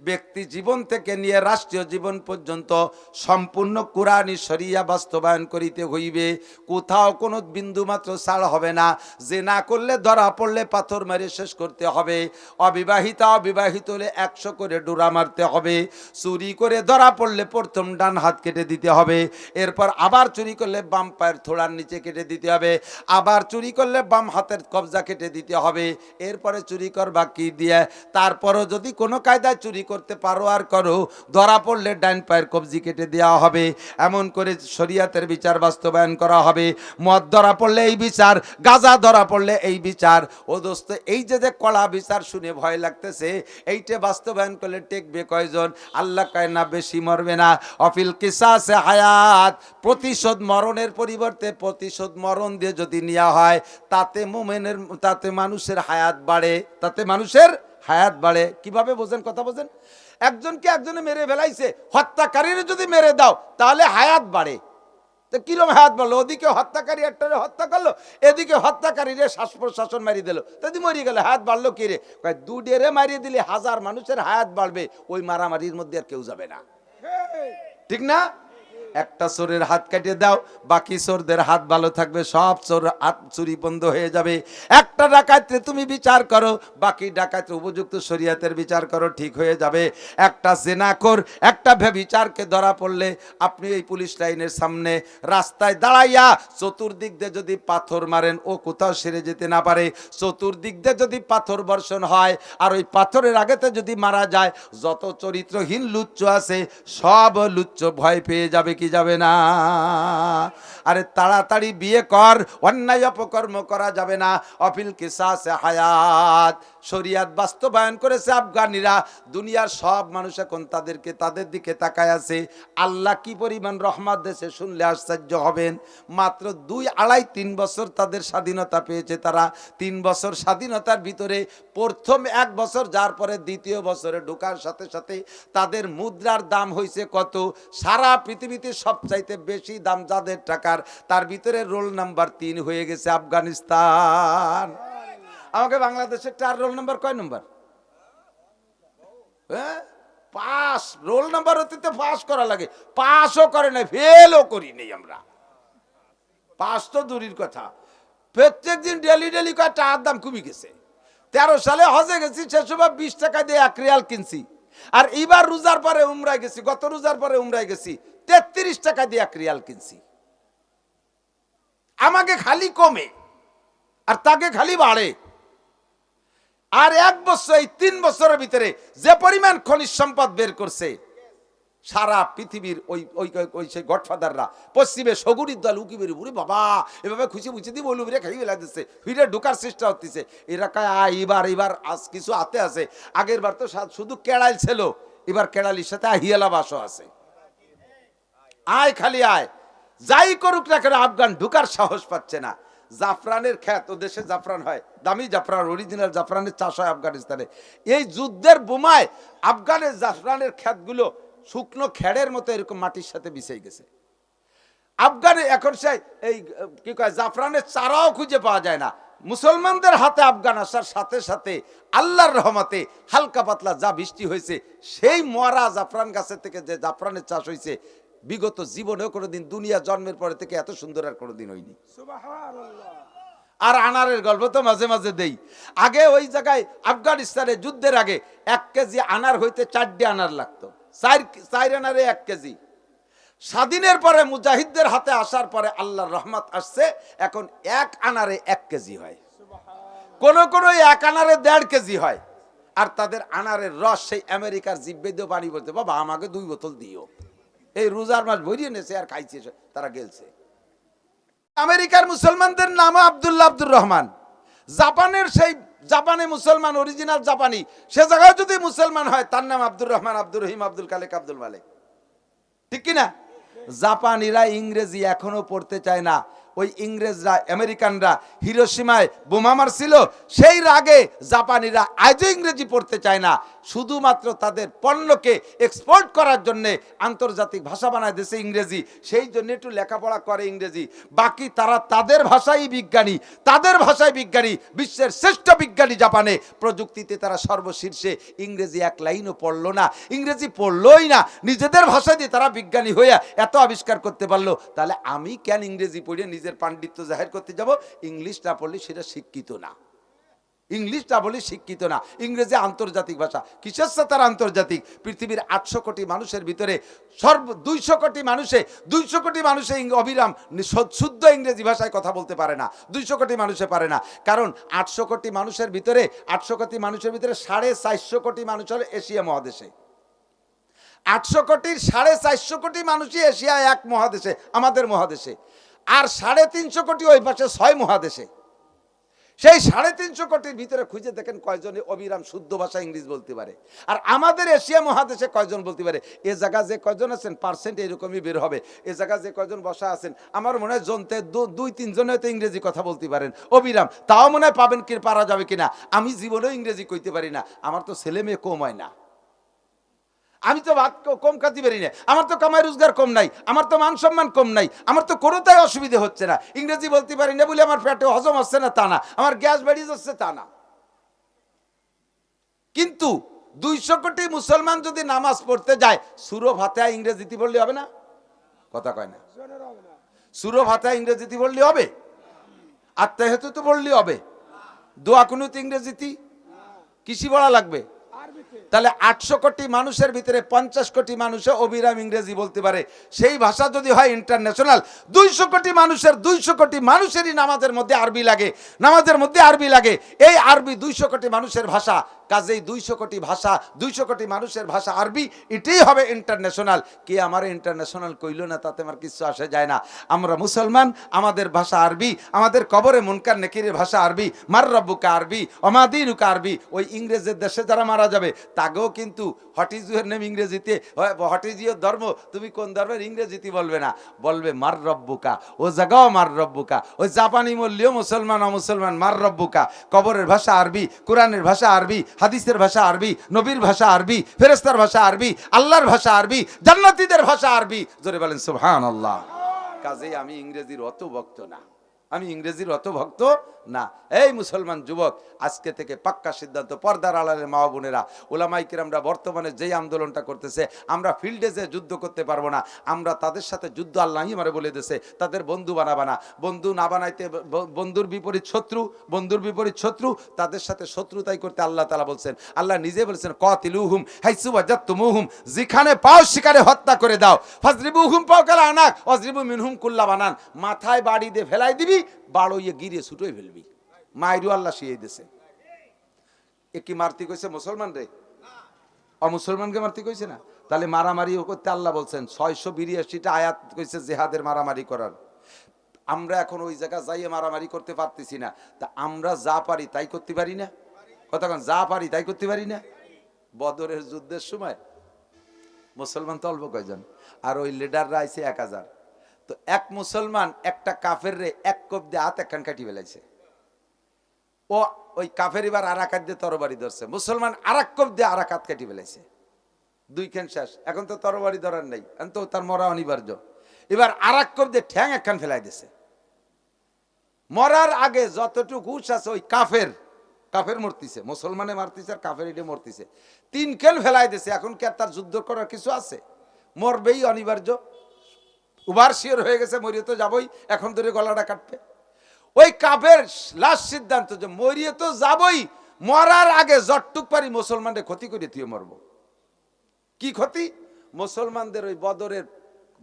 ব্যক্তি জীবন থেকে নিয়ে রাষ্ট্রীয় জীবন পর্যন্ত সম্পূর্ণ কোরআনী শরিয়া বাস্তবায়ন করিতে হইবে। কোথাও কোনো বিন্দু মাত্র ছাড় হবে না। জেনা করলে ধরা পড়লে পাথর মেরে শেষ করতে হবে। অবিবাহিত হলে 100 করে ডোরা মারতে হবে। চুরি করে ধরা পড়লে প্রথম ডান হাত কেটে দিতে হবে। এরপর আবার চুরি করলে বাম পায়ের থোড়ার নিচে কেটে দিতে হবে। আবার চুরি করলে বাম হাতের কবজা কেটে দিতে হবে। এরপরে চুরি করবা কি দিয়ে? তারপরও যদি কোনো কায়দায় চুরি করতে পারো আর করো, ধরা পড়লে ডান পায়ের কবজি কেটে দেওয়া হবে। এমন করে শরিয়াতের বিচার বাস্তবায়ন করা হবে। মদ ধরা পড়লে এই বিচার, গাঁজা ধরা পড়লে এই বিচার। ও দোস্ত, এই যে কড়া বিচার শুনে ভয় লাগতেছে, এইটা বাস্তবায়ন করলে টেকবে কয়জন? আল্লাহ কয় না, বেশি মরবে না। অফিল কিসাসে হায়াত, প্রতিশোধ মরণের পরিবর্তে প্রতিশোধ মরণ দিয়ে যদি নেওয়া হয়, তাতে মানুষের হায়াত বাড়ে, তাতে মানুষের হায়াত বাড়ে। কিভাবে বোঝেন, কথা বোঝেন? একজনকে একজনে মেরে ফেলাইছে, হত্যাকারীর যদি মেরে দাও তাহলে হায়াত বাড়ে। তো কিরম হায়াত বাড়লো? ওদিকে হত্যাকারী একটা হত্যা করলো, এদিকে হত্যাকারীরে শ্বাস প্রশ্বাসন মারিয়ে দিল, তাই মরিয়ে গেল, হায়াত বাড়লো কি রে? দুডেরে মারিয়ে দিলে হাজার মানুষের হায়াত বাড়বে, ওই মারামারির মধ্যে আর কেউ যাবে না, ঠিক না? একটা চোরের হাত কাটিয়ে দাও, বাকি চোরদের হাত ভালো থাকবে, সব চোর হাত চুরি বন্ধ হয়ে যাবে। একটা ডাকাতরে তুমি বিচার করো, বাকি ডাকাত উপযুক্ত শরীয়তের বিচার করো, ঠিক হয়ে যাবে। একটা জেনাকর, একটা ব্যভিচারকে ধরা পড়লে আপনি এই পুলিশ লাইনের সামনে রাস্তায় দাঁড়াইয়া চতুর্দিক দিয়ে যদি পাথর মারেন, ও কোথাও সেরে যেতে না পারে। চতুর্দিক দিয়ে যদি পাথর বর্ষণ হয় আর ওই পাথরের আগেতে যদি মারা যায়, যত চরিত্রহীন লুচ্চ আছে সব লুচ্চ ভয় পেয়ে যাবে, কি যাবে না? আরে তাড়াতাড়ি বিয়ে কর, অন্যায় অপকর্ম করা যাবে না। অফিল কিসাসে হায়াত, শরিয়াত বাস্তবায়ন করেছে আফগানিরা। দুনিয়ার সব মানুষ এখন তাদের দিকে তাকায় আছে। আল্লাহ কি পরিমাণ রহমত দেশে শুনলে আশ্চর্য হবেন। মাত্র 2-2.5-3 বছর তাদের স্বাধীনতা পেয়েছে তারা। 3 বছর স্বাধীনতার ভিতরে প্রথম 1 বছর যার পরে দ্বিতীয় বছরে ঢোকার সাথে সাথে তাদের মুদ্রার দাম হয়েছে কত? সারা পৃথিবীতে সবচাইতে বেশি দাম যাদের টাকার, তার ভিতরে রোল নাম্বার 3 হয়ে গেছে আফগানিস্তান। আমাকে বাংলাদেশের 4 রোল নাম্বার কয় নম্বর? 5 রোল নাম্বার অতীতে পাস করা লাগে, পাসও করে না, ফেলও করি নেই আমরা। পাস তো দূরের কথা, প্রত্যেক দিন ডেলি কয় টাকার দাম কমে গেছে। 13 সালে হজে গেছি, সে সময় 20 টাকা দিয়ে 1 রিয়াল কিনছি। আর এবার রোজার পরে উমরায় গেছি, গত রোজার পরে উমরায় গেছি, 33 টাকা দিয়ে 1 রিয়াল কিনছি। আমাকে খালি কমে আর তাকে খালি বাড়ে। আর 1 বছর, এই 3 বছরের ভিতরে যে পরিমাণ খনিজ সম্পদ বের করছে, সারা পৃথিবীর ওই সেই গডফাদাররা পশ্চিমে সগুরির দল উকি বেরি, উরে বাবা এভাবে খুশি বুঝে দিব, ওলুবিরে খাই ফেলা দিচ্ছে, ফিরে ঢোকার চেষ্টা হচ্ছে। এরা কায় এবার আজ কিছু আতে আছে। আগের বার তো শুধু কেড়াইল ছিল, এবার কেড়ালির সাথে হিয়ালা বাসও আছে। আয় খালি আয়, যাই করুক না কেন আফগান ঢুকার সাহস পাচ্ছে না। জাফরানের খ্যাত, ও দেশে জাফরান হয়, দামি জাফরান, অরিজিনাল জাফরানের চাষ হয় আফগানিস্তানে। এই যুদ্ধের বোমায় আফগানের জাফরানের খ্যাতগুলো শুকনো খেড়ের মতো এরকম মাটির সাথে মিশে গেছে। আফগানে এখন সে এই কি কয় জাফরানের চারাও খুঁজে পাওয়া যায় না। মুসলমানদের হাতে আফগান আসার সাথে সাথে আল্লাহর রহমতে হালকা পাতলা যা বৃষ্টি হয়েছে, সেই মরা জাফরান গাছের থেকে যে জাফরানের চাষ হয়েছে, বিগত জীবনেও কোনোদিন দুনিয়া জন্মের পরে থেকে এত সুন্দর আর কোনোদিন হয়নি। আর আনারের গল্প তো মাঝে মাঝে দেই। আগে ওই জায়গায় আফগানিস্তানে যুদ্ধের আগে 1 কেজি আনার হইতে 4 আনার লাগতো, 4 আনারে 1 কেজি। স্বাধীনের পরে মুজাহিদদের হাতে আসার পরে আল্লাহর রহমত আসছে, এখন 1 আনারে 1 কেজি হয়, কোন 1 আনারে 1.5 কেজি হয়। আর তাদের আনারের রস সেই আমেরিকার জিব্বে দিয়ে পানি বলতে, বাবা আমাকে 2 বোতল দিও। এই রোজার মাস ভরিয়ে নেছে আর খাইছে, তারা গেলছে। আমেরিকার মুসলমানদের নাম আব্দুল্লাহ আব্দুর রহমান। জাপানের সেই জাপানে মুসলমান, অরিজিনাল জাপানি, সে জায়গায় যদি মুসলমান হয় তার নাম আব্দুর রহমান, আব্দুর রহিম, আব্দুল কালেক, আব্দুল মালেক, ঠিক কিনা? জাপানিরা ইংরেজি এখনো পড়তে চায় না। ওই ইংরেজরা, আমেরিকানরা হিরোশিমায় বোমা মারছিল, সেই রাগে জাপানিরা আজও ইংরেজি পড়তে চায় না। শুধুমাত্র তাদের পণ্যকে এক্সপোর্ট করার জন্য আন্তর্জাতিক ভাষা বানায় দিয়েছে ইংরেজি, সেই জন্য একটু লেখাপড়া করে ইংরেজি। বাকি তারা তাদের ভাষাই বিজ্ঞানী, তাদের ভাষায় বিজ্ঞানী, বিশ্বের শ্রেষ্ঠ বিজ্ঞানী জাপানে। প্রযুক্তিতে তারা সর্বশীর্ষে। ইংরেজি 1 লাইনও পড়লো না, ইংরেজি পড়লোই না, নিজেদের ভাষা দিয়ে তারা বিজ্ঞানী হইয়া এত আবিষ্কার করতে পারলো। তাহলে আমি কেন ইংরেজি পড়ে নিজের পাণ্ডিত্য জাহির করতে যাব? ইংলিশ না পড়লে সেটা শিক্ষিত না, ইংলিশ না বলে শিক্ষিত না। ইংরেজি আন্তর্জাতিক ভাষা। কিসের সাথে তার আন্তর্জাতিক? পৃথিবীর 800 কোটি মানুষের ভিতরে 200 কোটি মানুষে অবিরাম শুদ্ধ ইংরেজি ভাষায় কথা বলতে পারে না, 200 কোটি মানুষে পারে না। কারণ 800 কোটি মানুষের ভিতরে 450 কোটি মানুষ হলো এশিয়া মহাদেশে। 800 কোটির 450 কোটি মানুষই এশিয়া এক মহাদেশে, আমাদের মহাদেশে। আর 350 কোটি ওই পাশে 6 মহাদেশে। সেই 350 কোটির ভিতরে খুঁজে দেখেন কয়জনে অবিরাম শুদ্ধ ভাষা ইংরেজি বলতে পারে। আর আমাদের এশিয়া মহাদেশে কয়জন বলতে পারে? এ জায়গা যে কয়জন আছেন পার্সেন্ট এরকমই বের হবে। এ জায়গা যে কয়জন বসা আছেন আমার মনে হয় জনতে 2-3 জন হয়তো ইংরেজি কথা বলতে পারেন অবিরাম, তাও মনে হয় পাবেন কি পারা যাবে কিনা। আমি জীবনেও ইংরেজি কইতে পারি না, আমার তো ছেলে মেয়ে কম হয় না, আমি তো ভাত কম খাতে পারি না, আমার তো কামাই রোজগার কম নাই, আমার তো মান সম্মান কম নাই, আমার তো কোনোটাই অসুবিধা হচ্ছে না। ইংরেজি বলতে পারি না বলে আমার পেটে হজম হচ্ছে না তা না, আমার গ্যাস বেরিয়ে যাচ্ছে তা না। কিন্তু 200 কোটি মুসলমান যদি নামাজ পড়তে যায়, সুরো ভাতা ইংরেজিতে বললে হবে না? কথা কয় না। সুরো ভাতা ইংরেজিতে বললে হবে? আত্মাহেতু তো বললে হবে? দোয়া কুনুত ইংরেজিতে? কিসি বলা লাগবে? তাহলে 800 কোটি মানুষের ভিতরে 50 কোটি মানুষে অবিরাম ইংরেজি বলতে পারে। সেই ভাষা যদি হয় ইন্টারন্যাশনাল, 200 কোটি মানুষের 200 কোটি মানুষেরই নামাজের মধ্যে আরবি লাগে, নামাজের মধ্যে আরবি লাগে। এই আরবি 200 কোটি মানুষের ভাষা, কাজেই 200 কোটি ভাষা, 200 কোটি মানুষের ভাষা আরবি, এটাই হবে ইন্টারন্যাশনাল। কে আমার ইন্টারন্যাশনাল কইল না তাতে আমার কিছু আসে যায় না। আমরা মুসলমান, আমাদের ভাষা আরবি, আমাদের কবরে মুনকার নেকিরের ভাষা আরবি, মার রব্বুকা আরবি, অমাদিনুকা আরবি। ওই ইংরেজের দেশে যারা মারা যাবে তাকেও কিন্তু হোয়াট ইজ ইউর নেম ইংরেজিতে, হোয়াট ইজ ইউর ধর্ম, তুমি কোন ধর্মের, ইংরেজিতে বলবে না, বলবে মার রব্বুকা। ও জায়গাও মার রব্বুকা। ওই জাপানি মূল্যও মুসলমান অমুসলমান মার রব্বুকা। কবরের ভাষা আরবি, কোরআনের ভাষা আরবি, হাদিসের ভাষা আরবি, নবীর ভাষা আরবি, ফেরেশতার ভাষা আরবি, আল্লাহর ভাষা আরবি, জান্নাতীদের ভাষা আরবি। জোরে বলেন সুবহানাল্লাহ। কাজেই আমি ইংরেজির অত ভক্ত না, আমি ইংরেজির অত ভক্ত না। এই মুসলমান যুবক, আজকে থেকে পাক্কা সিদ্ধান্ত, পর্দার আড়ালের মা বোনেরা, ওলামায়ে কিরামরা বর্তমানে যেই আন্দোলনটা করতেছে, আমরা ফিল্ডে যে যুদ্ধ করতে পারবো না, আমরা তাদের সাথে যুদ্ধ আল্লাহই আমারে বলে দিয়েছে, তাদের বন্ধু বানাবা না। বন্ধু না বানাইতে, বন্ধুর বিপরীত শত্রু, বন্ধুর বিপরীত শত্রু, তাদের সাথে শত্রুতাই করতে আল্লাহ তাআলা বলছেন। আল্লাহ নিজে বলছেন কাতিলুহুম হাইসু ওয়াজাতুমুহুম, যেখানে পাও সেখানে হত্যা করে দাও। ফাজরিবুহুম ফাওকাল আনাক ওয়াজরিবু মিনহুম কুল্লা বানান, মাথায় বাড়ি দিয়ে ফেলাই দিবি, বাড়ইয়ে গিরে ছুটোই ফেলবি। মাইরু আল্লাহ শিয়ে দিছে। এ কি মারতি কইছে মুসলমান রে? অমুসলমানকে মারতি কইছে না? তাহলে মারামারি করতে আল্লাহ বলছেন 682টা আয়াত কইছে জিহাদের মারামারি করার। আমরা এখন ওই জায়গা যাইয়ে মারামারি করতে পারতেছি না, তা আমরা যা পারি তাই করতে পারি না? কতক্ষণ যা পারি তাই করতে পারি না? বদরের যুদ্ধের সময় মুসলমান তো অল্প কয়জন, আর ওই লিডাররা আইছে 1000। তো এক মুসলমান একটা কাফের রে এক কোপ দিয়ে হাত একখান কাটি ফেলাইছে। ও ওই কাফের এবার আরাকাত দিয়ে তরবারি ধরছে, মুসলমান আরাক কোপ দিয়ে আরাকাত কাটি ফেলাইছে। 2 খান শেষ, এখন তো তরবারি ধরার নাই, এখন তো তার মরা অনিবার্য। এবার আরাক কোপ দিয়ে ঠ্যাং একখান ফেলাই দিছে। মরার আগে যতটুকু হুঁশ আছে ওই কাফের, কাফের মরতিছে, মুসলমানে মারতিছে আর কাফের এটা মরতিছে, 3 খেল ফেলাই দিছে। এখন কি আর তার যুদ্ধ করার কিছু আছে? মরবেই অনিবার্য, উবার শিওর হয়ে গেছে, মরিয়ে তো যাবই, এখন ধরে গলাটা কাটবে। ওই কাফের লাস্ট সিদ্ধান্ত যে মরিয়ে তো যাবই, মরার আগে যতটুক পারি মুসলমানদের ক্ষতি করে তুই মরব। কি ক্ষতি? মুসলমানদের ওই বদরের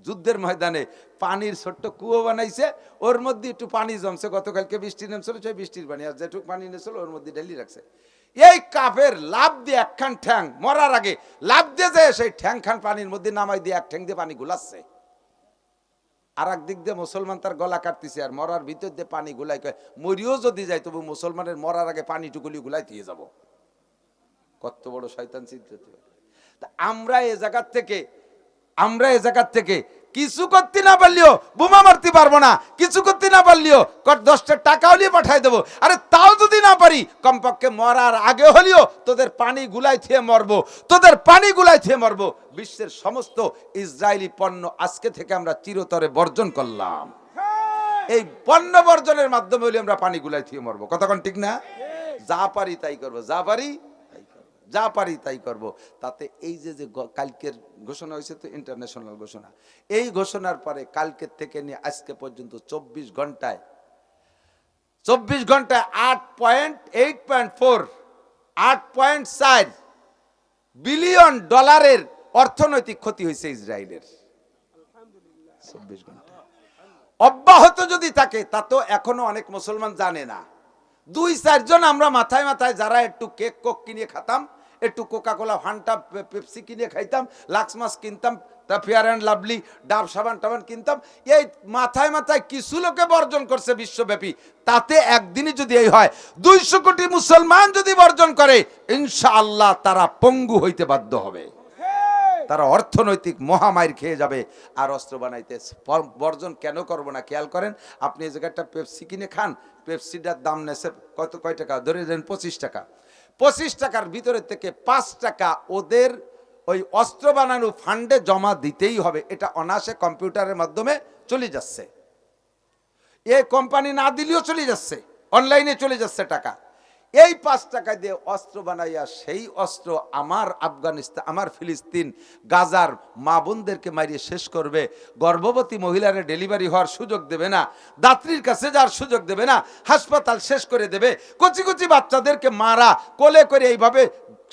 যুদ্ধের ময়দানে পানির ছোট্ট কুয়ো বানাইছে, ওর মধ্যে একটু পানি জমছে, গতকালকে বৃষ্টি নেমছিল, সেই বৃষ্টির পানি, আর যেটুক পানি নেছিল ওর মধ্যে ঢেলি রাখছে। এই কাফের লাভ দিয়ে একখান ঠ্যাং, মরার আগে লাভ দিয়ে যায় সেই ঠ্যাং খান পানির মধ্যে নামাই দিয়ে এক ঠ্যাং দিয়ে পানি গুলাচ্ছে। আর একদিক দিয়ে মুসলমান তার গলা কাটতেছে, আর মরার ভিতর দিয়ে পানি গুলাই, মরিও যদি যায় তবু মুসলমানের মরার আগে পানি টুকুলি গুলাই দিয়ে যাব। কত বড় শয়তান চিন্তা! আমরা এ জায়গার থেকে কিছু করতে না পারলেও, বোমা মারতে পারবো না, কিছু করতে না পারলেও 10টা টাকা হলেও পাঠাই দেবো। আরে তাও যদি না পারি, কমপক্ষে মরার আগে হলেও তোদের পানি গুলাই থিয়ে মরবো, তোদের পানি গুলাই থিয়ে মরবো। বিশ্বের সমস্ত ইসরায়েলি পণ্য আজকে থেকে আমরা চিরতরে বর্জন করলাম। এই পণ্য বর্জনের মাধ্যমে হলে আমরা পানি গুলাই থিয়ে মরবো। কতক্ষণ ঠিক না? যা পারি তাই করবো, যা পারি তাই করব। তাতে এই যে কালকের ঘোষণা হয়েছে, তো ইন্টারন্যাশনাল ঘোষণা, এই ঘোষণার পরে কালকের থেকে নিয়ে আজকে পর্যন্ত 24 ঘন্টায় 8.4 বিলিয়ন ডলারের অর্থনৈতিক ক্ষতি হয়েছে ইসরায়েলের। 24 ঘন্টা অব্যাহত যদি থাকে, তা তো এখনো অনেক মুসলমান জানে না। 2-4 জন আমরা মাথায় মাথায় যারা একটু কেক কোক কিনে খেতাম, একটু কোকা কোলা ফান্টা পেপসি কিনে খাইতাম, লাক্স মাছ কিনতাম, তা ফেয়ার অ্যান্ড লাভলি, ডাব সাবান টাবান কিনতাম। এই মাথায় মাথায় কিছু লোকে বর্জন করছে বিশ্বব্যাপী, তাতে একদিনই যদি এই হয় 200 কোটি মুসলমান যদি বর্জন করে, ইনশাআল্লাহ তারা পঙ্গু হইতে বাধ্য হবে, তারা অর্থনৈতিক মহামারী খেয়ে যাবে। আর অস্ত্র বানাইতে বর্জন কেন করব না? খেয়াল করেন, আপনি এই জায়গায় একটা পেপসি কিনে খান, পেপসিটার দাম নেছে কয় টাকা? ধরে দেন 25 টাকা। 25 টাকার ভিতরে থেকে 5 টাকা ওদের ওই অস্ত্র বানানো ফান্ডে জমা দিতেই হবে। এটা অনায়াসে কম্পিউটারের মাধ্যমে চলে যাচ্ছে, এই কোম্পানি না দিলেও চলে যাচ্ছে, অনলাইনে চলে যাচ্ছে টাকা। এই 5 টাকা দিয়ে অস্ত্র বানাইয়া সেই অস্ত্র আমার আফগানিস্তান, আমার ফিলিস্তিন, গাজার মা বোনদেরকে মারিয়ে শেষ করবে। গর্ভবতী মহিলারে ডেলিভারি হওয়ার সুযোগ দেবে না, দাত্রীর কাছে যাওয়ার সুযোগ দেবে না, হাসপাতাল শেষ করে দেবে। কচি কচি বাচ্চাদেরকে মারা কোলে করে এইভাবে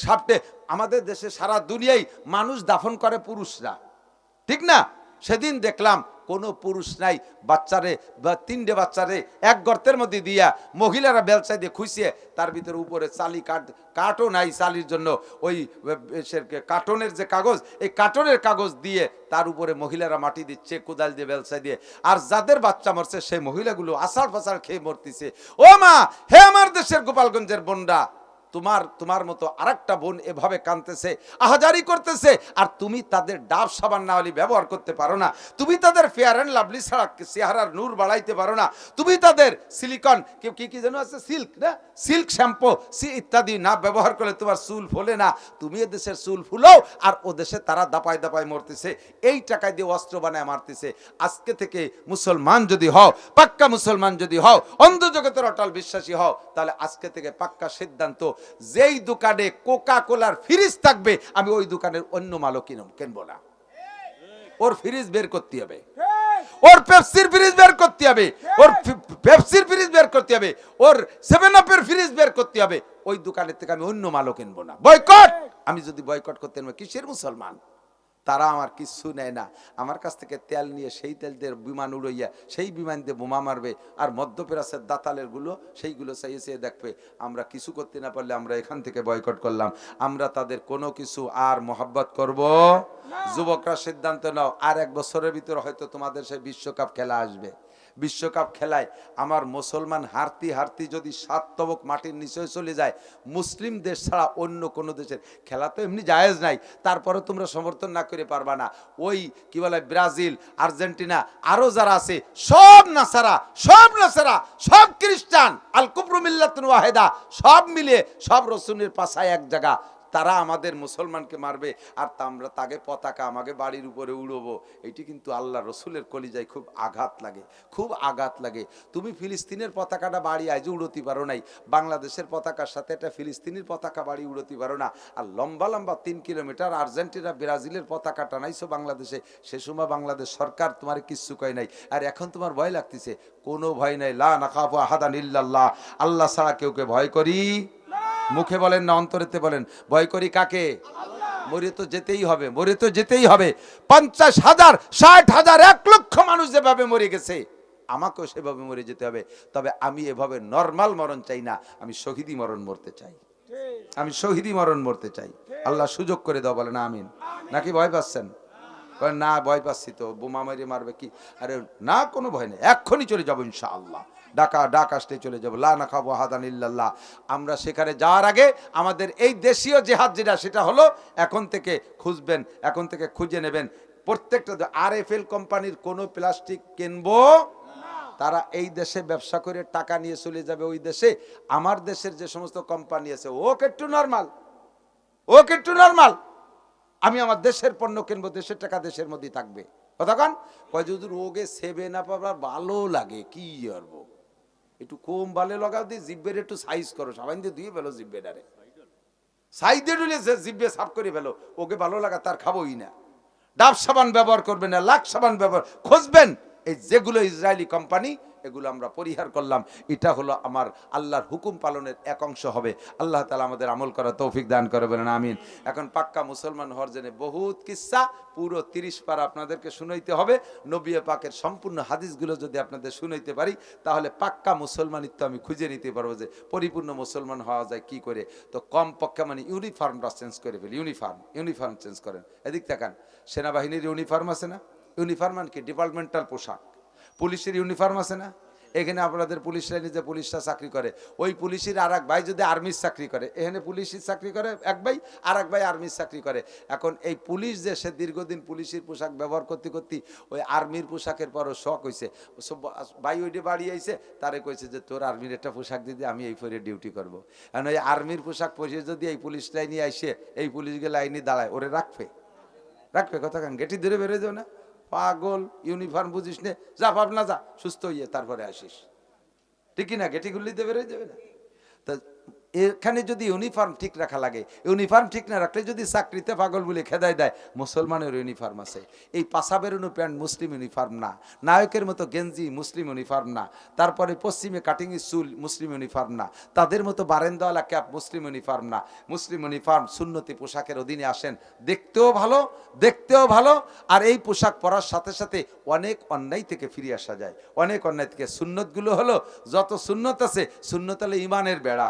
সাপটে। আমাদের দেশে সারা দুনিয়ায় মানুষ দাফন করে পুরুষরা, ঠিক না? সেদিন দেখলাম কোনো পুরুষ নাই, বাচ্চারে বা 3টে বাচ্চারে এক গর্তের মধ্যে দিয়া মহিলারা বেলচাই দিয়ে খুঁচিয়ে তার ভিতরে উপরে চালি কার্টন নাই চালির জন্য, ওই কার্টনের যে কাগজ, এই কার্টনের কাগজ দিয়ে তার উপরে মহিলারা মাটি দিচ্ছে কোদাল দিয়ে বেলচাই দিয়ে। আর যাদের বাচ্চা মরছে সেই মহিলাগুলো আষাঢ় ফাষাঢ় খেয়ে মরতেছে। ও মা, হে আমার দেশের গোপালগঞ্জের বোনরা, তোমার মতো আরেকটা বোন এভাবে কাঁদতেছে, আহাজারি করতেছে, আর তুমি তাদের ডাব সাবান না হলে ব্যবহার করতে পারো না, তুমি তাদের ফেয়ার অ্যান্ড লাভলি ছাড়া চেহারার নূর বাড়াইতে পারো না, তুমি তাদের সিলিকন কি যেন আছে, সিল্ক না, সিল্ক শ্যাম্পু ইত্যাদি না ব্যবহার করলে তোমার চুল ফোলে না। তুমি এ দেশের চুল ফুলাও, আর ও দেশে তারা দাপায় দাপায় মরতেছে, এই টাকায় দিয়ে অস্ত্র বানায় মারতেছে। আজকে থেকে মুসলমান যদি হও, পাক্কা মুসলমান যদি হও, অন্ধ জগতের অটল বিশ্বাসী হও, তাহলে আজকে থেকে পাক্কা সিদ্ধান্ত, যেই দোকানে কোকা কোলার ফ্রিজ থাকবে আমি ওই দোকানের অন্য মালও কিনবো না। ওর ফ্রিজ বের করতে হবে, ওর পেপসির ফ্রিজ বের করতে হবে, ওর পেপসির ফ্রিজ বের করতে হবে, ওর 7 আপের ফ্রিজ বের করতে হবে। ওই দোকানের থেকে আমি অন্য মালও কিনবো না। বয়কট! আমি যদি বয়কট করতে না, কিসের মুসলমান? তারা আমার কিছু নেয় না, আমার কাছ থেকে তেল নিয়ে সেই তেল দিয়ে বিমান উড়াইয়া সেই বিমান দিয়ে বোমা মারবে। আর মধ্যপ্রাচ্যের দাতালের গুলো সেইগুলো চাইছে দেখবে। আমরা কিছু করতে না পারলে আমরা এখান থেকে বয়কট করলাম, আমরা তাদের কোনো কিছু আর মহব্বত করব। যুবকরা সিদ্ধান্ত নাও, আর 1 বছরের ভিতরে হয়তো তোমাদের সেই বিশ্বকাপ খেলা আসবে। বিশ্বকাপ খেলায় আমার মুসলমান হারতি হারতি যদি 7 তবক মাটির নিচে চলে যায়, মুসলিম দেশ ছাড়া অন্য কোনো দেশের খেলা তো এমনি জায়েজ নাই, তারপরে তোমরা সমর্থন না করে পারবা না। ওই কি বলে ব্রাজিল, আর্জেন্টিনা, আরো যারা আছে সব নাসারা, সব খ্রিস্টান, আল কুফরু মিল্লাতুন ওয়াহিদা, সব মিলে সব রসুলের পাশায় এক জায়গা, তারা আমাদের মুসলমানকে মারবে, আর আমরা তাকে পতাকা আমাকে বাড়ির উপরে উড়বো। এটি কিন্তু আল্লাহ রসুলের কলিজায় খুব আঘাত লাগে, খুব আঘাত লাগে। তুমি ফিলিস্তিনের পতাকাটা বাড়ি আজ উড়তে পারো নাই, বাংলাদেশের পতাকার সাথে একটা ফিলিস্তিনের পতাকা বাড়ি উড়তে পারো না, আর লম্বা লম্বা 3 কিলোমিটার আর্জেন্টিনা ব্রাজিলের পতাকা টানাইছো বাংলাদেশে। সে সময় বাংলাদেশ সরকার তোমার কিচ্ছু কয় নাই, আর এখন তোমার ভয় লাগতেছে। কোনো ভয় নাই, লা নাখাফু আহাদান ইল্লাল্লাহ, আল্লাহ ছাড়া কেউকে ভয় করি। মুখে বলেন না অন্তরেতে বলেন, ভয় করি কাকে? মরে তো যেতেই হবে, মরে তো যেতেই হবে। 50,000, 60,000, 1 লক্ষ মানুষ যেভাবে মরে গেছে, আমাকেও সেভাবে মরে যেতে হবে। তবে আমি এভাবে নরমাল মরণ চাই না, আমি শহীদি মরণ মরতে চাই, আমি শহীদি মরণ মরতে চাই। আল্লাহ সুযোগ করে দাও, বলেন আমিন। নাকি ভয় পাচ্ছেন? না ভয় পাচ্ছি তো, বোমা মেরে মারবে কি? আরে না, কোনো ভয় নেই, এক্ষুনি চলে যাবো ইনশাআল্লাহ। ডাক আসতে চলে যাবো, লা নাখাফু আহাদান ইল্লাল্লাহ। আমরা সেখানে যাওয়ার আগে আমাদের এই দেশীয় জেহাদ যেটা, সেটা হলো এখন থেকে খুঁজবেন, এখন থেকে খুঁজে নেবেন প্রত্যেকটা। RFL কোম্পানির কোনো প্লাস্টিক কিনবো, তারা এই দেশে ব্যবসা করে টাকা নিয়ে চলে যাবে ওই দেশে। আমার দেশের যে সমস্ত কোম্পানি আছে, ওকে একটু নর্মাল, আমি আমার দেশের পণ্য কিনবো, দেশের টাকা দেশের মধ্যেই থাকবে। কতক্ষণ কয় যদি রোগে সেবে না পাবার ভালো লাগে কি করবো, একটু কম ভালো লাগাও দিয়ে জিব্বের একটু সাইজ করো, সাবান দিয়ে ধুয়ে ফেলো জিব্বেটারে, সাইজ দিয়ে ঢুলে জিব্বে সাফ করে ফেলো, ওকে ভালো লাগা তার খাবোই না। ডাব সাবান ব্যবহার করবেন না, লাখ সাবান ব্যবহার খুঁজবেন, এই যেগুলো ইসরায়েলি কোম্পানি, এগুলো আমরা পরিহার করলাম, এটা হলো আমার আল্লাহর হুকুম পালনের এক অংশ হবে। আল্লাহ তাআলা আমাদের আমল করার তৌফিক দান করে, বলেন আমিন। এখন পাক্কা মুসলমান হওয়ার জন্য বহুত কিসসা, পুরো 30 পারা আপনাদেরকে শুনাইতে হবে। নবী পাকের সম্পূর্ণ হাদিসগুলো যদি আপনাদের শুনাইতে পারি, তাহলে পাক্কা মুসলমানিত্ব আমি খুঁজে নিতে পারবো যে পরিপূর্ণ মুসলমান হওয়া যায় কি করে। তো কম পক্ষে মানে ইউনিফর্মটা চেঞ্জ করে ফেলি। ইউনিফর্ম চেঞ্জ করেন। এদিক তাকান, সেনাবাহিনীর ইউনিফর্ম আছে না? ইউনিফর্ম মানে কি? ডিপার্টমেন্টাল পোশাক। পুলিশের ইউনিফর্ম আছে না? এখানে আপনাদের পুলিশরা নিজে পুলিশরা চাকরি করে, ওই পুলিশের আর এক ভাই যদি আর্মির চাকরি করে, এখানে পুলিশের চাকরি করে এক ভাই, আর এক ভাই আর্মির চাকরি করে। এখন এই পুলিশ যে সে দীর্ঘদিন পুলিশের পোশাক ব্যবহার করতে করতে ওই আর্মির পোশাকের পরও শখ হয়েছে, ভাই ওইটা বাড়ি আইছে, তারে কইছে যে তোর আর্মির একটা পোশাক দিদি, আমি এই পরে ডিউটি করবো। কারণ ওই আর্মির পোশাক পরিয়ে যদি এই পুলিশ লাইনে আইসে, এই পুলিশকে লাইনে দাঁড়ায়, ওরে রাখবে কথা কান গেটি ধরে বেরোয় যাও না। পাগল, ইউনিফর্ম বুঝিস নে, যা ভাবনা যা, সুস্থ হইয়ে তারপরে আসিস, ঠিক না? গেটি গুলিতে বেরোয় যাবে না। তা এখানে যদি ইউনিফর্ম ঠিক রাখা লাগে, ইউনিফর্ম ঠিক না রাখলে যদি চাকরিতে পাগল বলে খেদাই দেয়, মুসলমানের ইউনিফর্ম আছে। এই পাশা বেরোনো প্যান্ট মুসলিম ইউনিফর্ম না, নায়কের মতো গেঞ্জি মুসলিম ইউনিফর্ম না, তারপরে পশ্চিমে কাটিং চুল মুসলিম ইউনিফর্ম না, তাদের মতো বারেন্দাওয়ালা ক্যাপ মুসলিম ইউনিফর্ম না। মুসলিম ইউনিফর্ম সুন্নতি পোশাকের অধীনে আসেন, দেখতেও ভালো, আর এই পোশাক পরার সাথে সাথে অনেক অন্যায় থেকে ফিরে আসা যায়। অনেক অন্যায় থেকে সুন্নতগুলো হলো, যত সুন্নত আছে, সুন্নত হলো ইমানের বেড়া।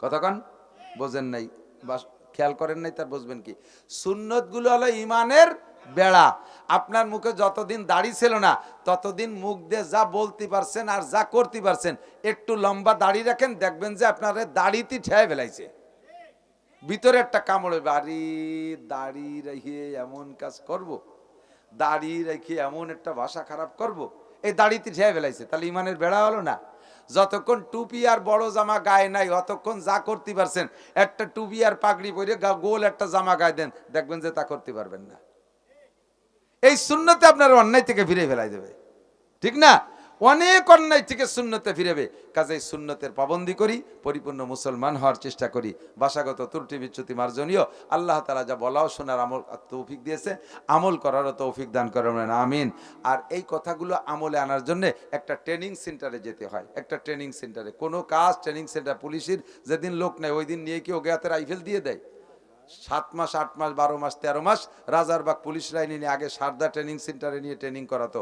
কতক্ষণ বোঝেন নাই বা খেয়াল করেন নাই, তার বুঝবেন কি? সুন্নত গুলো হলো ইমানের বেড়া। আপনার মুখে যতদিন দাড়ি ছিল না, ততদিন মুখ দিয়ে যা বলতে পারছেন আর যা করতে পারছেন, একটু লম্বা দাড়ি রাখেন, দেখবেন যে আপনার দাড়িতে ঠেয়ে ফেলাইছে, ভিতরে একটা কামড়ে। বাড়ি দাড়ি রেখে এমন কাজ করব, দাড়ি রেখে এমন একটা ভাষা খারাপ করব, এই দাড়িতে ঠেয়ে ফেলাইছে, তাহলে ইমানের বেড়া হলো না? যতক্ষণ টুপি আর বড় জামা গায়ে নাই, অতক্ষণ যা করতে পারছেন, একটা টুপি আর পাগড়ি পরে গোল একটা জামা গায়ে দেন, দেখবেন যে তা করতে পারবেন না। এই সুন্নতে আপনার অন্যায় থেকে ফিরে ফেলাই দেবে, ঠিক না? অনেক অন্যায় থেকে সুন্নতে ফিরেবে। কাজেই সুন্নতের পাবন্দি করি, পরিপূর্ণ মুসলমান হওয়ার চেষ্টা করি। ভাষাগত ত্রুটি বিচ্যুতি মার্জনীয়। আল্লাহ তাআলা যা বলাও শোনার আমল তৌফিক দিয়েছে, আমল করারও তৌফিক দান করেন, আমিন। আর এই কথাগুলো আমলে আনার জন্য একটা ট্রেনিং সেন্টারে যেতে হয়। একটা ট্রেনিং সেন্টারে কোনো কাজ, ট্রেনিং সেন্টার পুলিশের যেদিন লোক নেয়, ওই দিন নিয়ে কি ওকে হাতে রাইফেল দিয়ে দেয়? 7 মাস 8 মাস 12 মাস 13 মাস রাজারবাগ পুলিশ লাইনে নিয়ে আগে সারদা ট্রেনিং সেন্টারে নিয়ে ট্রেনিং করাতো,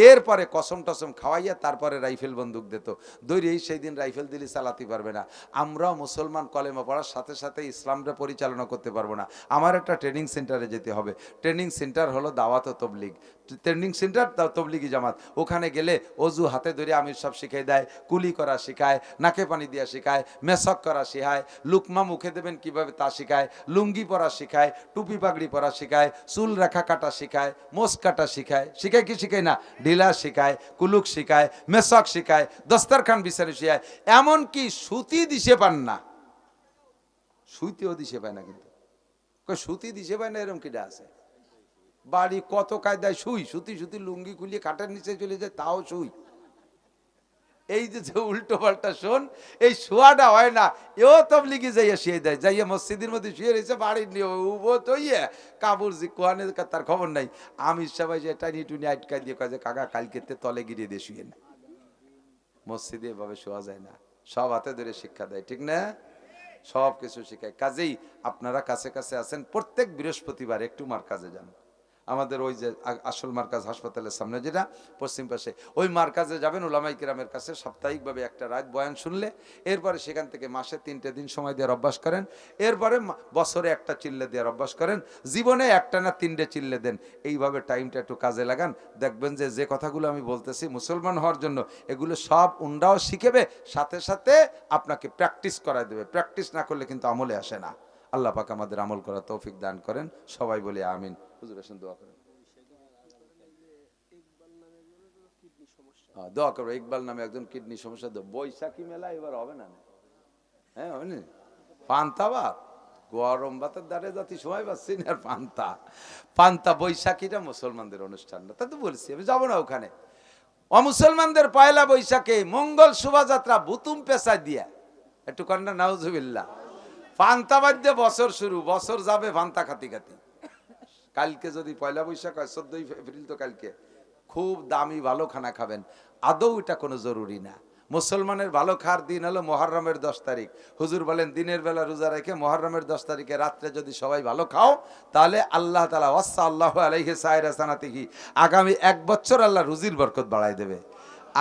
এরপরে কসম টসম খাওয়াইয়া তারপরে রাইফেল বন্দুক দিত। দৈরেই সেই দিন রাইফেল দিলে চালাতে পারবে না। আমরাও মুসলমান কলেমা পড়ার সাথে সাথে ইসলামটা পরিচালনা করতে পারবো না। আমার একটা ট্রেনিং সেন্টারে যেতে হবে। ট্রেনিং সেন্টার হলো দাওয়াত ও তবলিগ। ট্রেনিং সেন্টার তবলিগি জামাত। ওখানে গেলে অজু হাতে ধরে আমির সব শিখিয়ে দেয়, কুলি করা শেখায়, নাকে পানি দেওয়া শেখায়, মেসক করা শেখায়, লুকমা মুখে দেবেন কিভাবে তা শেখায়, লুঙ্গি পরা শেখায়, টুপি পাগড়ি পরা শেখায়, চুল রেখা কাটা শেখায়, মোস কাটা শেখায়। শিখায় কি শিখায় না? ঢিলা শেখায়, কুলুক শেখায়, মেসক শেখায়, দস্তরখান বিছানো শেখায়। এমনকি সুতি দিশে পান না, সুতিও দিশে পায় না। কিন্তু সুতি দিশে পায় না এরকম কিটা আছে? বাড়ি কত কায়দায় সুই, সুতি লুঙ্গি খুলিয়ে খাটের নিচে চলে যায়, তাও সুই। এই যে উল্টো পাল্টা শোন, এই শোয়াটা হয় না। এও তবলিগি যাইয়া শুয়ে দেয়, যাইয়া মসজিদের মধ্যে শুয়ে রয়েছে, বাড়ির নিয়ে তৈয়ে কাপড় যে কোয়ানে তার খবর নাই। আমি সবাই যে টানি টুনি আটকা দিয়ে কাজে কাকা কালকে তলে গিরিয়ে দিয়ে শুয়ে না। মসজিদে এভাবে শোয়া যায় না। সব হাতে ধরে শিক্ষা দেয়, ঠিক না? সব কিছু শিখায়। কাজেই আপনারা কাছে কাছে আছেন, প্রত্যেক বৃহস্পতিবার একটু মার কাজে যান। আমাদের ওই যে আসল মার্কাজ হাসপাতালের সামনে যেটা পশ্চিম পাশে, ওই মার্কাজে যাবেন। ওলামাই কিরামের কাছে সাপ্তাহিকভাবে একটা রাত বয়ান শুনলে, এরপরে সেখান থেকে মাসে 3টে দিন সময় দেওয়ার অভ্যাস করেন, এরপরে বছরে একটা চিল্লে দেওয়ার অভ্যাস করেন, জীবনে একটা না 3টে চিল্লে দেন। এইভাবে টাইমটা একটু কাজে লাগান, দেখবেন যে যে কথাগুলো আমি বলতেছি মুসলমান হওয়ার জন্য, এগুলো সব উন্ডাও শিখেবে, সাথে সাথে আপনাকে প্র্যাকটিস করায় দেবে। প্র্যাকটিস না করলে কিন্তু আমলে আসে না। আল্লাহ পাক আমাদের আমল করার তৌফিক দান করেন, সবাই বলে আমিন। হুজুর আসেন, দোয়া করেন। দোয়া করো। ইকবাল নামে একজন কিডনি সমস্যা। বৈশাখী মেলা এবার হবে না? হ্যাঁ হবে না? পান্তা ভাত, গরম ভাতের দ্বারে জাতি সময় পাচ্ছি না। আর পান্তা বৈশাখীটা মুসলমানদের অনুষ্ঠান না, তা তো বলছি আমি যাবো না ওখানে। অমুসলমানদের পয়লা বৈশাখে মঙ্গল শোভাযাত্রা বুতুম পেশায় দিয়া একটু কন্যা নাউজুবিল্লাহ, পান্তা বাদ দিয়ে বছর শুরু, বছর যাবে পান্তা খাতি খাতি। কালকে যদি পয়লা বৈশাখ হয়, 14 এপ্রিল তো কালকে, খুব দামি ভালো খানা খাবেন, আদৌ এটা কোনো জরুরি না। মুসলমানের ভালো খাওয়ার দিন হলো মুহররমের 10 তারিখ। হুজুর বলেন দিনের বেলা রোজা রেখে মুহররমের 10 তারিখে রাত্রে যদি সবাই ভালো খাও, তাহলে আল্লাহ তাআলা ওয়াসাল্লাহু আলাইহি সাইরা সানাতিহি, আগামী 1 বছর আল্লাহ রুজির বরকত বাড়াই দেবে।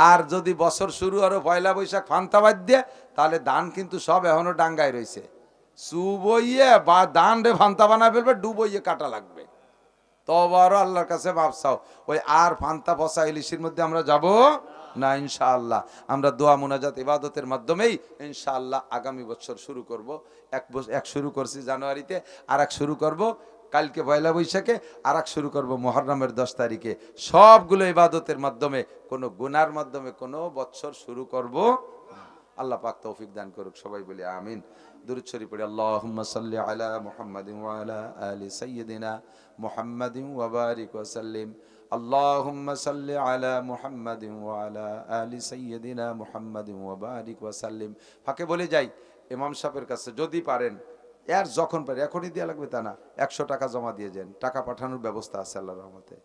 আর যদি বছর শুরু আরো পয়লা বৈশাখ ফান্তা বাদ দিয়ে, তাহলে ধান কিন্তু সব এখনো ডাঙ্গায় রয়েছে, চুবইয়ে বা ধান রে ফান্তা বানা ফেলবে, ডুবইয়ে কাটা লাগবে। তবারও আল্লাহর কাছে মাপ চাও, ওই আর ফান্তা ফসা ইলিশের মধ্যে আমরা যাব না ইনশাআল্লাহ। আমরা দোয়া মুনাজাত ইবাদতের মাধ্যমেই ইনশাআল্লাহ আগামী বছর শুরু করব। এক শুরু করছি জানুয়ারিতে, আর এক শুরু করব কালকে পয়লা বৈশাখে, আর এক শুরু করব মুহররমের 10 তারিখে। সবগুলো ইবাদতের মাধ্যমে, কোনো গুনার মাধ্যমে কোনো বছর শুরু করব। আল্লাহ পাক তৌফিক দান করুক, সবাই বলি আমিন। দুরূদ শরীফ পড়ি। আল্লাহুম্মা সাল্লি আলা মুহাম্মাদিন ওয়া আলা আলি সাইয়্যিদিনা মুহাম্মাদিন ওয়া বারিক ওয়া সাল্লিম। আল্লাহুম্মা সাল্লি আলা মুহাম্মাদিন ওয়া আলা আলি সাইয়্যিদিনা মুহাম্মাদিন ওয়া বারিক ওয়া সাল্লিম। ফাঁকে বলে যাই, ইমাম সাহেবের কাছে যদি পারেন, এর যখন পারে, এখনই দেওয়া লাগবে তা না, 100 টাকা জমা দিয়ে যান, টাকা পাঠানোর ব্যবস্থা আছে আল্লাহর রহমতে।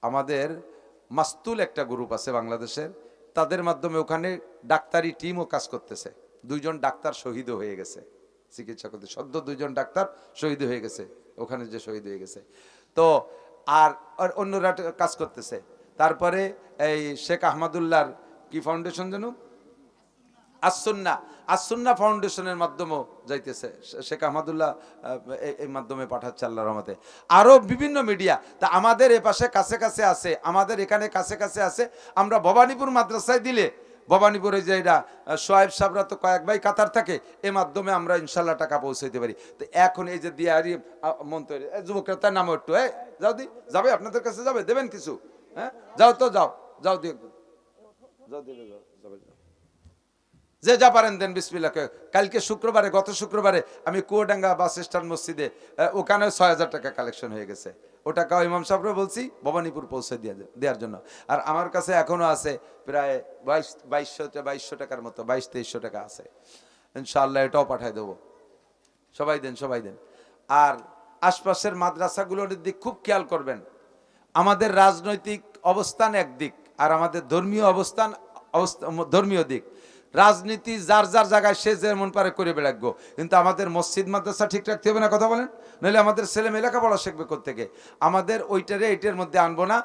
আমাদের মাস্তুল একটা গ্রুপ আছে বাংলাদেশের, তাদের মাধ্যমে ওখানে ডাক্তারি টিমও কাজ করতেছে। 2 জন ডাক্তার শহীদ হয়ে গেছে চিকিৎসা করতে, সদ্য 2 জন ডাক্তার শহীদ হয়ে গেছে ওখানে, যে শহীদ হয়ে গেছে। তো আর অন্যরা কাজ করতেছে। তারপরে এই শেখ আহমদুল্লাহর কি ফাউন্ডেশন যেন, আসুন্না ফাউন্ডেশনের মাধ্যমেও যাইতেছে, শেখ আহমদুল্লাহ এই মাধ্যমে পাঠাচ্ছে আল্লাহর রহমতে। আরো বিভিন্ন মিডিয়া, তা আমাদের এ পাশে কাছে কাছে আছে, আমাদের এখানে কাছে কাছে আছে। আমরা ভবানীপুর মাদ্রাসায় দিলে, ভবানীপুরে যে এরা সোহাইব সাহেবরা তো কয়েক ভাই কাতার থাকে, এ মাধ্যমে আমরা ইনশাল্লাহ টাকা পৌঁছাইতে পারি। তো এখন এই যে দিয়ারি মন্ত্রী যুবকরা, তার নাম একটু যাও দি, যাবে আপনাদের কাছে, যাবে, দেবেন কিছু, হ্যাঁ যাও তো, যাও যাও দিয়ে যাও দিয়ে যাও, যাবে, যে যা পারেন দেন বিসমিল্লাহ। কালকে শুক্রবারে, গত শুক্রবারে আমি কুয়াডাঙ্গা বাস স্ট্যান্ড মসজিদে, ওখানে 6000 টাকা কালেকশন হয়ে গেছে। ও টাকা ইমাম সাহেবরা বলছি ভবানীপুর পৌঁছে দেওয়ার জন্য। আর আমার কাছে এখনো আছে প্রায় 2200 টাকার মতো, 2200-2300 টাকা আছে। ইনশাআল্লাহ এটাও পাঠাই দেবো। সবাই দেন, সবাই দেন। আর আশপাশের মাদ্রাসাগুলোর দিক খুব খেয়াল করবেন। আমাদের রাজনৈতিক অবস্থান একদিক, আর আমাদের ধর্মীয় অবস্থান ধর্মীয় দিক। রাজনীতি যার যার জায়গায় সে যেমন পারে করে বেড়াকবো, কিন্তু আমাদের মসজিদ মাদ্রাসা ঠিক রাখতে হবে না, কথা বলেন? নইলে আমাদের ছেলে মেয়ে লেখাপড়া শিখবে কোত্থেকে? আমাদের ওইটারে এইটার মধ্যে আনবো না।